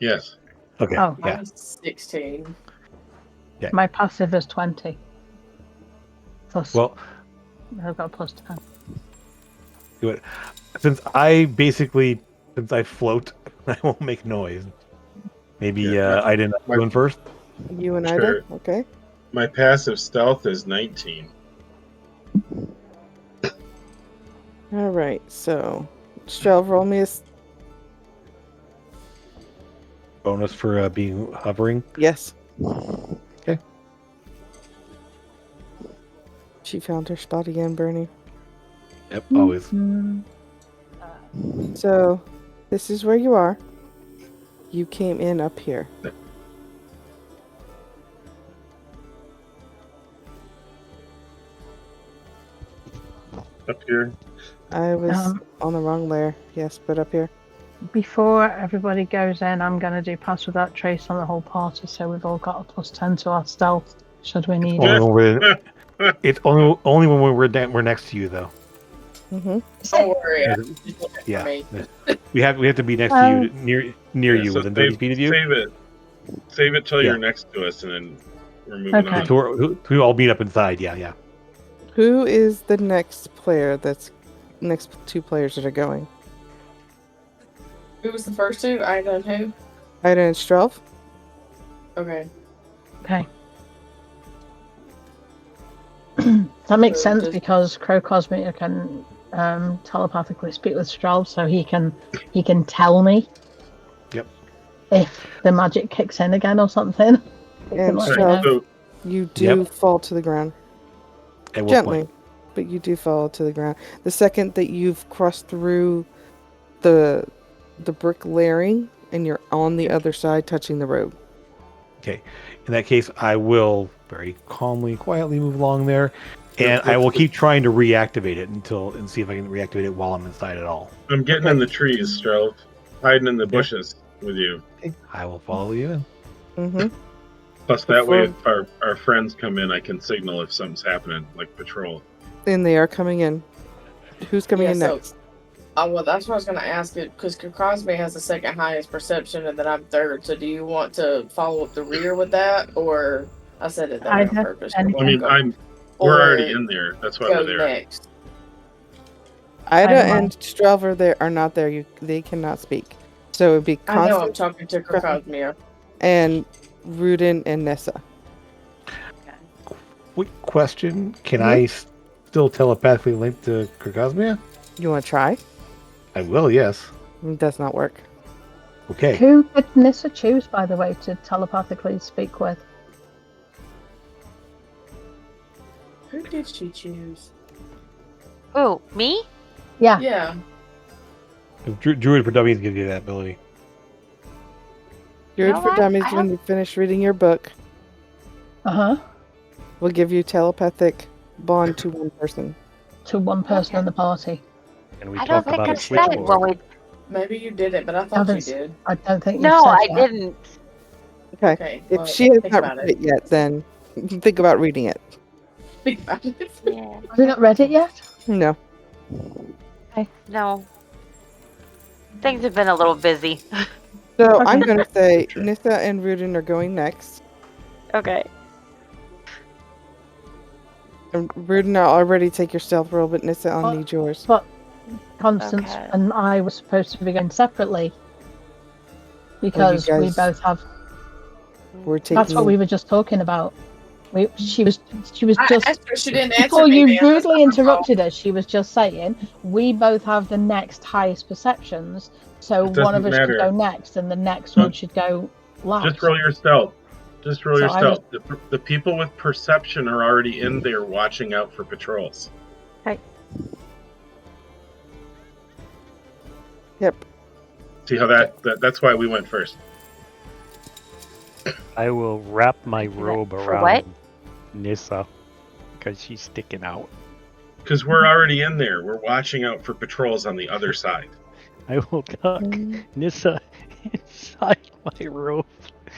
Yes. Okay, Oh. yeah. Mine's 16. My passive is 20. Plus, Well, I've got plus 10. since I float, I won't make noise. Maybe Yeah, I didn't my- going first. You and Sure. Ida? Okay. My passive stealth is 19. Alright, so Strel, roll me a Bonus for being hovering. yes. Okay. She found her spot again, Bernie. Yep, always. So, this is where you are. You came in up here. Up here. I was on the wrong layer. Yes, but up here. Before everybody goes in, I'm going to do pass without trace on the whole party, so we've all got a +10 to our stealth, should we need Only it. when it's only when we're next to you though. Mm-hmm. Don't worry. Yeah. Just look at Yeah. me. We have to be next to you, near Yeah, you, so within 30 feet of you. Save it till Yeah. you're next to us, and then we're moving Okay. on. So we all meet up inside. Yeah. Who is the next player that's next two players that are going? Who was the first two? Ida and who? Ida and Strelv? Okay. Okay. That makes So sense just- because Crow Cosmere can telepathically speak with Strelv, so he can tell me. Yep. If the magic kicks in again or something. He can And let me Strelv, know. So you do Yep. fall to the ground. At what Gently, point? but you do fall to the ground. The second that you've crossed through the brick layering and you're on the other side touching the road. Okay. In that case, I will very calmly, quietly move along there, and I will keep trying to reactivate it and see if I can reactivate it while I'm inside at all. I'm getting in the trees, Strelv. Hiding in the bushes with you. I will follow you in. Mm-hmm. Plus, that way, if our friends come in, I can signal if something's happening, like patrol. And they are coming in. Who's coming in so- next? Well, that's what I was going to ask it because Cosme has the second highest perception, and then I'm third. So, do you want to follow up the rear with that, or I said it that way on purpose? and- I mean, we're already in there. That's why Go we're there. next. Ida I know. and Strelv are not there. They cannot speak. So it would be I know I'm Constance talking to Cosmere. and Rudin and Nessa. Quick question: Can I still telepathically link to Kragosmia? You want to try? I will. Yes. It does not work. Okay. Who did Nissa choose, by the way, to telepathically speak with? Who did she choose? Oh, me? Yeah. Yeah. Druid for Dummies gives you that ability. Good You know for what? Dummies. I When you finish reading your book, Uh-huh. we'll give you telepathic bond to one person. To one person in the party. And we I don't talk think about I a said when switchboard. we. Maybe you did it, but I thought you Haven't- did. I don't think you No, said I that. didn't. Okay. Okay. If well, she has think not about read it yet, then think about reading it. Think about it. Yeah. Have you not read it yet? No. Okay. No. Things have been a little busy. So Okay. I'm going to say Sure. Nissa and Rudin are going next. Okay. And Rudin, I'll already take your stealth roll, but Nissa, I'll What? need yours. But Constance Okay. and I were supposed to be going separately. Because we guys- both have... We're taking. That's what we were just talking about. She was I just... asked her, she didn't answer Before me, you man. That's rudely not my fault. interrupted us, she was just saying, we both have the next highest perceptions, so It one of us doesn't should matter. go next, and the next one should go last. Just roll your stealth. Just roll So your I stealth. The people with perception are already in there watching out for patrols. Yep. See how that's why we went first. I will wrap my robe For around what? Nissa because she's sticking out. Because we're already in there. We're watching out for patrols on the other side. I will tuck Nissa inside my robe.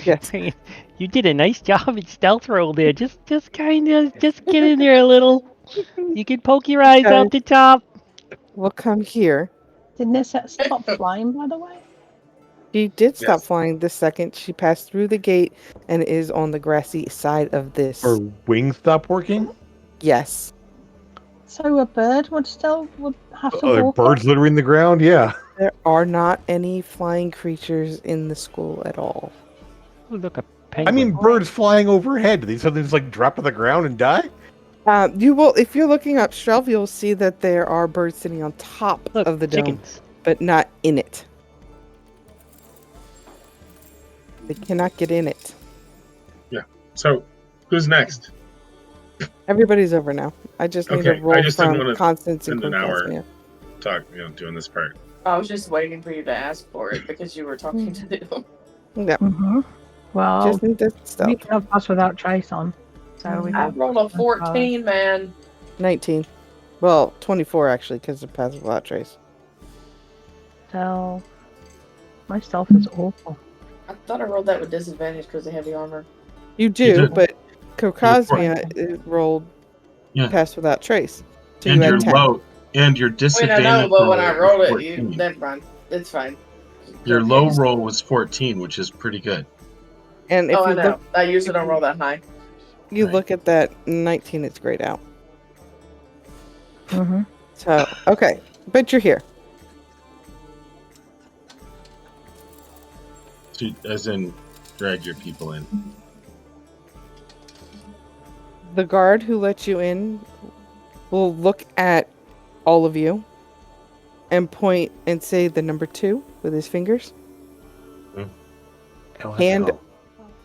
Yes. saying, you did a nice job in stealth roll there. Just kind of, just get in there a little. You can poke your eyes Okay. out the top. We'll come here. Did Nissa stop flying, by the way? She did stop Yes. flying the second she passed through the gate and is on the grassy side of this. Her wings stop working. Yes. So a bird would have to Are there walk birds littering the ground? Yeah. There are not any flying creatures in the school at all. Oh, look, a I penguin. mean, birds flying overhead. Do these something just like drop to the ground and die? You will, if you're looking up Strelv, you'll see that there are birds sitting on top look, of the dome, chickens. but not in it. They cannot get in it. So, who's next? Everybody's over now. I just need Okay, a roll I just didn't from wanna Constance and spend an hour. Cosmia. Doing this part. I was just waiting for you to ask for it because you were talking to them. Yeah, Mm-hmm. Well, just need that we stuff. can have Pass Without Trace on. So we I have rolled a 14, man. 19. Well, 24 actually, because of Passive Lot Trace. Stealth. My stealth is awful. I thought I rolled that with disadvantage because of heavy armor. You do, did. but Cosmia rolled Yeah. Pass Without Trace. So And you your had 10. low and your I mean, disadvantage. I know, but when roll I roll was it, you 14. never mind. It's fine. Your Okay. low roll was 14, which is pretty good. And if Oh, I you know. look, I usually don't roll that high. you Right. look at that 19, it's grayed out. Mm-hmm. So, okay. But you're here. As in, drag your people in. The guard who let you in will look at all of you and point and say the number 2 with his fingers.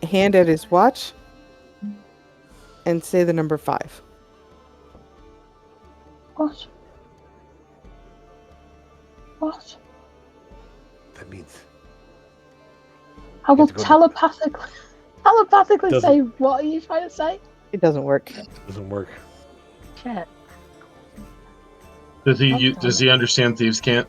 Hand at his watch and say the number 5. What? What? That means I will to go to- telepathically Doesn't- say, what are you trying to say? It doesn't work. doesn't work. Shit. Does he understand thieves can't?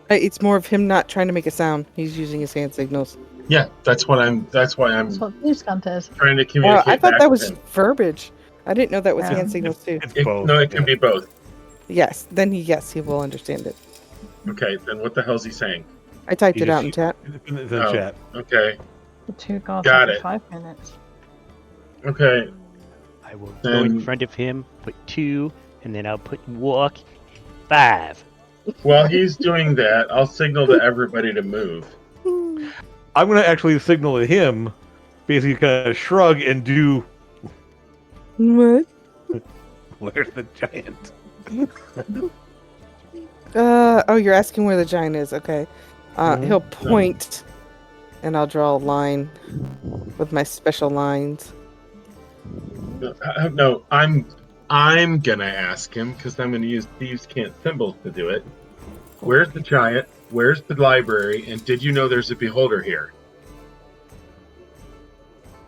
It's more of him not trying to make a sound. He's using his hand signals. Yeah, that's why I'm That's what Newscant is. trying to Well, communicate. I thought back that to was him. verbiage. I didn't know that was Yeah. hand signals too. It's It- both. no, it can yeah. be both. Yes, then he will understand it. Okay, then what the hell's he saying? I typed You it out just- in chat. It's in the Oh. chat. Okay, The 2 guards Got every it. 5 minutes. okay. I will go in Then- front of him, put 2, and then I'll put walk 5. While he's doing that, I'll signal to everybody to move. I'm gonna actually signal to him, basically kind of shrug and do. What? Where's the giant? Oh, you're asking where the giant is. Okay. Mhm. He'll point, and I'll draw a line with my special lines. No, I'm gonna ask him because I'm gonna use thieves can't symbols to do it. Where's the giant? Where's the library? And did you know there's a beholder here?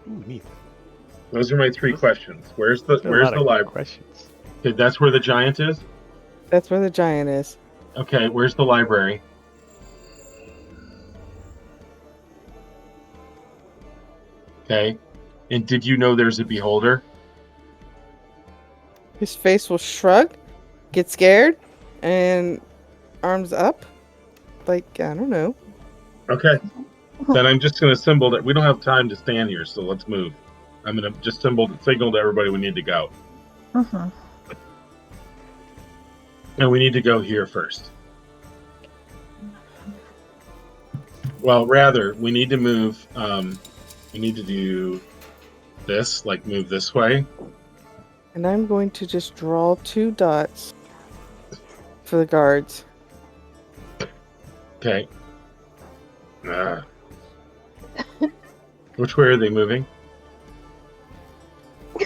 Ooh, neat. Those are my 3 questions. Where's the There's a lot of library? questions. Okay, that's where the giant is. That's where the giant is. Okay, where's the library? Okay, and did you know there's a beholder? His face will shrug, get scared, and arms up. Like, I don't know. Okay, then I'm just gonna symbol that we don't have time to stand here, so let's move. I'm gonna just signal to everybody we need to go, Mm-hmm. and we need to go here first. Well, rather, we need to move. We need to do this, like move this way. And I'm going to just draw 2 dots for the guards. Okay. Which way are they moving?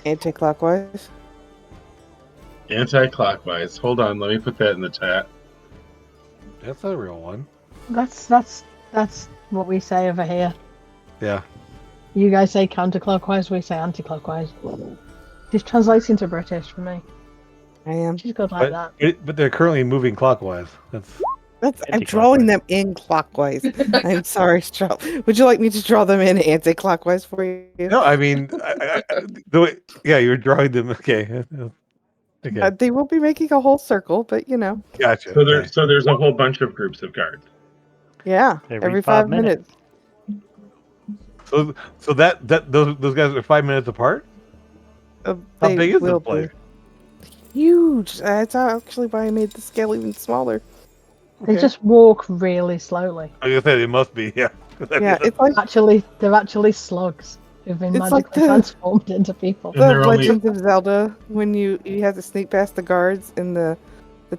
Anti-clockwise. Anti-clockwise. Hold on, let me put that in the chat. That's a real one. That's what we say over here. Yeah. You guys say counterclockwise, we say anti-clockwise. She's translating to British for me. I am. She's good like that. But they're currently moving clockwise. That's I'm drawing them in clockwise. I'm sorry, Straw. Would you like me to draw them in anti-clockwise for you? no. I mean, the way. Yeah, you're drawing them. Okay. Okay. They will be making a whole circle, but you know. Gotcha. So okay. there's a whole bunch of groups of guards. Yeah, Every every 5 5 minutes. So those guys are 5 minutes apart. How They big is will this place? be huge. That's actually why I made the scale even smaller. They Okay. just walk really slowly. I was gonna say it must be. Yeah. Yeah, it's like They're actually slugs who've been It's like magically the- transformed into people. And the they're only- Legends of Zelda when you have to sneak past the guards in the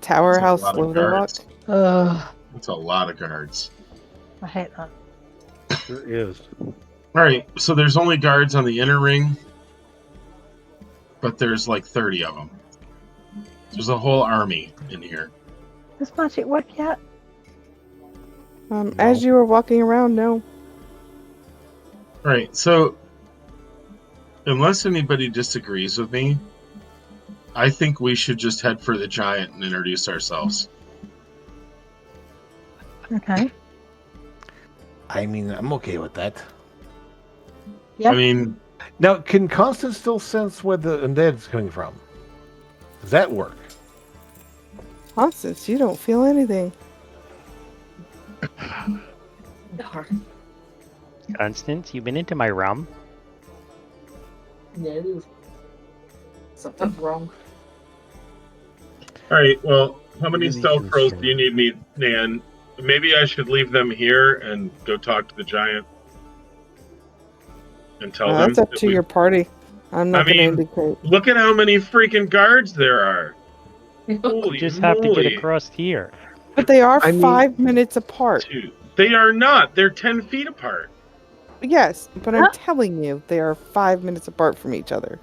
tower, That's a how lot of slow they walk. guards. Ugh, That's a lot of guards. I hate that. There is. All right, so there's only guards on the inner ring but there's like 30 of them. There's a whole army in here. Does magic work yet? As you were walking around, no. Right, so unless anybody disagrees with me, I think we should just head for the giant and introduce ourselves. Okay. I mean, I'm okay with that. Yeah. I mean, Now, can Constance still sense where the undead's coming from? Does that work? Constance, you don't feel anything. Darn. Constance, you been into my room? No. Something's wrong. all right, well, how many Really stealth rolls concerned. do you need me, Nan? Maybe I should leave them here and go talk to the giant and tell them. That's up that to we- your party. I'm not I going to mean- indicate. Look at how many freaking guards there are. Holy You just have to get moly. across here. But they are I mean- 5 minutes apart. Dude, they are not. They're 10 feet apart. Yes, but I'm Huh? telling you, they are 5 minutes apart from each other.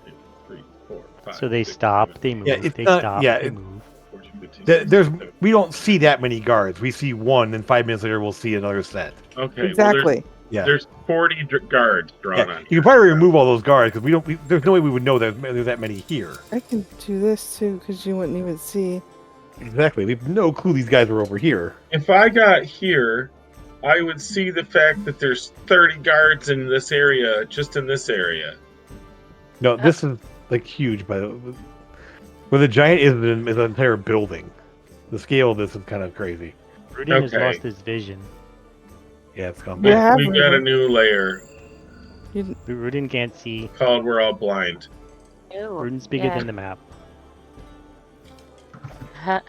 3, 4, 5, So they 6, stop, 7, they move, Yeah, it's they not- stop, yeah, they it- move. 14, 15, We don't see that many guards. We see one, and 5 minutes later we'll see another set. Okay, Exactly. Yeah. There's 40 guards drawn Yeah, on you here. can probably remove all those guards because there's no way we would know that there's that many here. I can do this too, because you wouldn't even see. Exactly. We have no clue these guys are over here. If I got here, I would see the fact that there's 30 guards in this area, just in this area. No, this is like huge, but where the giant is an entire building. The scale of this is kind of crazy. Rudin has Okay. lost his vision. Yeah, it's gone. Yeah. We got a new layer Rudin can't see. called We're All Blind. Rudin's bigger Yeah. than the map. Huh.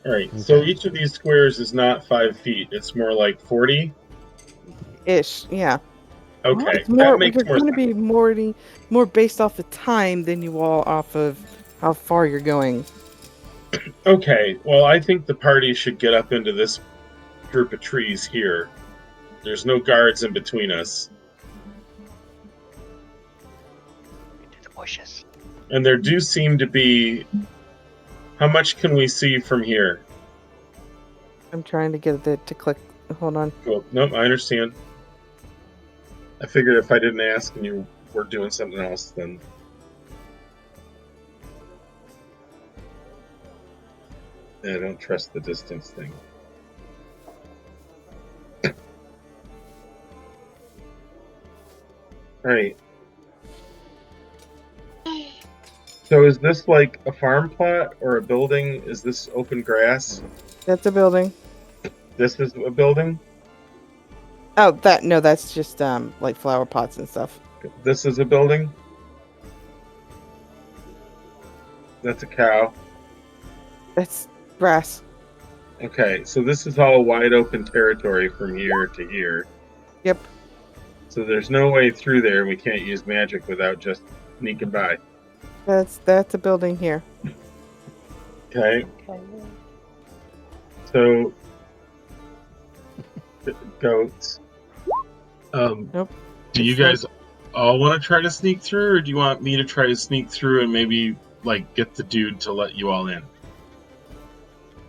Alright, so each of these squares is not 5 feet. It's more like 40? Ish, yeah. Okay, It's more, that makes we're more going to sense. be more based off of time than you all off of how far you're going. Okay, well, I think the party should get up into this group of trees here. There's no guards in between us. Into the bushes. And there do seem to be... How much can we see from here? I'm trying to get it to click. Hold on. Cool. Nope, I understand. I figured if I didn't ask and you were doing something else, then... I don't trust the distance thing. Alright. So is this like a farm plot or a building? Is this open grass? That's a building. This is a building? Oh, that's just like flower pots and stuff. This is a building? That's a cow. That's grass. Okay, so this is all wide open territory from here to here. Yep. So there's no way through there. We can't use magic without just sneaking by. That's a building here. Okay. So goats. Nope. Do you guys all want to try to sneak through, or do you want me to try to sneak through and maybe like get the dude to let you all in?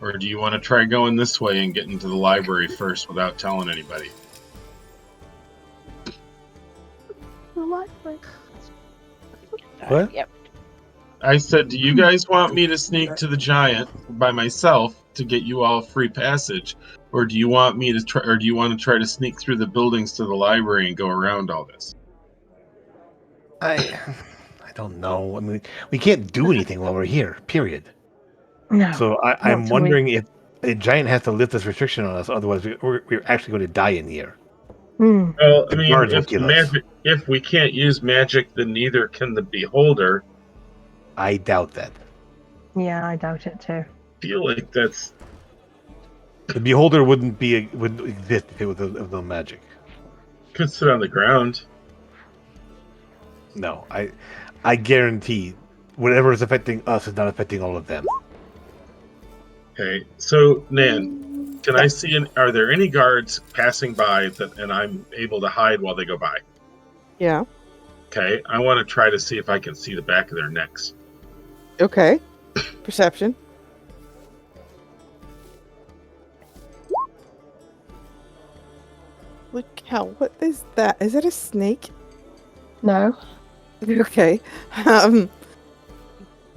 Or do you want to try going this way and get into the library first without telling anybody? The library. What? Yep. I said, do you guys want me to sneak to the giant by myself to get you all free passage, or do you want me to try, or do you want to try to sneak through the buildings to the library and go around all this? I don't know. I mean, we can't do anything while we're here. Period. No. So I'm till we- wondering if a giant has to lift this restriction on us. Otherwise, we're actually going to die in here. Hmm. Well, I The mean, guards will if, kill us. magic, if we can't use magic, then neither can the beholder. I doubt that. Yeah, I doubt it too. I feel like that's The beholder wouldn't exist if it was no magic. could sit on the ground. No, I guarantee whatever is affecting us is not affecting all of them. Okay, so Nan, can I see? Are there any guards passing by that, and I'm able to hide while they go by? Yeah. Okay, I want to try to see if I can see the back of their necks. Okay. Perception. Look how. What is that? Is that a snake? No. Okay.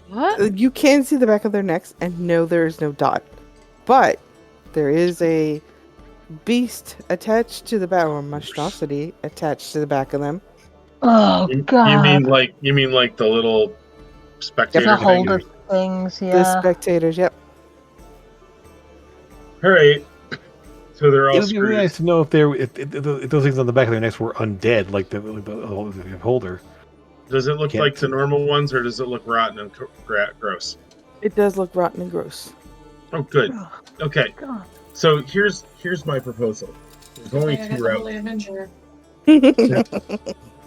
What? You can see the back of their necks, and no, there is no dot. But there is a beast attached to the back, or monstrosity attached to the back of them. Oh You God. mean like the little spectator The thing? holder things, The yeah. spectators, yep. All right. So they're all It would be really screwed. nice to know if those things on the back of their necks were undead, like the holder. Does it look Can't like the see. normal ones, or does it look rotten and gross? It does look rotten and gross. Oh, good. Oh, Okay. God. So here's my proposal. There's only Yeah, I got two the routes. Holy Avenger.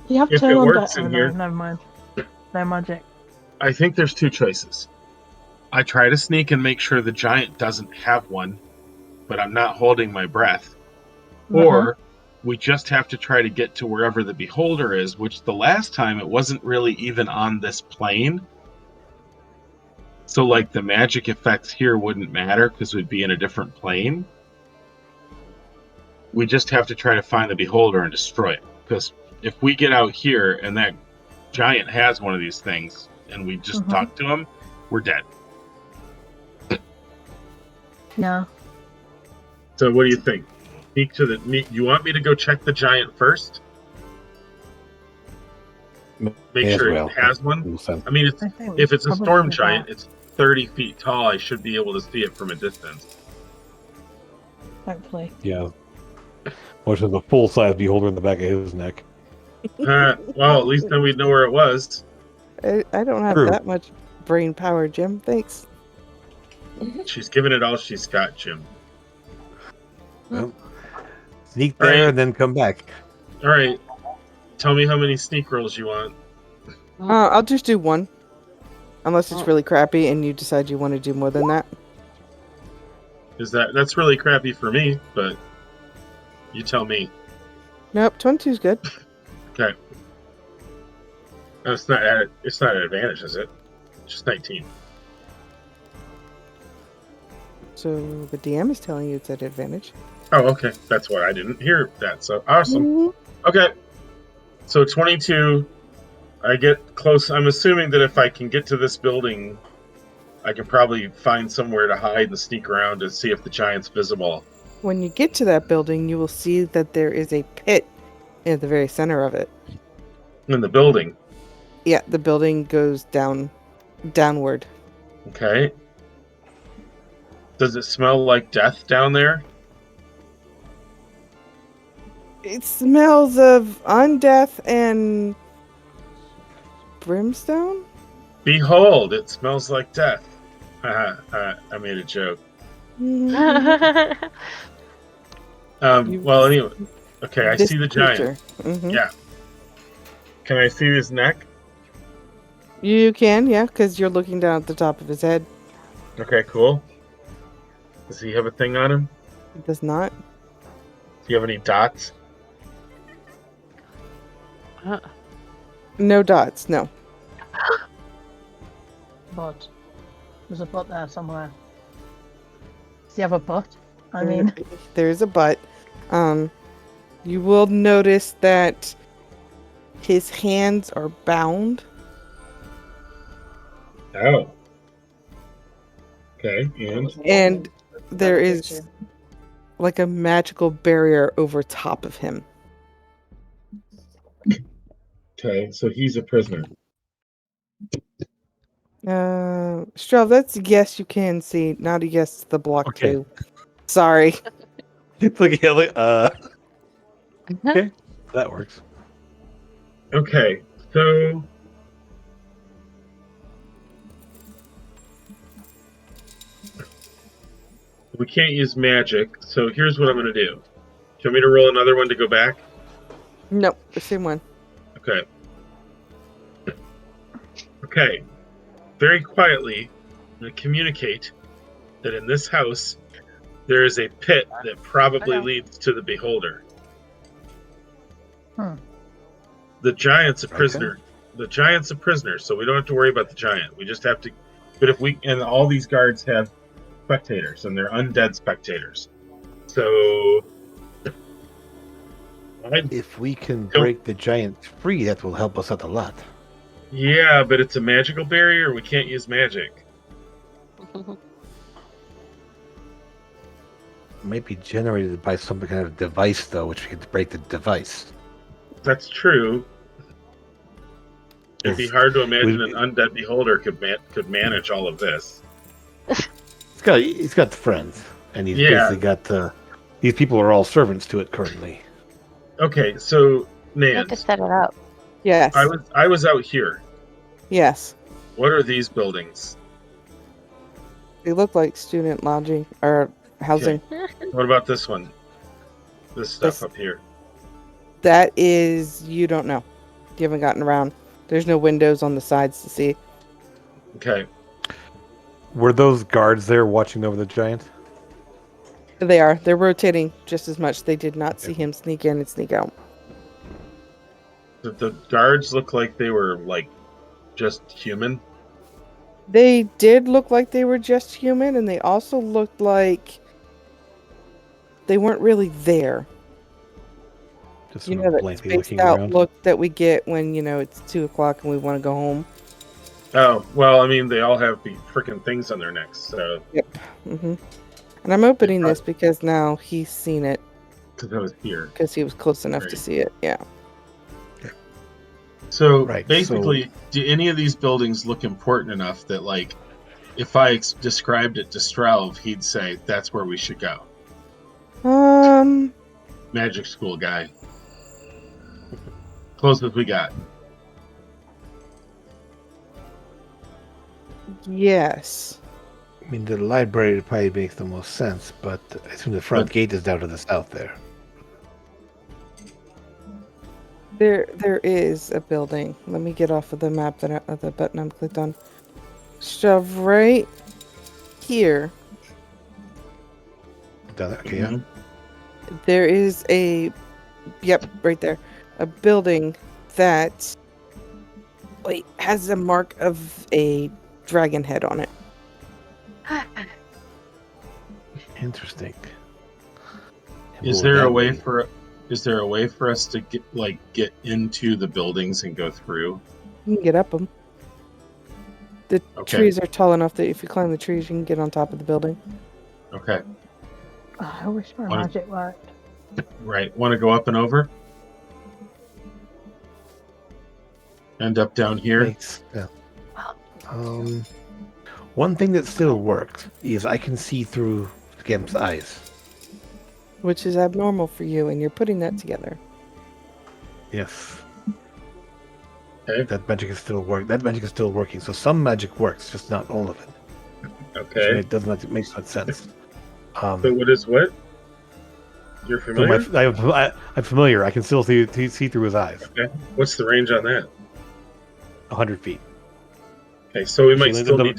You have If turn it on works that. in Oh, here- no, never mind. No magic. I think there's two choices. I try to sneak and make sure the giant doesn't have one, but I'm not holding my breath. Or we just have to try to get to wherever the beholder is, which the last time it wasn't really even on this plane. So like the magic effects here wouldn't matter because we'd be in a different plane. We just have to try to find the beholder and destroy it. Because if we get out here and that giant has one of these things and we just talk to him, we're dead. Yeah. So what do you think? You want me to go check the giant first? Make May as sure well. it has one? Makes sense. I mean, I think if it's a probably storm that. giant, it's 30 feet tall. I should be able to see it from a distance. Hopefully. Yeah. Which is a full-size beholder in the back of his neck. Well, at least then we'd know where it was. I don't have True. that much brain power, Jim. Thanks. She's given it all she's got, Jim. Sneak there Right. and then come back. All right. Tell me how many sneak rolls you want. I'll just do one. Unless it's really crappy and you decide you want to do more than that. That's really crappy for me, but you tell me. Nope, 22's good. Okay. No, it's not an advantage, is it? Just 19. So the DM is telling you it's at advantage. Oh, okay. That's why I didn't hear that. So awesome. Mhm. Okay. So 22. I get close. I'm assuming that if I can get to this building, I can probably find somewhere to hide and sneak around to see if the giant's visible. When you get to that building, you will see that there is a pit at the very center of it. In the building. Yeah, the building goes downward. Okay. Does it smell like death down there? It smells of undeath and brimstone? Behold, it smells like death. Haha, I made a joke. Mhm. Well, anyway. Okay, I This see the giant. creature. Mhm. Yeah. Can I see his neck? You can, yeah, because you're looking down at the top of his head. Okay, cool. Does he have a thing on him? It does not. Do you have any dots? No dots, no. But there's a butt there somewhere. Does he have a butt? I mean, There's a butt. You will notice that his hands are bound. Oh. Okay, And there is like a magical barrier over top of him. Okay, so he's a prisoner. Strav, that's a yes you can see, not a yes to the block Okay. too. Sorry. It's like, okay, that works. Okay, so we can't use magic, so here's what I'm going to do. Do you want me to roll another one to go back? Nope, the same one. Okay. Okay. Very quietly, I'm going to communicate that in this house, there is a pit that probably Okay. leads to the beholder. The giant's a Okay. prisoner. The giant's a prisoner, so we don't have to worry about the giant. We just have to. But if we and all these guards have spectators, and they're undead spectators. So, If we can Don't- break the giant free, that will help us out a lot. yeah, but it's a magical barrier. We can't use magic. It might be generated by some kind of device, though, which we can break the device. That's true. It'd be Yes. hard to imagine We- an undead beholder could manage all of this. He's got friends, and he's Yeah. basically got these people are all servants to it currently. Okay, so We have to Nance, set it up. Yes. I was out here. Yes. What are these buildings? They look like student lodging or housing. What about this one? This stuff This- up here. That is, you don't know. You haven't gotten around. There's no windows on the sides to see. Okay. Were those guards there watching over the giant? They are. They're rotating just as much. They did not see him sneak in and sneak out. Did the guards look like they were like just human? They did look like they were just human, and they also looked like they weren't really there. Just You sort know of that blankly spaced looking out around. look that we get when, it's 2 o'clock and we want to go home. Oh, well, I mean, they all have the freaking things on their necks, so hmm And I'm opening this because now he's seen it because I was here. because he was close enough to Right. see it. Yeah. So Right, basically, do any of these buildings look important enough that, like, if I described it to Strelv, he'd say that's where we should go? Magic school guy. Closest we got. Yes. I mean, the library probably makes the most sense, but I assume the front gate is down to the south there. There is a building. Let me get off of the map of the button I'm clicked on. Shove right here. Down there. Okay, yeah. There is right there, a building that has a mark of a dragon head on it. Interesting. And Is what would there a that way mean? for us to get into the buildings and go through? You can get up them. The Okay. trees are tall enough that if you climb the trees, you can get on top of the building. Okay. Oh, I wish my Wanna- magic worked. Right. Want to go up and over? End up down here? Thanks. Yeah. One thing that still works is I can see through Skemp's eyes. Which is abnormal for you, and you're putting that together. Yes. Okay. That magic is still working. So some magic works, just not all of it. Okay. It does not make much sense. So what is what? You're So familiar? I'm familiar. I can still see through his eyes. Okay. What's the range on that? 100 feet. Okay, so we might So still double-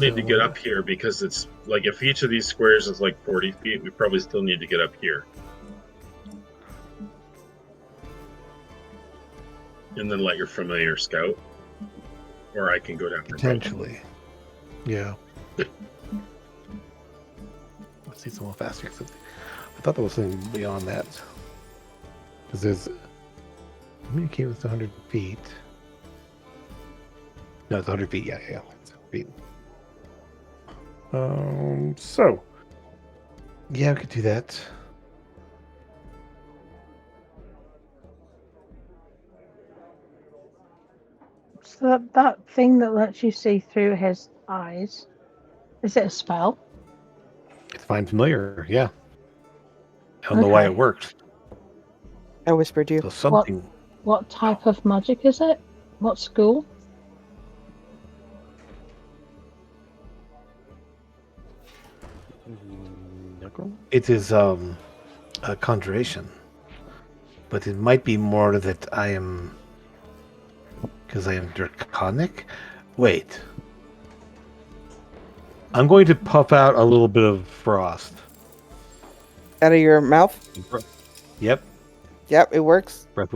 need to get up here because it's like if each of these squares is like 40 feet, we probably still need to get up here. And then let your familiar scout. Or I can go down. Potentially. Yeah. Let's see someone faster. 'Cause I thought there was something beyond that. Because there's. I mean, it came with 100 feet. No, it's 100 feet. Yeah. It's 100 feet. So. Yeah, we could do that. So that thing that lets you see through his eyes, is it a spell? It's Find Familiar. Yeah. I don't know why Okay. it works. I whispered you. So something. What type of magic is it? What school? It is a conjuration, but it might be more that I am because I am draconic. Wait, I'm going to puff out a little bit of frost. Out of your mouth? Yep, Yep, it works. breath.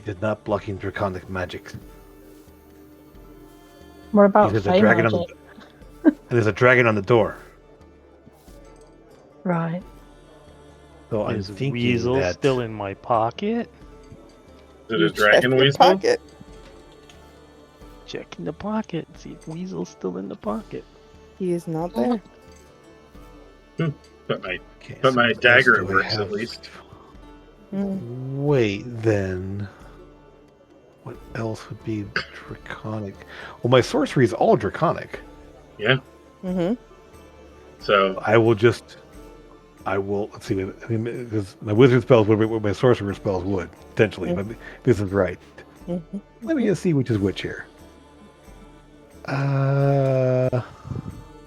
did not blocking draconic magic. What about There's a Fey dragon magic? and there's a dragon on the door. Right. So I'm Is thinking Weasel that still in my pocket? Is it You a dragon check the weasel? pocket. Check in the pocket. See if Weasel's still in the pocket. He is not there. But my Okay, But so my what else dagger do we works at have? least. Wait, then. What else would be draconic? Well, my sorcery is all draconic. Mm-hmm. So I will. Let's see. I mean, because my wizard spells would be what my sorcerer spells would potentially, but this is right. Mm-hmm. Let me just see which is which here.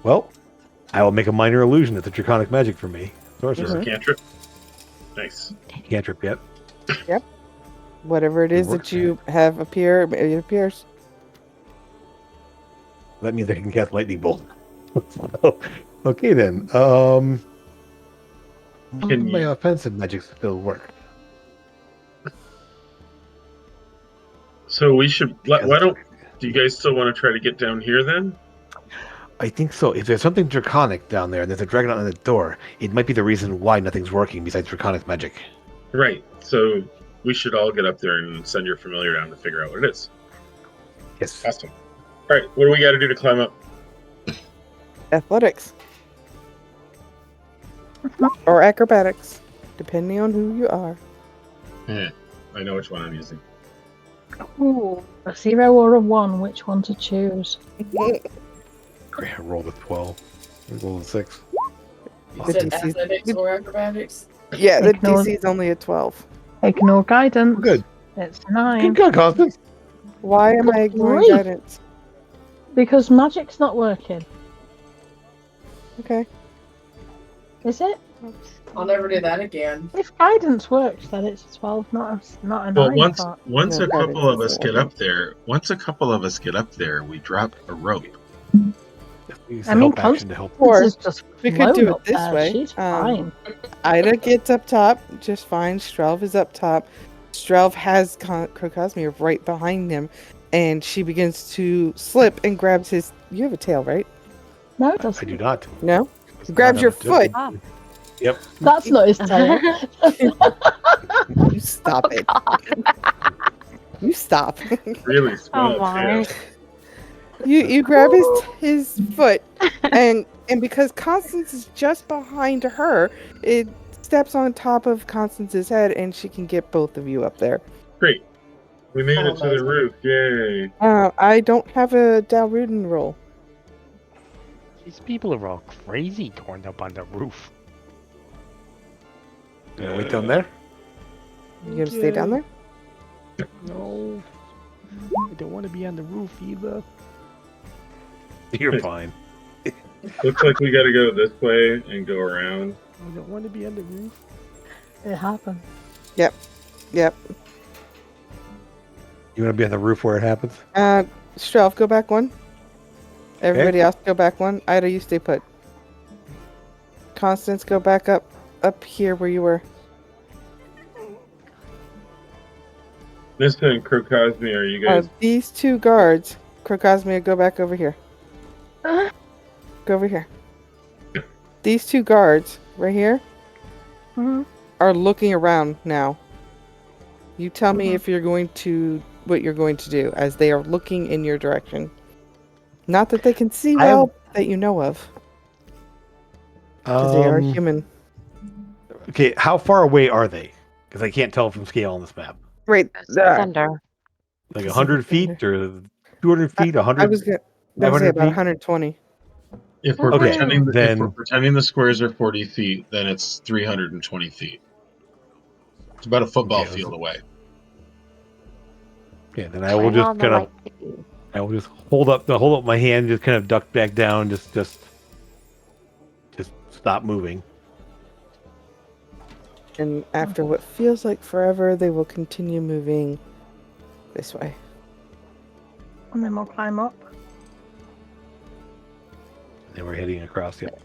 Well, I will make a minor illusion. It's a draconic magic for me. Sorcerer. cantrip. Nice. Cantrip yet. Whatever it is works, that you have appear, it appears. That means I can cast lightning bolt. Okay then. Can my you- offensive magic still work? So we should. Why don't? Do you guys still want to try to get down here then? I think so. If there's something draconic down there and there's a dragon on the door, it might be the reason why nothing's working besides draconic magic. Right. So we should all get up there and send your familiar down to figure out what it is. Yes. Awesome. All right. What do we got to do to climb up? Athletics. Or acrobatics, depending on who you are. I know which one I'm using. Ooh, a 0 or a 1, which one to choose? Great. I rolled a 12. I rolled a 6. You The said DC athletics or acrobatics? Yeah, the Ignore- DC is only a 12. Ignore guidance. Good. It's Good 9. God, Constance. Why am I ignoring Grief. guidance? Because magic's not working. Okay. Is it? I'll never do that again. If guidance works, then it's a 12, not a 9. Well, I thought. once No, a couple guidance of us is get one. up there, we drop a rope. Use I the mean, help action to help. Or This is just we could do flown it up this there. way. She's fine. Ida gets up top, just fine. Strelv is up top. Strelv has Crocosmere right behind him, and she begins to slip and grabs his. You have a tail, right? No, it I doesn't. do not. No? It's Grabs not your a- foot. Oh, Yep. That's not his tail. You stop it. You stop. Really small Oh my. tail. You grab his foot, and because Constance is just behind her, it steps on top of Constance's head, and she can get both of you up there. Great. We made Oh, it to the roof. Yay. I don't have a Dalruden roll. These people are all crazy going up on the roof. You gonna wait down there? You gonna stay down there? No. I don't want to be on the roof either. You're fine. Looks like we got to go this way and go around. I don't want to be on the roof. It happened. Yep. You want to be on the roof where it happens? Strelv, go back one. Everybody else, go back one. Ida, you stay put. Constance, go back up here where you were. Nissa and Crocosme, are you guys? These two guards, Crocosmia, go back over here. Uh. Go over here. These two guards, right here, Mhm. are looking around now. You tell me if you're going to, what you're going to do, as they are looking in your direction. Not that they can see well, that you know of, because they are human. Okay, how far away are they? Because I can't tell from scale on this map. Right there. Thunder. Like 100 feet or 200 feet, 100? I was going to say 500 about feet? 120. If we're Okay, pretending if then- we're pretending the squares are 40 feet, then it's 320 feet. It's about a football Okay, field away. Yeah, then I will Turn just on the kind of, light. I will just hold up my hand, just kind of duck back down, just stop moving. And after what feels like forever, they will continue moving this way. And then we'll climb up. And we're heading across. Yep.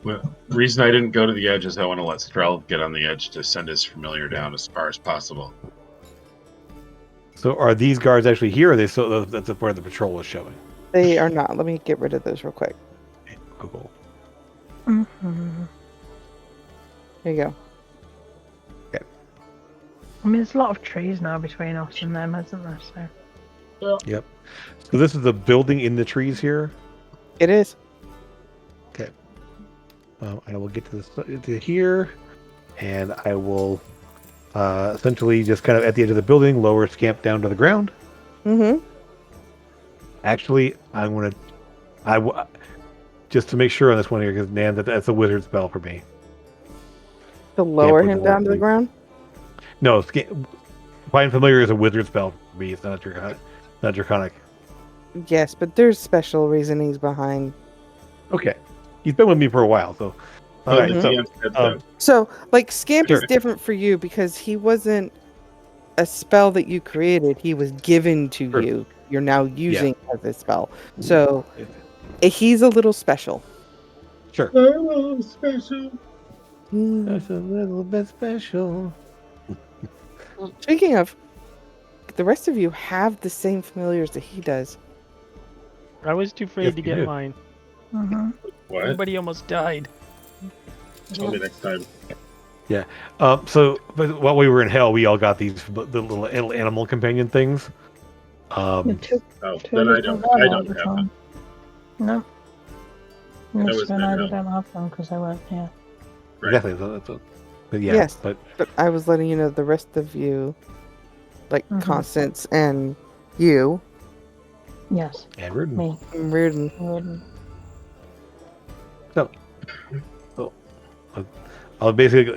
Well, reason I didn't go to the edge is I want to let Strel get on the edge to send his familiar down as far as possible. So are these guards actually here? Or are they still that's where the patrol is showing? They are not. Let me get rid of those real quick. Cool. Mhm. Here you go. I mean, there's a lot of trees now between us and them, isn't there? So Yep. So this is the building in the trees here. It is. I will get to this to here, and I will essentially just kind of at the edge of the building lower Scamp down to the ground. Mm-hmm. Actually, I'm gonna just to make sure on this one here because Nan, that's a wizard spell for me. To lower put him the down word to the please. ground? No, Find Familiar is a wizard spell for me. It's not not draconic. Yes, but there's special reasonings behind. Okay, he's been with me for a while, so all right. the So DM said so. So, like, Scamp is Sure. different for you because he wasn't a spell that you created. He was given to Sure. you. You're now using as a spell. So, Yeah. he's a little special. Sure. Oh, special. That's a little bit special. Speaking of, the rest of you have the same familiars that he does. I was too afraid Yes, to you get did. mine. What? Everybody almost died. Tell me next time. So but while we were in hell, we all got the little animal companion things. the two, Oh, two then of I us don't. were there I all don't the have time. them. No. was Mister and I no. don't have them because they weren't here. Right. Exactly. But yeah. Yes. But But I was letting you know the rest of you, like Mhm. Constance and you, Yes, and Rudin. me. and Reardon. Wouldn't. I'll basically.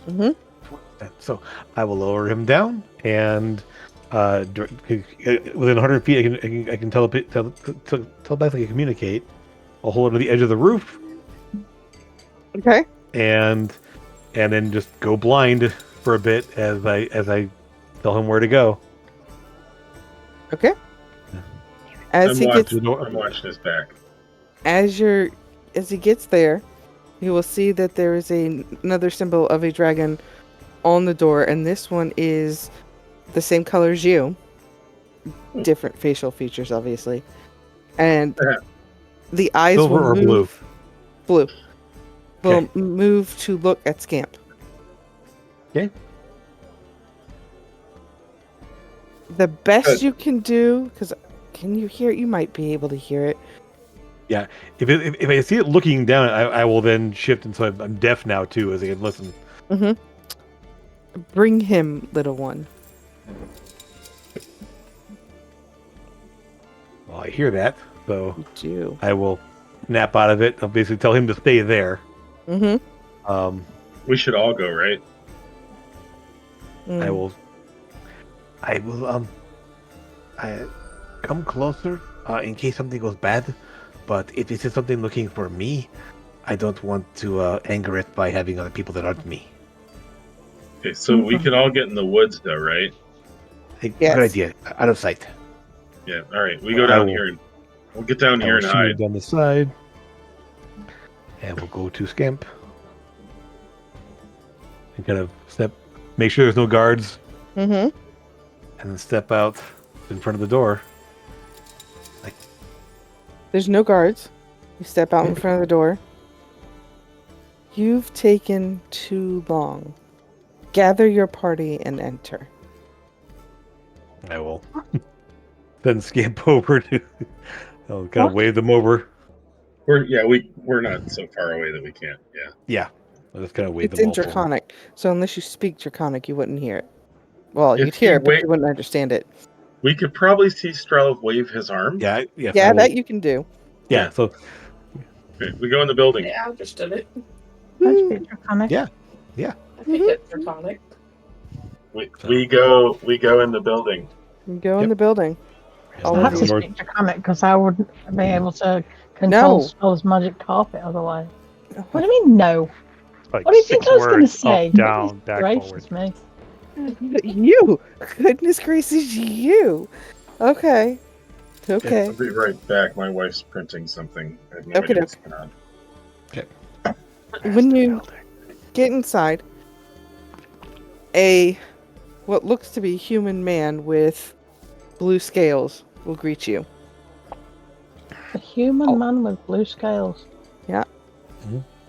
Mm-hmm. So I will lower him down, and within 100 feet, I can telepathically communicate. I'll hold him to the edge of the roof, Okay. and then just go blind for a bit as I tell him where to go. Okay. As he gets To the I'm watching his back. as he gets there, you will see that there is another symbol of a dragon on the door, and this one is the same color as you. Different facial features, obviously. And the eyes Silver will or blue? move. Blue. Will Okay. move to look at Scamp. Okay. The best Good. you can do, because can you hear it? You might be able to hear it. If I see it looking down, I will then shift, and so I'm deaf now too, as I can listen. Mm-hmm. Bring him, little one. Well, I hear that, so You do. I will snap out of it. I'll basically tell him to stay there. Mm-hmm. We should all go, right? I will I come closer in case something goes bad, but if this is something looking for me, I don't want to anger it by having other people that aren't me. Okay, so we can all get in the woods, though, right? Hey, Yes. Good idea. Out of sight. Yeah. All right. We go I down will- here and we'll get down I here will and shoot hide. down the side, and we'll go to Scamp and kind of make sure there's no guards, Mm-hmm. and then step out in front of the door. There's no guards. You step out in front of the door. You've taken too long. Gather your party and enter. I will then Scamp over to. I'll kind of What? wave them over. We're not so far away that we can't. Yeah. Yeah, I'll just kind of wave It's them in all forward. Draconic, so unless you speak Draconic, you wouldn't hear it. Well, If you'd hear you it, but wait- you wouldn't understand it. We could probably see Strelov wave his arm. Yeah, yes, Yeah, I will- that you can do. Yeah, so Okay, we go in the building. Yeah, I understood it. I speak Draconic. Yeah. I think it's draconic. We go in the building. You go in Yep. the building. All I of had to you. North- speak Draconic because I wouldn't be able to control No. spells magic carpet otherwise. What do you mean, no? Like What do you think 6 I was going to words, say? Up, down, Goodness back, gracious forward. me. You! Goodness gracious, you! Okay. Yeah, Okay. I'll be right back. My wife's printing something. I have no Okay, idea what's going on. When you get inside, what looks to be human man with blue scales will greet you. A human man with blue scales.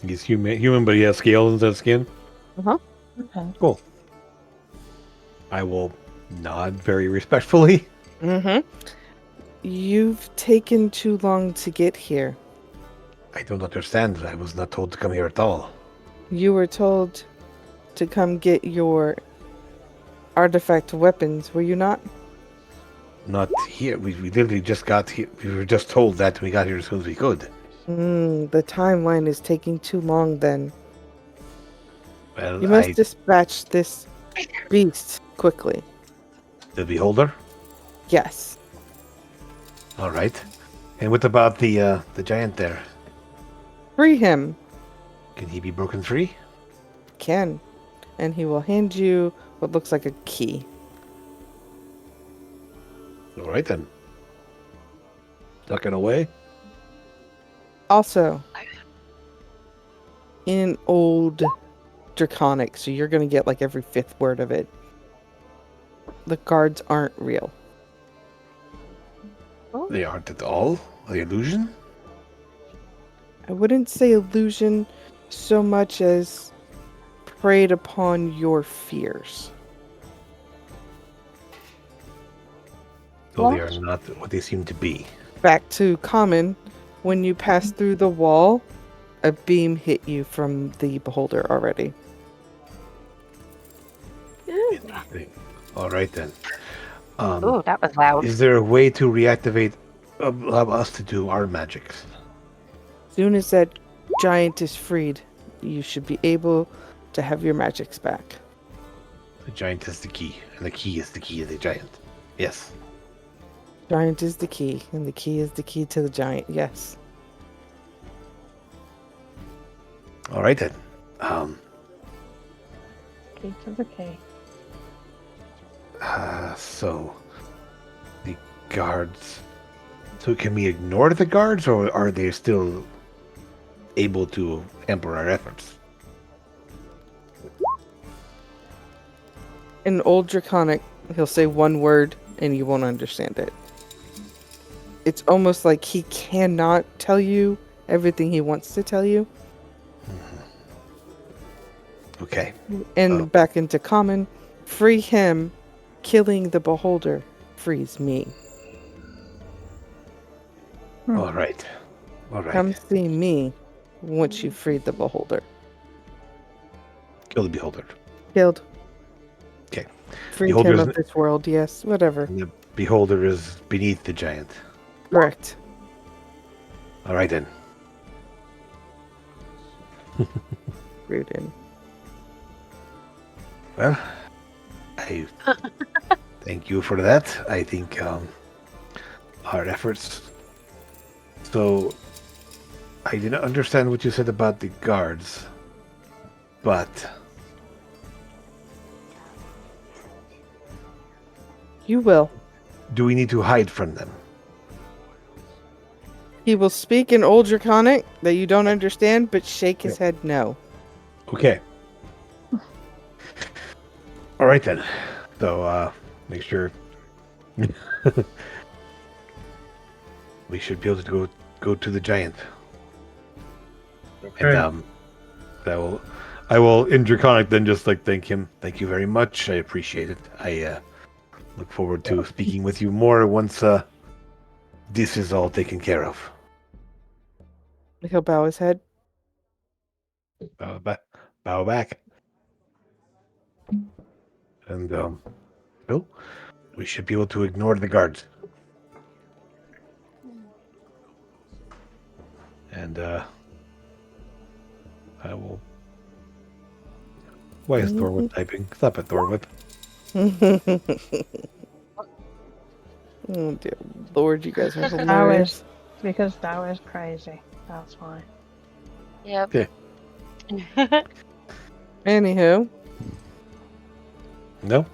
He's human, but he has scales instead of skin. Okay. Cool. I will nod very respectfully. Mm-hmm. You've taken too long to get here. I don't understand. I was not told to come here at all. You were told to come get your artifact weapons, were you not? Not here. We literally just got here. We were just told that we got here as soon as we could. The timeline is taking too long then. Well, You must dispatch this beast quickly. The beholder. Yes. All right. And what about the giant there? Free him. Can he be broken free? Can. And he will hand you what looks like a key. All right then. Tuck it away. Also, in old Draconic, so you're going to get like every fifth word of it, the guards aren't real. They aren't at all the illusion. I wouldn't say illusion so much as preyed upon your fears. So they are not what they seem to be. Back to common, when you pass through the wall, a beam hit you from the beholder already. Interesting. All right then. Ooh, that was loud. Is there a way to reactivate allow us to do our magics? Soon as that giant is freed, you should be able to have your magics back. The giant is the key, and the key is the key of the giant. Yes. Giant is the key, and the key is the key to the giant. Yes. All right then. Key to the key. So the guards. So can we ignore the guards, or are they still able to hamper our efforts? In Old Draconic, he'll say one word and you won't understand it. It's almost like he cannot tell you everything he wants to tell you. Okay. And back into common, free him, killing the beholder frees me. All right. All right. Come see me once you freed the beholder. Kill the beholder. Killed. Okay. Freed him Beholder's- of this world, yes, whatever. And the beholder is beneath the giant. Correct. All right then. Rooted. Well, I thank you for that. I think our efforts. So, I didn't understand what you said about the guards, but You will. do we need to hide from them? He will speak in Old Draconic that you don't understand, but shake his head no. Okay. All right then. So, make sure we should be able to go to the giant. Okay. And I will in Draconic then just like thank him. Thank you very much. I appreciate it. I look forward to speaking with you more once this is all taken care of. He'll bow his head. Bow back. And so we should be able to ignore the guards. And I will. Why is Thorwood typing? Stop it, Thorwood. Oh dear Lord, you guys are Dow hilarious. is because Dow is crazy. That's why. Yep. Okay. Anywho, No.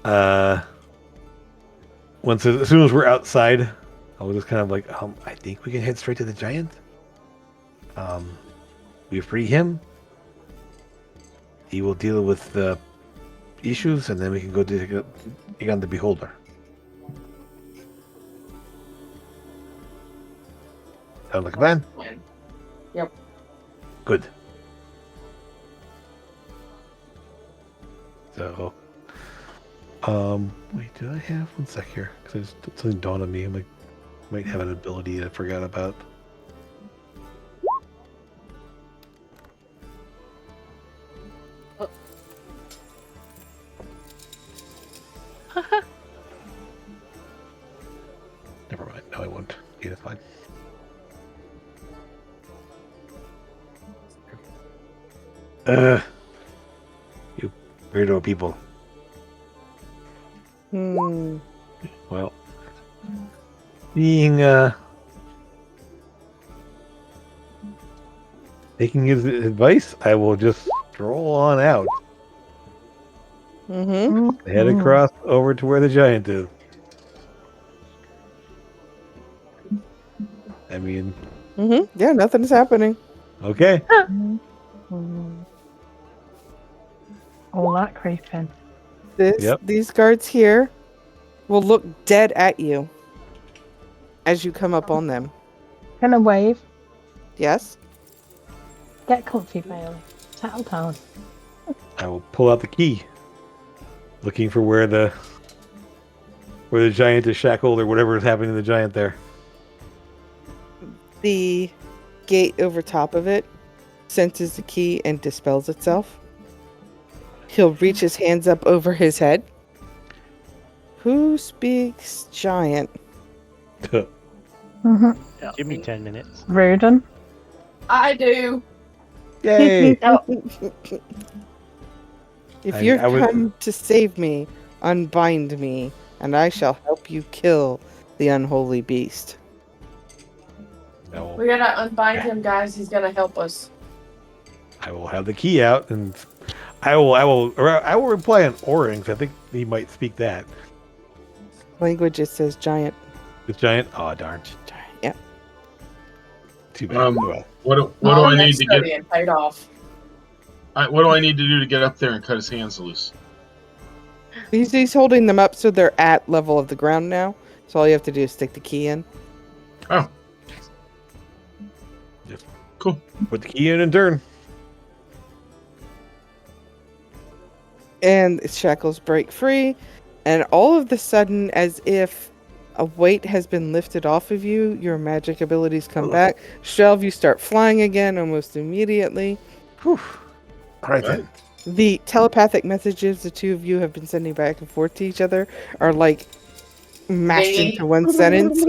As soon as we're outside, I was just kind of like, I think we can head straight to the giant. we free him. He will deal with the issues, and then we can go take on the Beholder. Sound like a plan? Yep. Good. So, wait, did I have one sec here? Because something dawned on me. I might have an ability I forgot about. Never mind. No, I won't. Yeah, that's fine. You weirdo people. Well, being taking his advice, I will just stroll on out. Head across over to where the giant is. I mean, Yeah, nothing's happening. okay. All that creeping. These guards here will look dead at you as you come up on them. Can I wave? Yes? Get comfy, Bailey. Settle down. I will pull out the key, looking for where the giant is shackled or whatever is happening to the giant there. The gate over top of it senses the key and dispels itself. He'll reach his hands up over his head. Who speaks giant? Give me 10 minutes. Rudin. I do. Yay! If I you're was- come to save me, unbind me, and I shall help you kill the unholy beast. We gotta unbind him, guys. He's gonna help us. I will have the key out, and I will reply on Orange. I think he might speak that. Language, it says giant. The giant. Oh darn! Giant. Yeah. Too bad. What do I need to get? And paid off. What do I need to do to get up there and cut his hands loose? He's holding them up so they're at level of the ground now. So all you have to do is stick the key in. Oh, Just cool. put the key in and turn. And its shackles break free. And all of the sudden, as if a weight has been lifted off of you, your magic abilities come back. Shelv, you start flying again almost immediately. Whew. All right then. The telepathic messages the two of you have been sending back and forth to each other are like mashed Me? into one sentence.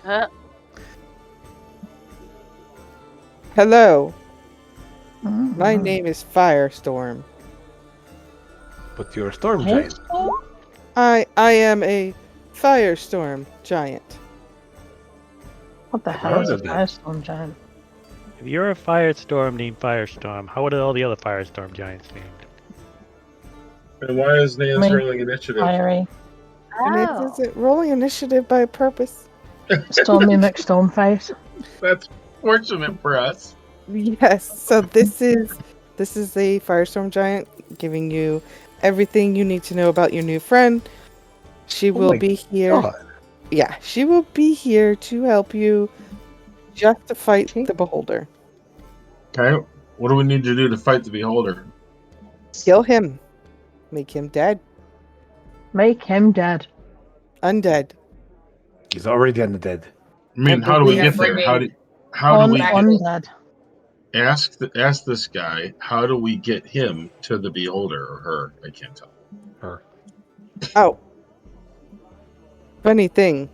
Uh, Hello, my name is Firestorm. But you're a storm giant. I am a Firestorm giant. What the hell is a Heard of that. firestorm giant? If you're a firestorm named Firestorm, how are all the other firestorm giants named? And why is Nan's Me. rolling initiative? Fiery. And it oh. isn't rolling initiative by purpose. Stormy McStormface. That's fortunate for us. Yes. So this is the Firestorm giant giving you everything you need to know about your new friend. She will my be here. God. Yeah, she will be here to help you just to fight the Beholder. Okay, what do we need to do to fight the Beholder? Kill him. Make him dead. Make him dead. Undead. He's already dead and dead. I mean, how do we get there? How do we Undead. ask this guy? How do we get him to the Beholder or her? I can't tell. Her. Oh. Funny thing.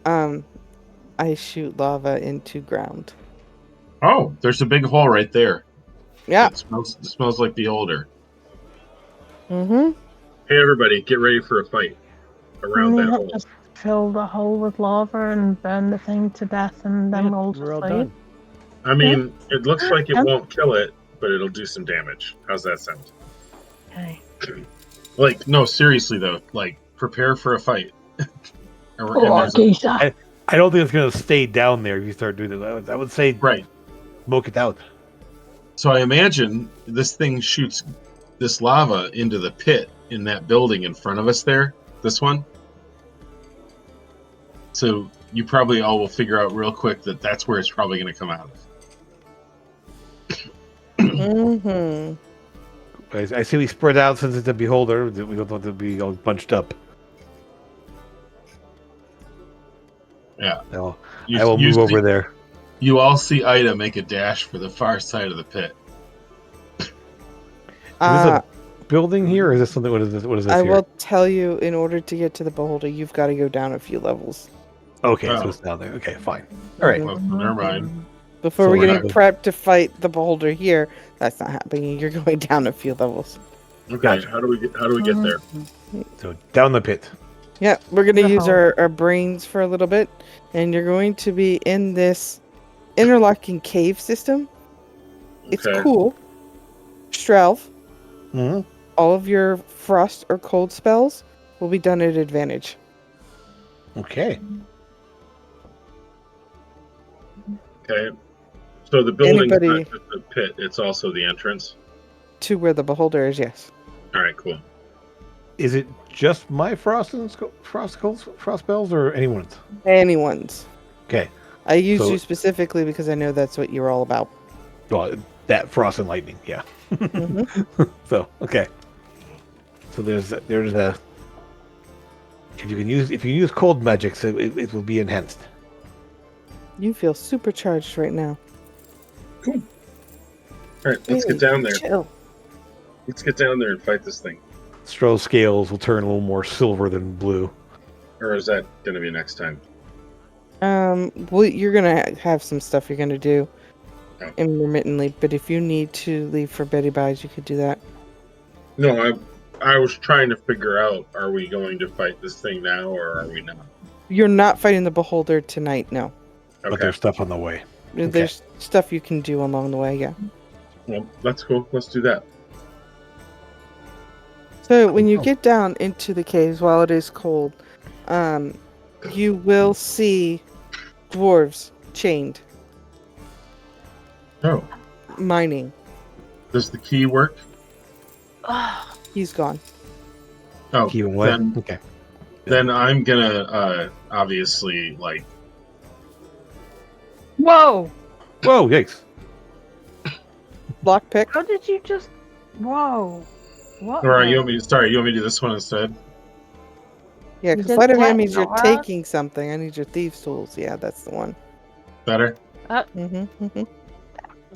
I shoot lava into ground. Oh, there's a big hole right there. Yeah. It smells like Beholder. Mm-hmm. Hey, everybody, get ready for a fight around that hole. Just fill the hole with lava and burn the thing to death, and then we'll just We're all leave. done. I mean, it looks like it Yeah. won't kill it, but it'll do some damage. How's that sound? Okay. Like, no, seriously though. Like, prepare for a fight. Poor geezer. I don't think it's going to stay down there if you start doing this. I would say Right. smoke it out. So I imagine this thing shoots this lava into the pit in that building in front of us there. This one. So you probably all will figure out real quick that that's where it's probably going to come out of. Mm-hmm. I say we spread out since it's a beholder. We don't want to be all bunched up. Yeah. No, You- I will you move see- over there. You all see Ida make a dash for the far side of the pit. Is this a building here, or is this something? What is this? What is this I here? will tell you, in order to get to the beholder, you've got to go down a few levels. Okay, Oh. so it's down there. Okay, fine. All right. Well, never mind. Before So we're we're getting not- prepped to fight the beholder here, that's not happening. You're going down a few levels. Okay. Gotcha. How do we get there? So down the pit. Yeah, we're going to use Uh-huh. our brains for a little bit, and you're going to be in this interlocking cave system. It's Okay. cool. Strelv, Mm-hmm. all of your frost or cold spells will be done at advantage. Okay. Okay. So the building's Anybody- not just a pit; it's also the entrance. To where the beholder is, yes. All right. Cool. Is it just my frost spells, or anyone's? Anyone's. Okay. I used So- you specifically because I know that's what you're all about. Well, that frost and lightning. Yeah. Mhm. So okay. So there's a. If you can use cold magic, so it will be enhanced. You feel supercharged right now. All right. Let's Hey, get down there. Chill. Let's get down there and fight this thing. Stroh scales will turn a little more silver than blue. Or is that going to be next time? Well, you're gonna have some stuff you're gonna do Oh. intermittently, but if you need to leave for Betty Buys, you could do that. No, I was trying to figure out: are we going to fight this thing now, or are we not? You're not fighting the beholder tonight, no. But Okay. there's stuff on the way. There's stuff you can do along the way, yeah. Well, that's cool. Let's do that. So when you Oh. get down into the caves while it is cold, you will see dwarves chained, Oh, mining. does the key work? He's gone. Oh, Keep him wet. then, Okay. then I'm gonna obviously like. Whoa! Whoa! Yikes! Lockpick. How did you just? Whoa! What? Or the- you want me? Sorry, you want me to do this one instead? Yeah, You because did sleight of hand what? means you're What? taking something. I need your thieves' tools. Yeah, that's the one. Better.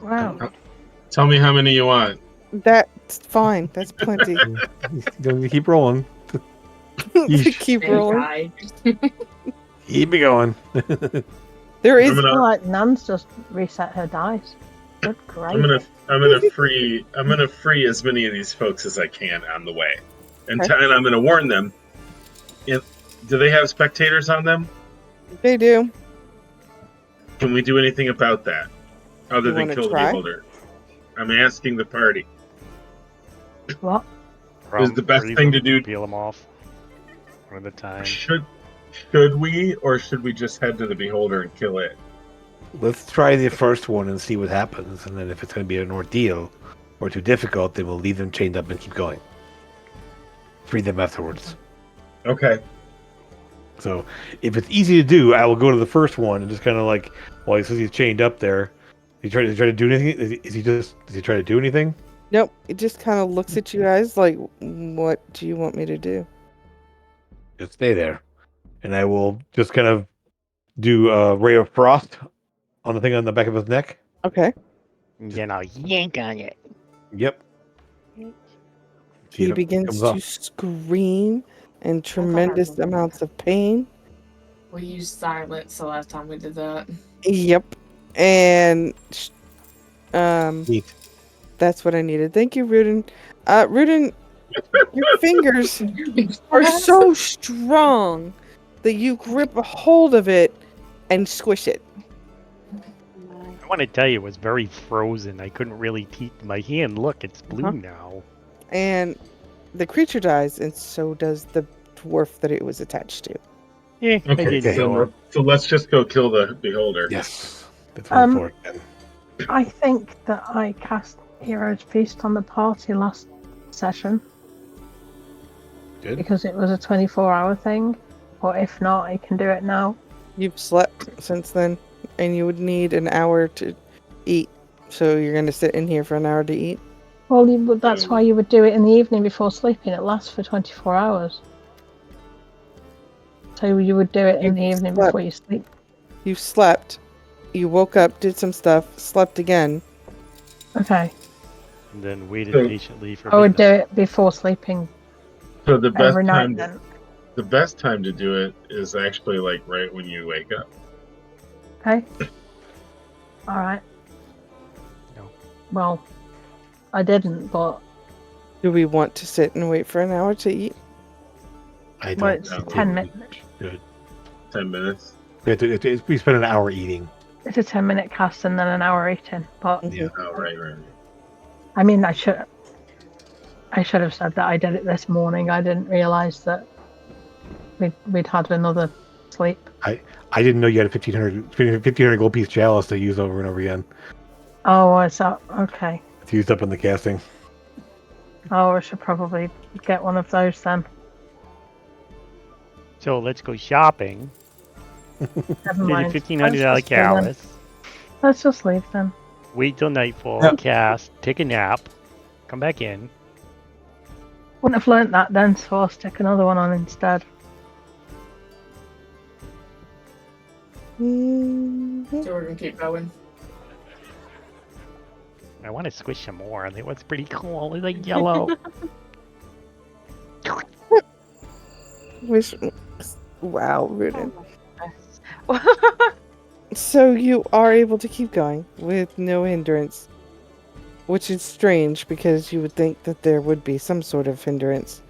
Wow. Tell me how many you want. That's fine. That's plenty. Don't keep rolling. Yeesh. Keep rolling. Keep it going. There is I'm gonna- Like Nan's just reset her dice. Good I'm gravy. gonna free as many of these folks as I can on the way, and Okay. and I'm gonna warn them. Do they have spectators on them? They do. Can we do anything about that, other You than wanna kill the try? beholder? I'm asking the party. What? Is the best thing to do- Peel them off one at a time. Should we, or should we just head to the beholder and kill it? Let's try the first one and see what happens, and then if it's going to be an ordeal or too difficult, then we'll leave them chained up and keep going. Free them afterwards. Okay. So if it's easy to do, I will go to the first one and just kind of like, while he says he's chained up there, he try to do anything? Does he try to do anything? Nope. It just kind of looks at you guys like, what do you want me to do? Just stay there, and I will just kind of do a ray of frost on the thing on the back of his neck. Okay. Then I'll yank on it. Yep. See He if it begins comes to off. scream in tremendous was- amounts of pain. We used silence the last time we did that. Yep. And Neat. that's what I needed. Thank you, Rudin. Rudin, your fingers are so strong that you grip a hold of it and squish it. I want to tell you, it was very frozen. I couldn't really keep my hand. Look, it's blue Uh-huh. now. And the creature dies, and so does the dwarf that it was attached to. I Okay, didn't okay. know him. So let's just go kill the beholder. Yes. That's what for it. I think that I cast Hero's Feast on the party last session Good. because it was a 24-hour thing. Or if not, I can do it now. You've slept since then, and you would need an hour to eat. So you're going to sit in here for an hour to eat? Well, that's why you would do it in the evening before sleeping. It lasts for 24 hours. So you would do it in the evening before you sleep. You slept. You woke up, did some stuff, slept again. Okay. And then waited So- patiently for I would do midnight. it before sleeping So the best every night time then. the best time to do it is actually like right when you wake up. Okay. Alright. No. Well, I didn't, but Do we want to sit and wait for an hour to eat? I don't well, it's know. 10 minutes. Good. 10 minutes. We spent an hour eating. It's a 10-minute cast and then an hour eating. But Yeah. Oh, right. I mean, I should have said that I did it this morning. I didn't realize that we'd had another sleep. I didn't know you had a 1500 gold piece chalice to use over and over again. Oh, is that okay? It's used up in the casting. Oh, I should probably get one of those then. So let's go shopping. Never Get a mind. $1,500 chalice. Let's just leave then. Wait till nightfall. Yep. Cast. Take a nap. Come back in. Wouldn't have learnt that then, so I'll stick another one on instead. Mhm. So we're gonna keep going. I want to squish some more. That one's pretty cool. It's like yellow. Wish. Wow, Rudin. Yes. So you are able to keep going with no hindrance, which is strange because you would think that there would be some sort of hindrance.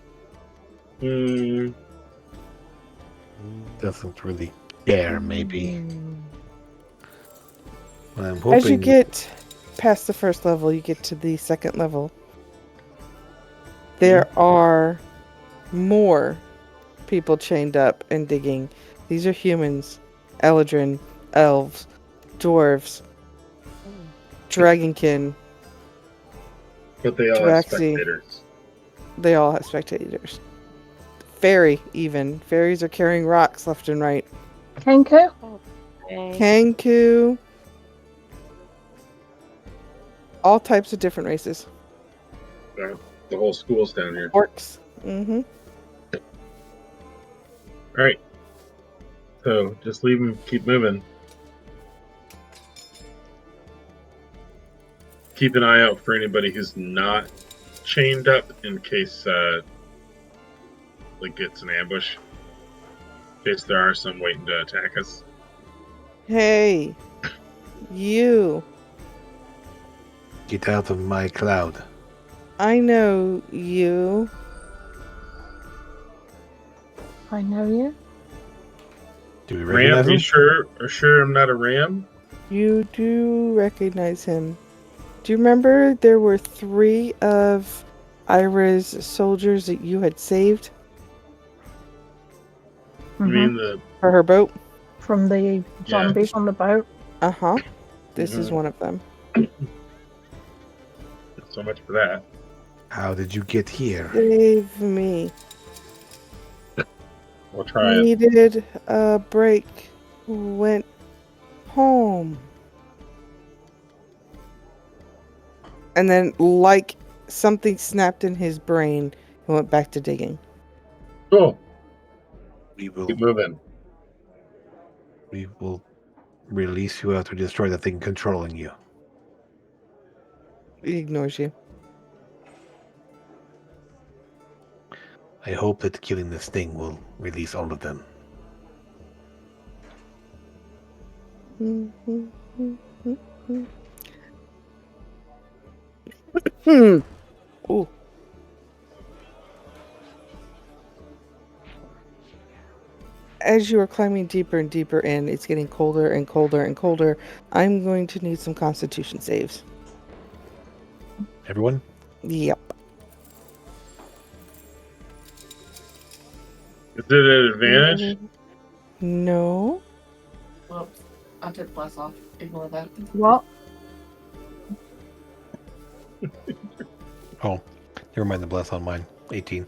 Mm, Doesn't really care, maybe. I'm hoping. As you get past the first level, you get to the second level. There are more people chained up and digging. These are humans, Eladrin, elves, dwarves, dragonkin. but they all have Draxi. spectators. They all have spectators. Fairy, even. Fairies are carrying rocks left and right. Kenku? Kanku. All types of different races. The whole school's down here. Orcs. Mm-hmm. All right. So just leave them. Keep moving. Keep an eye out for anybody who's not chained up in case like it's an ambush. In case there are some waiting to attack us. Hey, you. Get out of my cloud. I know you. I know you. Do we Ram, recognize are you him? sure I'm not a ram? You do recognize him. Do you remember there were 3 of Ira's soldiers that you had saved I Mhm. mean the for her boat? From the zombies on the boat. Uh-huh. This is Mhm. one of them. so much for that. How did you get here? Save me. We'll try it. Needed a break. Went home. And then, like something snapped in his brain, he went back to digging. Cool. We will Keep moving. release you after we destroy the thing controlling you. He ignores you. I hope that killing this thing will release all of them. Ooh. As you are climbing deeper and deeper in, it's getting colder and colder and colder. I'm going to need some constitution saves. Everyone? Yep. Is it an advantage? No. Well, I took bless off. Ignore that. What? Oh, never mind the bless on mine. 18.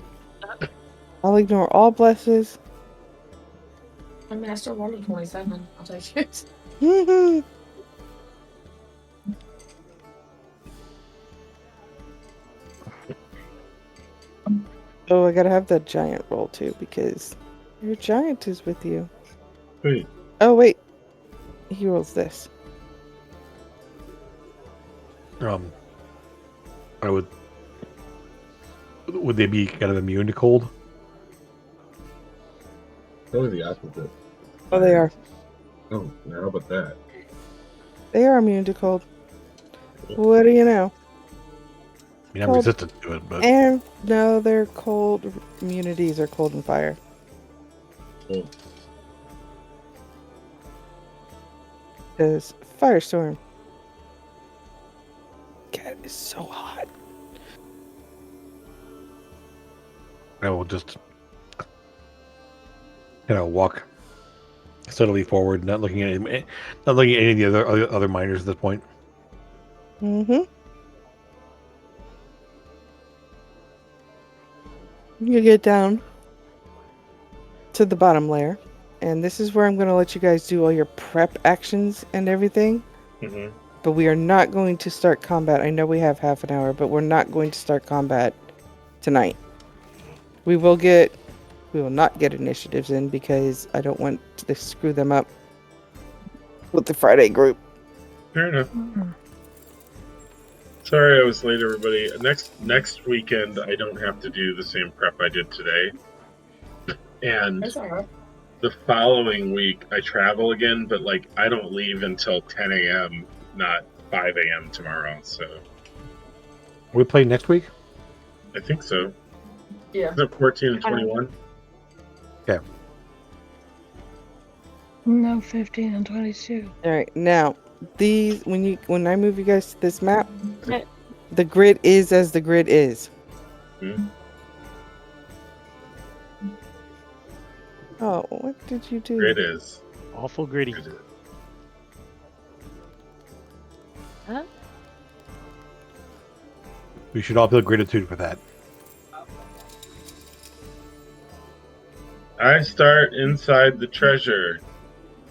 I'll ignore all blesses. I mean, I still rolled a 27. I'll take it. Oh, I gotta have that giant roll too because your giant is with you. Wait, Oh wait, he rolls this. I would they be kind of immune to cold? probably the opposite. Oh, they are. Oh, how about that? They are immune to cold. What do you know? I mean, I'm Cold. resistant to it, but And no, their cold immunities are cold and fire. Oh, Because Firestorm. God, it is so hot. I will just walk steadily forward, not looking at any of the other miners at this point. Mm-hmm. You get down to the bottom layer, and this is where I'm going to let you guys do all your prep actions and everything. mm-hmm. But we are not going to start combat. I know we have half an hour, but we're not going to start combat tonight. We will not get initiatives in because I don't want to screw them up with the Friday group. Fair enough. Sorry I was late, everybody. Next weekend, I don't have to do the same prep I did today. And That's alright. the following week, I travel again, but I don't leave until 10 a.m., not 5 a.m. tomorrow. So We play next week? I think so. Yeah. Is it 14 and 21? No, 15 and 22. All right, now these when I move you guys to this map, the grid is as the grid is. Hmm. Oh, what did you do? It is. Awful gritty. It is. We should all feel gratitude for that. I start inside the treasure.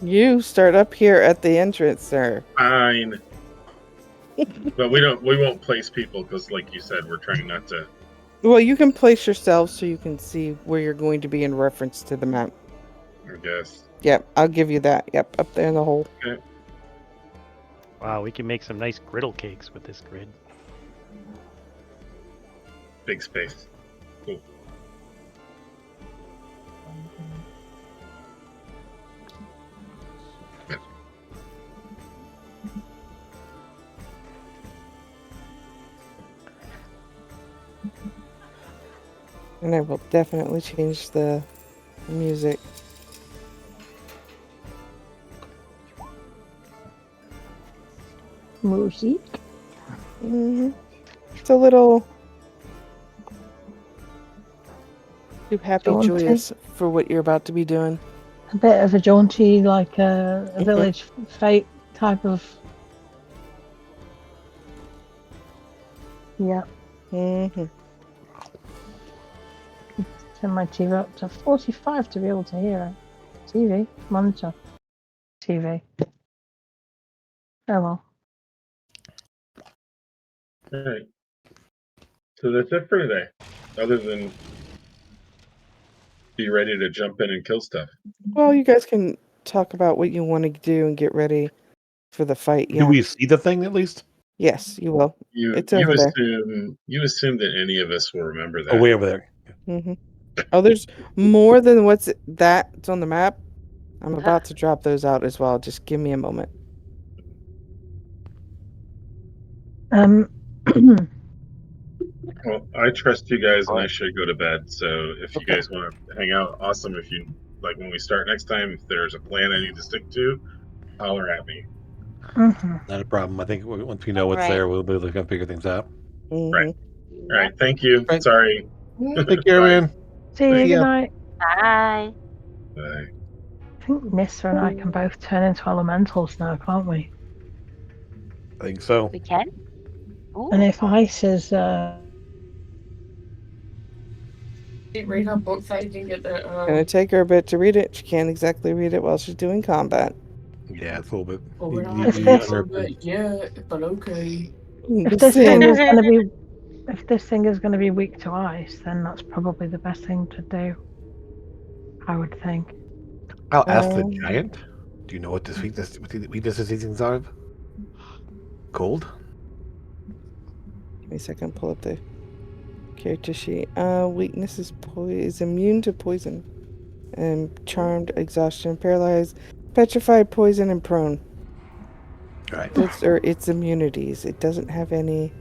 You start up here at the entrance, sir. Fine. But we won't place people because, like you said, we're trying not to. Well, you can place yourself so you can see where you're going to be in reference to the map. I guess. Yep, I'll give you that. Yep, up there in the hole. Wow, we can make some nice griddle cakes with this grid. Big space. Cool. And I will definitely change the music. Music. It's a little too happy, Jaunty. joyous for what you're about to be doing. A bit of a jaunty, like a village fete type of. Yeah. Mm-hmm. Turn my TV up to 45 to be able to hear it. TV. Monitor. TV. Oh well. All right. So that's it for today. Other than be ready to jump in and kill stuff. Well, you guys can talk about what you want to do and get ready for the fight. Yeah. Do we see the thing at least? Yes, you will. You It's over there. assume that any of us will remember that. Oh, way over there. Mm-hmm. Oh, there's more than that's on the map. I'm about to drop those out as well. Just give me a moment. Well, I trust you guys, and I should go to bed. So if you Okay. guys want to hang out, awesome. If you when we start next time, if there's a plan I need to stick to, holler at me. Not a problem. I think once we know what's Right. there, we'll be able to figure things out. Mhm. Right. All right. Thank you. Right. Sorry. Take care, Bye. man. See you. See ya. Good night. Bye. Bye. think Nissa and I can both turn into elementals now, can't we? I think so. We can? Ooh. And if ice is Read her book so you can get the. Gonna take her a bit to read it. She can't exactly read it while she's doing combat. Yeah, it's a little bit. Well, we're you- not If you- this- sure, but yeah, but okay. if Just this saying. thing is gonna be if this thing is gonna be weak to ice, then that's probably the best thing to do. I would think. I'll ask the Um, giant. Do you know what this weakness? What the weaknesses these things are? Cold. Give me a second. Pull up the character sheet. Weakness is immune to poison, and charmed, exhaustion, paralyzed, petrified, poison, and prone. All right. Those are its immunities. It doesn't have any.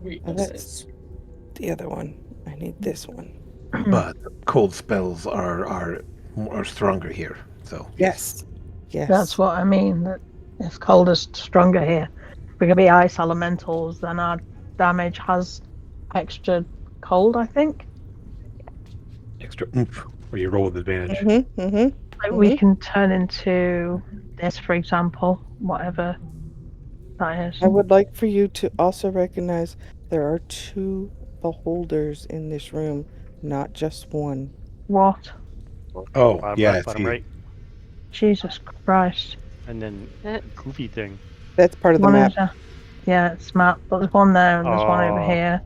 Weaknesses. The other one. I need this one. But cold spells are stronger here. So Yes. Yes. That's what I mean. That if cold is stronger here, if we're gonna be ice elementals, then our damage has extra cold. I think. extra oomph where you roll with advantage. Mm-hmm. Mm-hmm. Like we can turn into this, for example, whatever that is. I would like for you to also recognize there are 2 beholders in this room, not just one. What? Oh, Bottom yeah, left, bottom see. right, Jesus Christ! and then Uh. goofy thing. That's part of the One map. over. Yeah, it's map. But there's one there and there's one over Oh. here.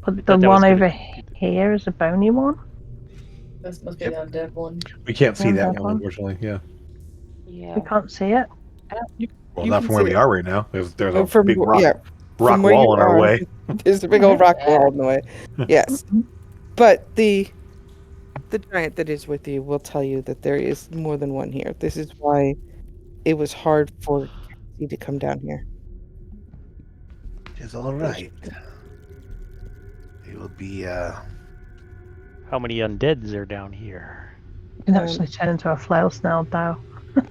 But the thought that was one gonna over be here is a bony one. This must be Yep. the undead one. We can't see Yeah, that that one, one. unfortunately. Yeah. Yeah. We can't see it. Well, You not can from where see we it. are right now. There's a From big rock, yeah, rock from where wall you in our are. way. There's a big old rock wall in the way. Yes, but the giant that is with you will tell you that there is more than one here. This is why it was hard for you to come down here. It's all right. It will be. How many undeads are down here? You can Um, actually turn into a flail snail now.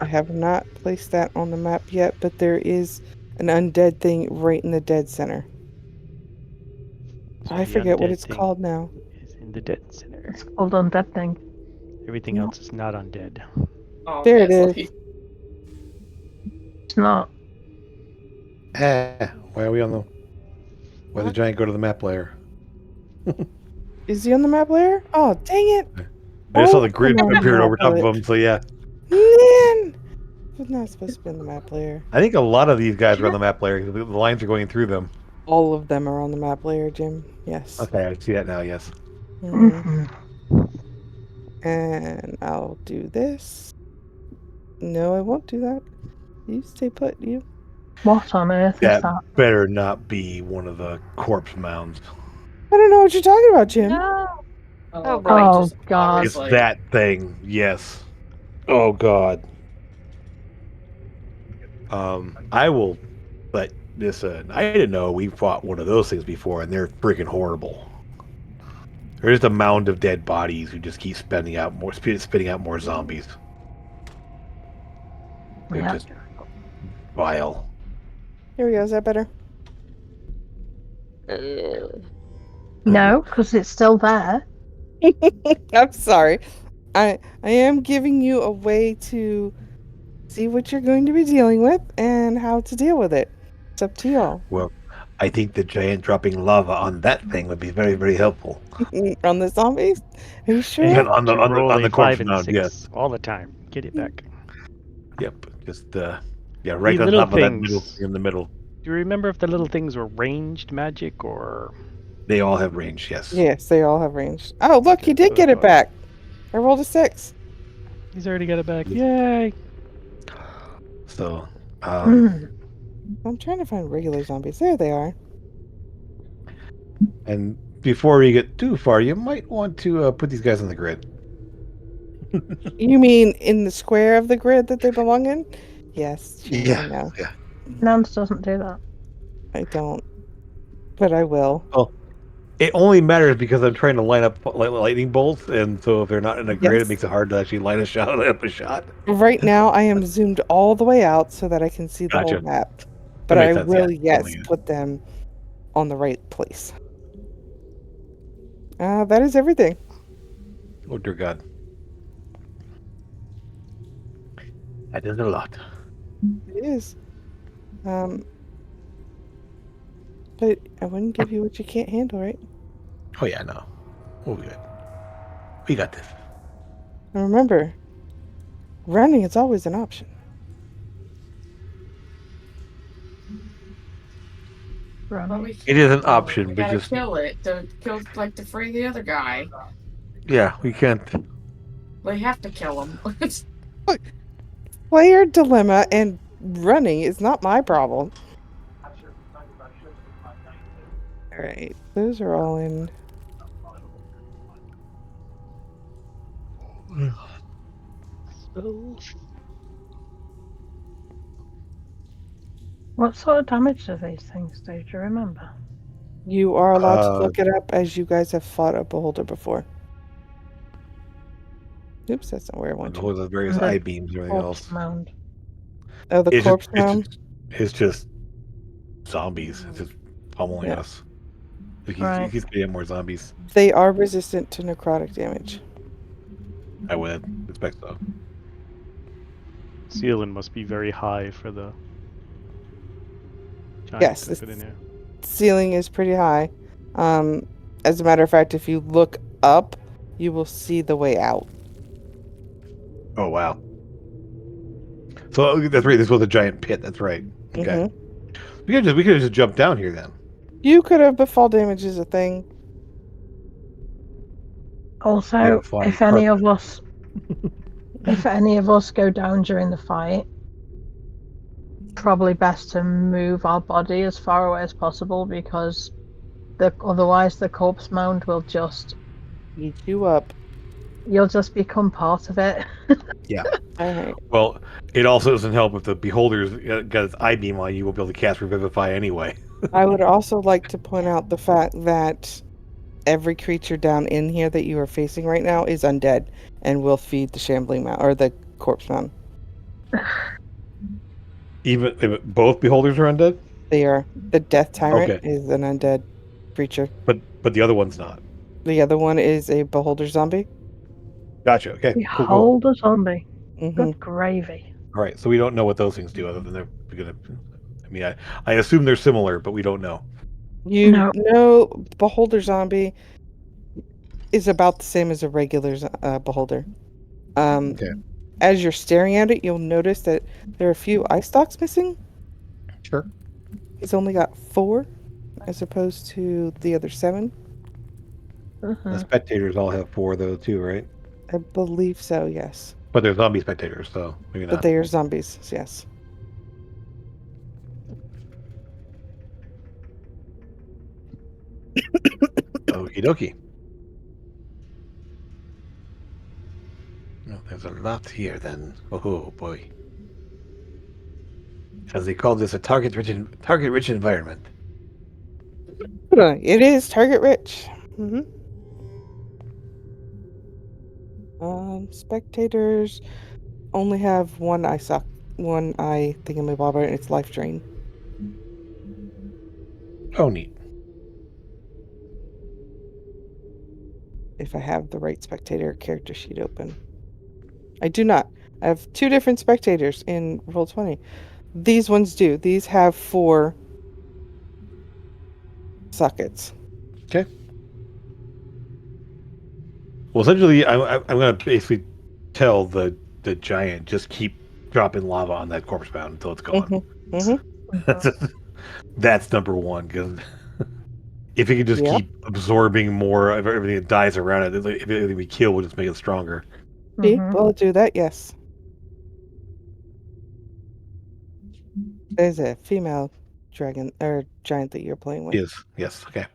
I have not placed that on the map yet, but there is an undead thing right in the dead center. So I the forget what undead it's thing called now. Is in the dead center. It's called undead thing. Everything No. else is not undead. Oh, There it yes, is. lucky. It's not. Why are we on the? Why did the giant go to the map layer? Is he on the map layer? Oh, dang it! I just saw Oh, the grid come on, appeared over top of Tablet. him. So yeah, Man! Was not supposed to be on the map layer. I think a lot of these guys are on the map layer. The lines are going through them. All of them are on the map layer, Jim. Yes. Okay, I see that now. Yes. Mhm. Mhm. And I'll do this. No, I won't do that. You stay put, you. What on earth is That that? better not be one of the corpse mounds. I don't know what you're talking about, Jim. No. Oh, boy. right, Oh, just God. always It's like- that thing. Yes. Oh God. I will let this. I didn't know we fought one of those things before, and they're freaking horrible. There's just a mound of dead bodies who just keep spitting out more zombies. They're Yeah. just vile. Here we go. Is that better? No, because it's still there. I'm sorry. I am giving you a way to see what you're going to be dealing with and how to deal with it. It's up to y'all. Well, I think the giant dropping lava on that thing would be very, very helpful. On the zombies? Are you sure? Yeah. on the- on the Roll a corpse 5 and mound, 6 yes. all the time. Get it back. Yep. Just yeah, right on little top of that things. middle thing in the middle. Do you remember if the little things were ranged magic or? They all have range. Yes. Yes, they all have range. Oh, look, he Okay, did get it so- back. I rolled a 6. He's already got it back. Yay! So, Mm. I'm trying to find regular zombies. There they are. and before you get too far, you might want to put these guys on the grid. You mean in the square of the grid that they belong in? Yes. Sure, Yeah. I know. Nance doesn't do that. I don't. But I will. It only matters because I'm trying to line up lightning bolts, and so if they're not in a grid, Yes. it makes it hard to actually line up a shot. Right now, I am zoomed all the way out so that I can see the Gotcha. whole map. But makes I sense, will, yeah. yes, Totally good. put them on the right place. That is everything. Oh dear God! That is a lot. It is. But I wouldn't give you what you can't handle, right? Oh yeah, no. We'll be good. We got this. And remember, running is always an option. But Right. we It is an can't, though. option, We but gotta just kill it to free the other guy. yeah, we can't. We have to kill him. Player dilemma and running is not my problem. Alright, those are all in. What sort of damage do these things do? Do you remember? You are allowed to look it up as you guys have fought a beholder before. Oops, that's not where I want All you. the various The eye beams and everything Corpse else. mound. Oh, the It's corpse just, mound? it's just zombies. It's just pummeling Yeah. us. He Right. keeps getting more zombies. They are resistant to necrotic damage. I would expect so. Ceiling must be very high for the giant Yes, to fit in there. Ceiling is pretty high. As a matter of fact, if you look up, you will see the way out. Oh wow. So that's right. This was a giant pit. That's right. Okay. Mhm. We could have just jumped down here then. You could have, but fall damage is a thing. We have Also, a flying if any carpet. of us go down during the fight, probably best to move our body as far away as possible because otherwise the corpse mound will just Eat you up. you'll just become part of it. Alright. Well, it also doesn't help if the beholder's got its eye beam on you. Will be able to cast Revivify anyway. I would also like to point out the fact that every creature down in here that you are facing right now is undead and will feed the shambling mound or the corpse mound. Even if both beholders are undead. They are. The death tyrant Okay. is an undead creature. But the other one's not. The other one is a beholder zombie. Gotcha. Okay. Cool. Behold a zombie. Mhm. Good gravy. All right. So we don't know what those things do other than they're gonna. I mean, I assume they're similar, but we don't know. You No. know, beholder zombie is about the same as a regular beholder. Okay. As you're staring at it, you'll notice that there are a few eye stalks missing. Sure. He's only got 4, as opposed to the other 7. The spectators all have 4 though too, right? I believe so. Yes, But they're zombie spectators, so maybe but not. they are zombies. Yes. Okie dokie. Well, there's a lot here then. Oh boy. As they call this, a target-rich environment. It is target rich. Spectators only have one eye thingamabobber, and it's life drain. Oh, neat. If I have the right spectator character sheet open. I do not. I have 2 different spectators in Roll20. These ones do. These have 4 sockets. Okay. Well, essentially, I'm going to basically tell the giant just keep dropping lava on that corpse mound until it's gone. That's number one, because if it can just keep absorbing more of everything that dies around it, if everything we kill will just make it stronger. We'll do that, yes. There's a female dragon or giant that you're playing with. Yes, okay.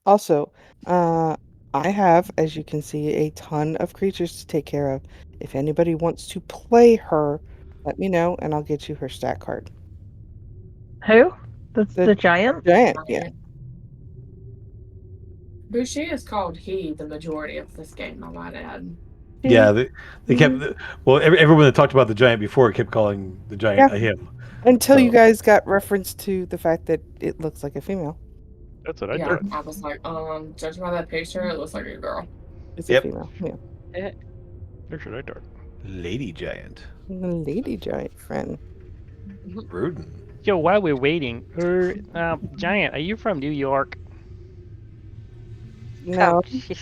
Also, I have, as you can see, a ton of creatures to take care of. If anybody wants to play her, let me know and I'll get you her stat card. Who? The giant? Giant, yeah. Who she is called he the majority of this game, I might add. Yeah, they kept. Well, everyone that talked about the giant before kept calling the giant a him. Until you guys got reference to the fact that it looks like a female. That's what I Yeah, thought. I was like, judging by that picture, it looks like a girl. It's a female, yeah. That's what I thought. Lady Giant. Lady giant friend. Rudin. Yo, while we're waiting, Giant, are you from New York? No, Oh, jeez.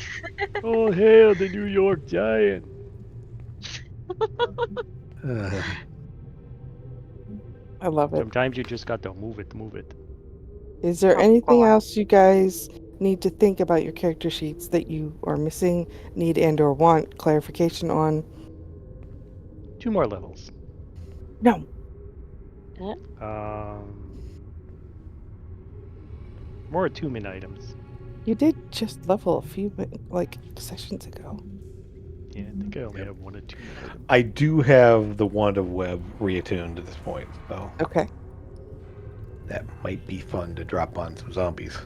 Oh, hail the New York Giant! I love it. Sometimes you just got to move it, move it. Is there Oh, anything boy. else you guys need to think about your character sheets that you are missing, need and or want clarification on? 2 more levels. No. More attunement items. You did just level a few sessions ago. Yeah, I think I only have 1 attunement item. I do have the Wand of Web reattuned at this point, so Okay. that might be fun to drop on some zombies.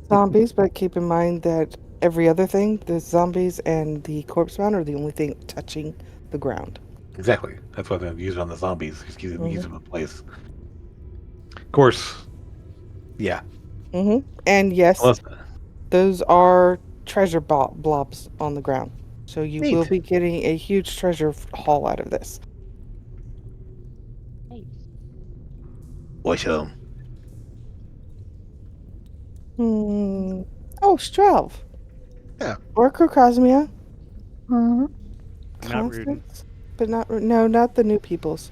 Zombies, but keep in mind that every other thing, the zombies and the corpse mound, are the only thing touching the ground. Exactly. That's what I'm going to use it on the zombies. Just use them in place. Of course, yeah. And yes, Unless, those are treasure blobs on the ground. So you Neat. will be getting a huge treasure haul out of this. awesome. Oh, Strelv. Yeah. Or Krokosmia. Mhm. Not Rudin. Constance, but not the new peoples.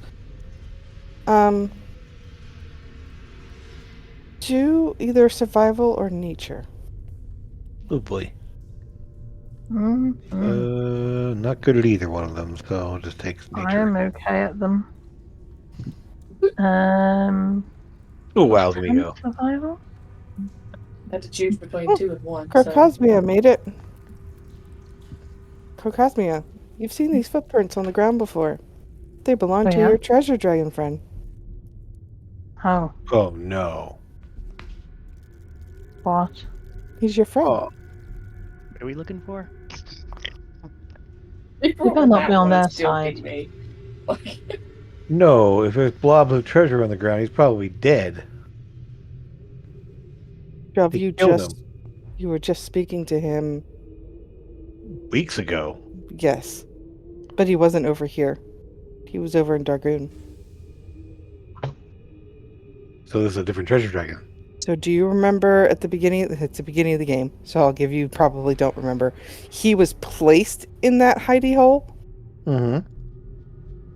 Do either survival or nature. Oh boy. Mhm. Not good at either one of them, so I'll just take I nature. am okay at them. Oh wow, there we go. Survival? Had to choose between 2 and 1. So. Krokosmia made it. Krokosmia, you've seen these footprints on the ground before. They belong to Yeah. your treasure dragon friend. Oh, Oh no. what? He's your friend. Oh, What are we looking for? You better not be on their side. Me. no, if there's blobs of treasure on the ground, he's probably dead. Strelv, They killed him you were just speaking to him. weeks ago. Yes. But he wasn't over here. He was over in Dargoon. So this is a different treasure dragon. So do you remember at the beginning? It's the beginning of the game, so I'll give you probably don't remember. He was placed in that hidey hole. Mm-hmm.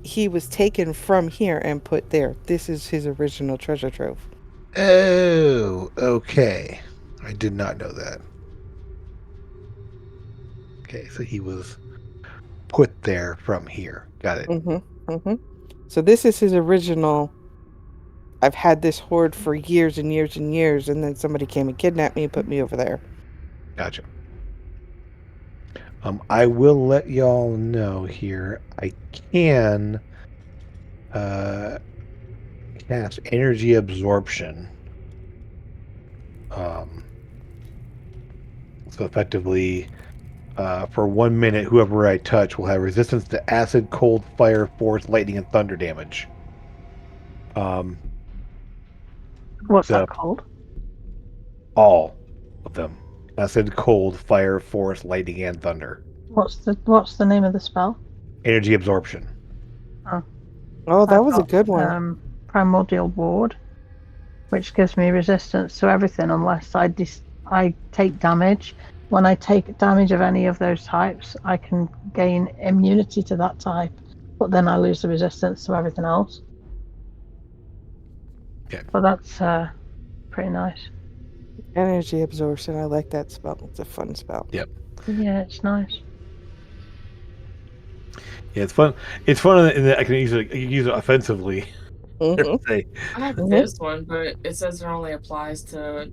He was taken from here and put there. This is his original treasure trove. Oh, okay. I did not know that. Okay, so he was put there from here. Got it. So this is his original. I've had this hoard for years and years and years, and then somebody came and kidnapped me and put me over there. Gotcha. I will let y'all know here. I can cast energy absorption. So effectively, for 1 minute, whoever I touch will have resistance to acid, cold, fire, force, lightning, and thunder damage. What's So- that called? All of them. Acid, cold, fire, force, lightning, and thunder. What's the name of the spell? Energy absorption. Oh, that I've was a got, good one. Primordial Ward, which gives me resistance to everything unless I take damage. When I take damage of any of those types, I can gain immunity to that type, but then I lose the resistance to everything else. Okay. But that's pretty nice. Energy absorption. I like that spell. It's a fun spell. Yep. Yeah, it's nice. Yeah, it's fun. It's fun in that I can use it offensively. Mhm. Say, I have Mhm. this one, but it says it only applies to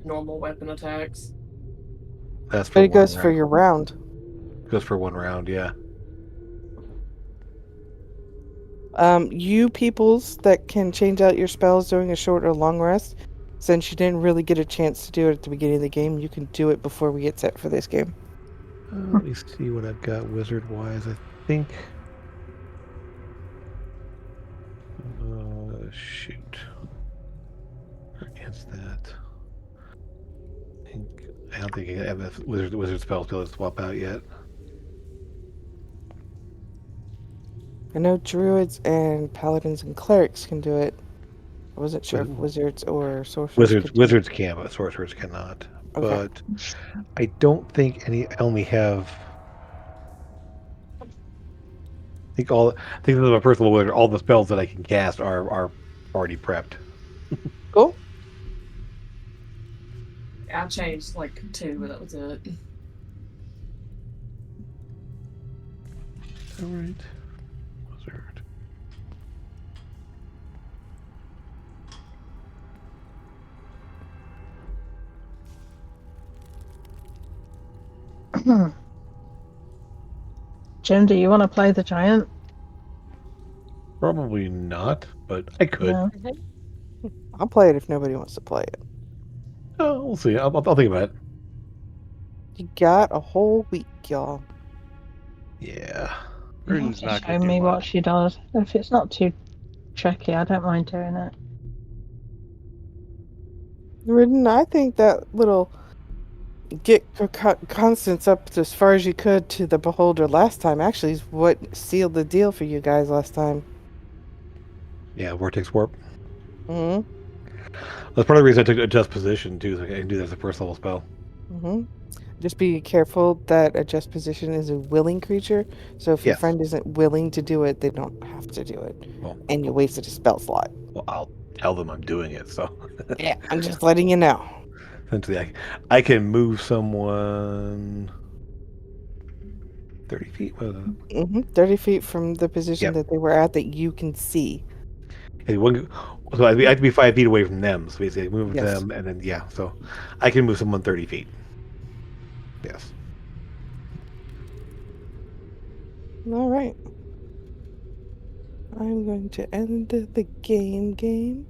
normal weapon attacks. that's for But it one goes for round. your round. Goes for 1 round, yeah. You peoples that can change out your spells during a short or long rest, since you didn't really get a chance to do it at the beginning of the game, you can do it before we get set for this game. Let me see what I've got wizard-wise. I think. Shoot. Against that. I don't think I have a wizard spell to swap out yet. I know druids and paladins and clerics can do it. I wasn't sure if Wizard- wizards or sorcerers Wizards could do it. wizards can, but sorcerers cannot. Okay. But I don't think any. I only have. I think this is my personal wizard. All the spells that I can cast are already prepped. Cool. I changed like 2, but that was it. All right. Wizard. Jim, do you want to play the giant? Probably not, but I could. No. I'll play it if nobody wants to play it. Oh, we'll see. I'll think about it. You got a whole week, y'all. Yeah. Ruden's not Show going to do me what much. she does. If it's not too tricky, I don't mind doing it. Ridden, I think that little get Constance up as far as you could to the Beholder last time actually is what sealed the deal for you guys last time. Yeah, Vortex Warp. Mm-hmm. That's part of the reason I took Adjust Position, too, so I can do that as a first level spell. Mm-hmm. Just be careful that Adjust Position is a willing creature, so if your Yes. friend isn't willing to do it, they don't have to do it. Well, And you wasted a spell slot. well, I'll tell them I'm doing it, so. Yeah, I'm just letting you know. Essentially, I can move someone 30 feet. What is it? Mm-hmm. 30 feet from the position Yep. that they were at that you can see. And so I have to be 5 feet away from them. So basically, I move Yes. them, and then, yeah, so I can move someone 30 feet. Yes. All right. I'm going to end the game.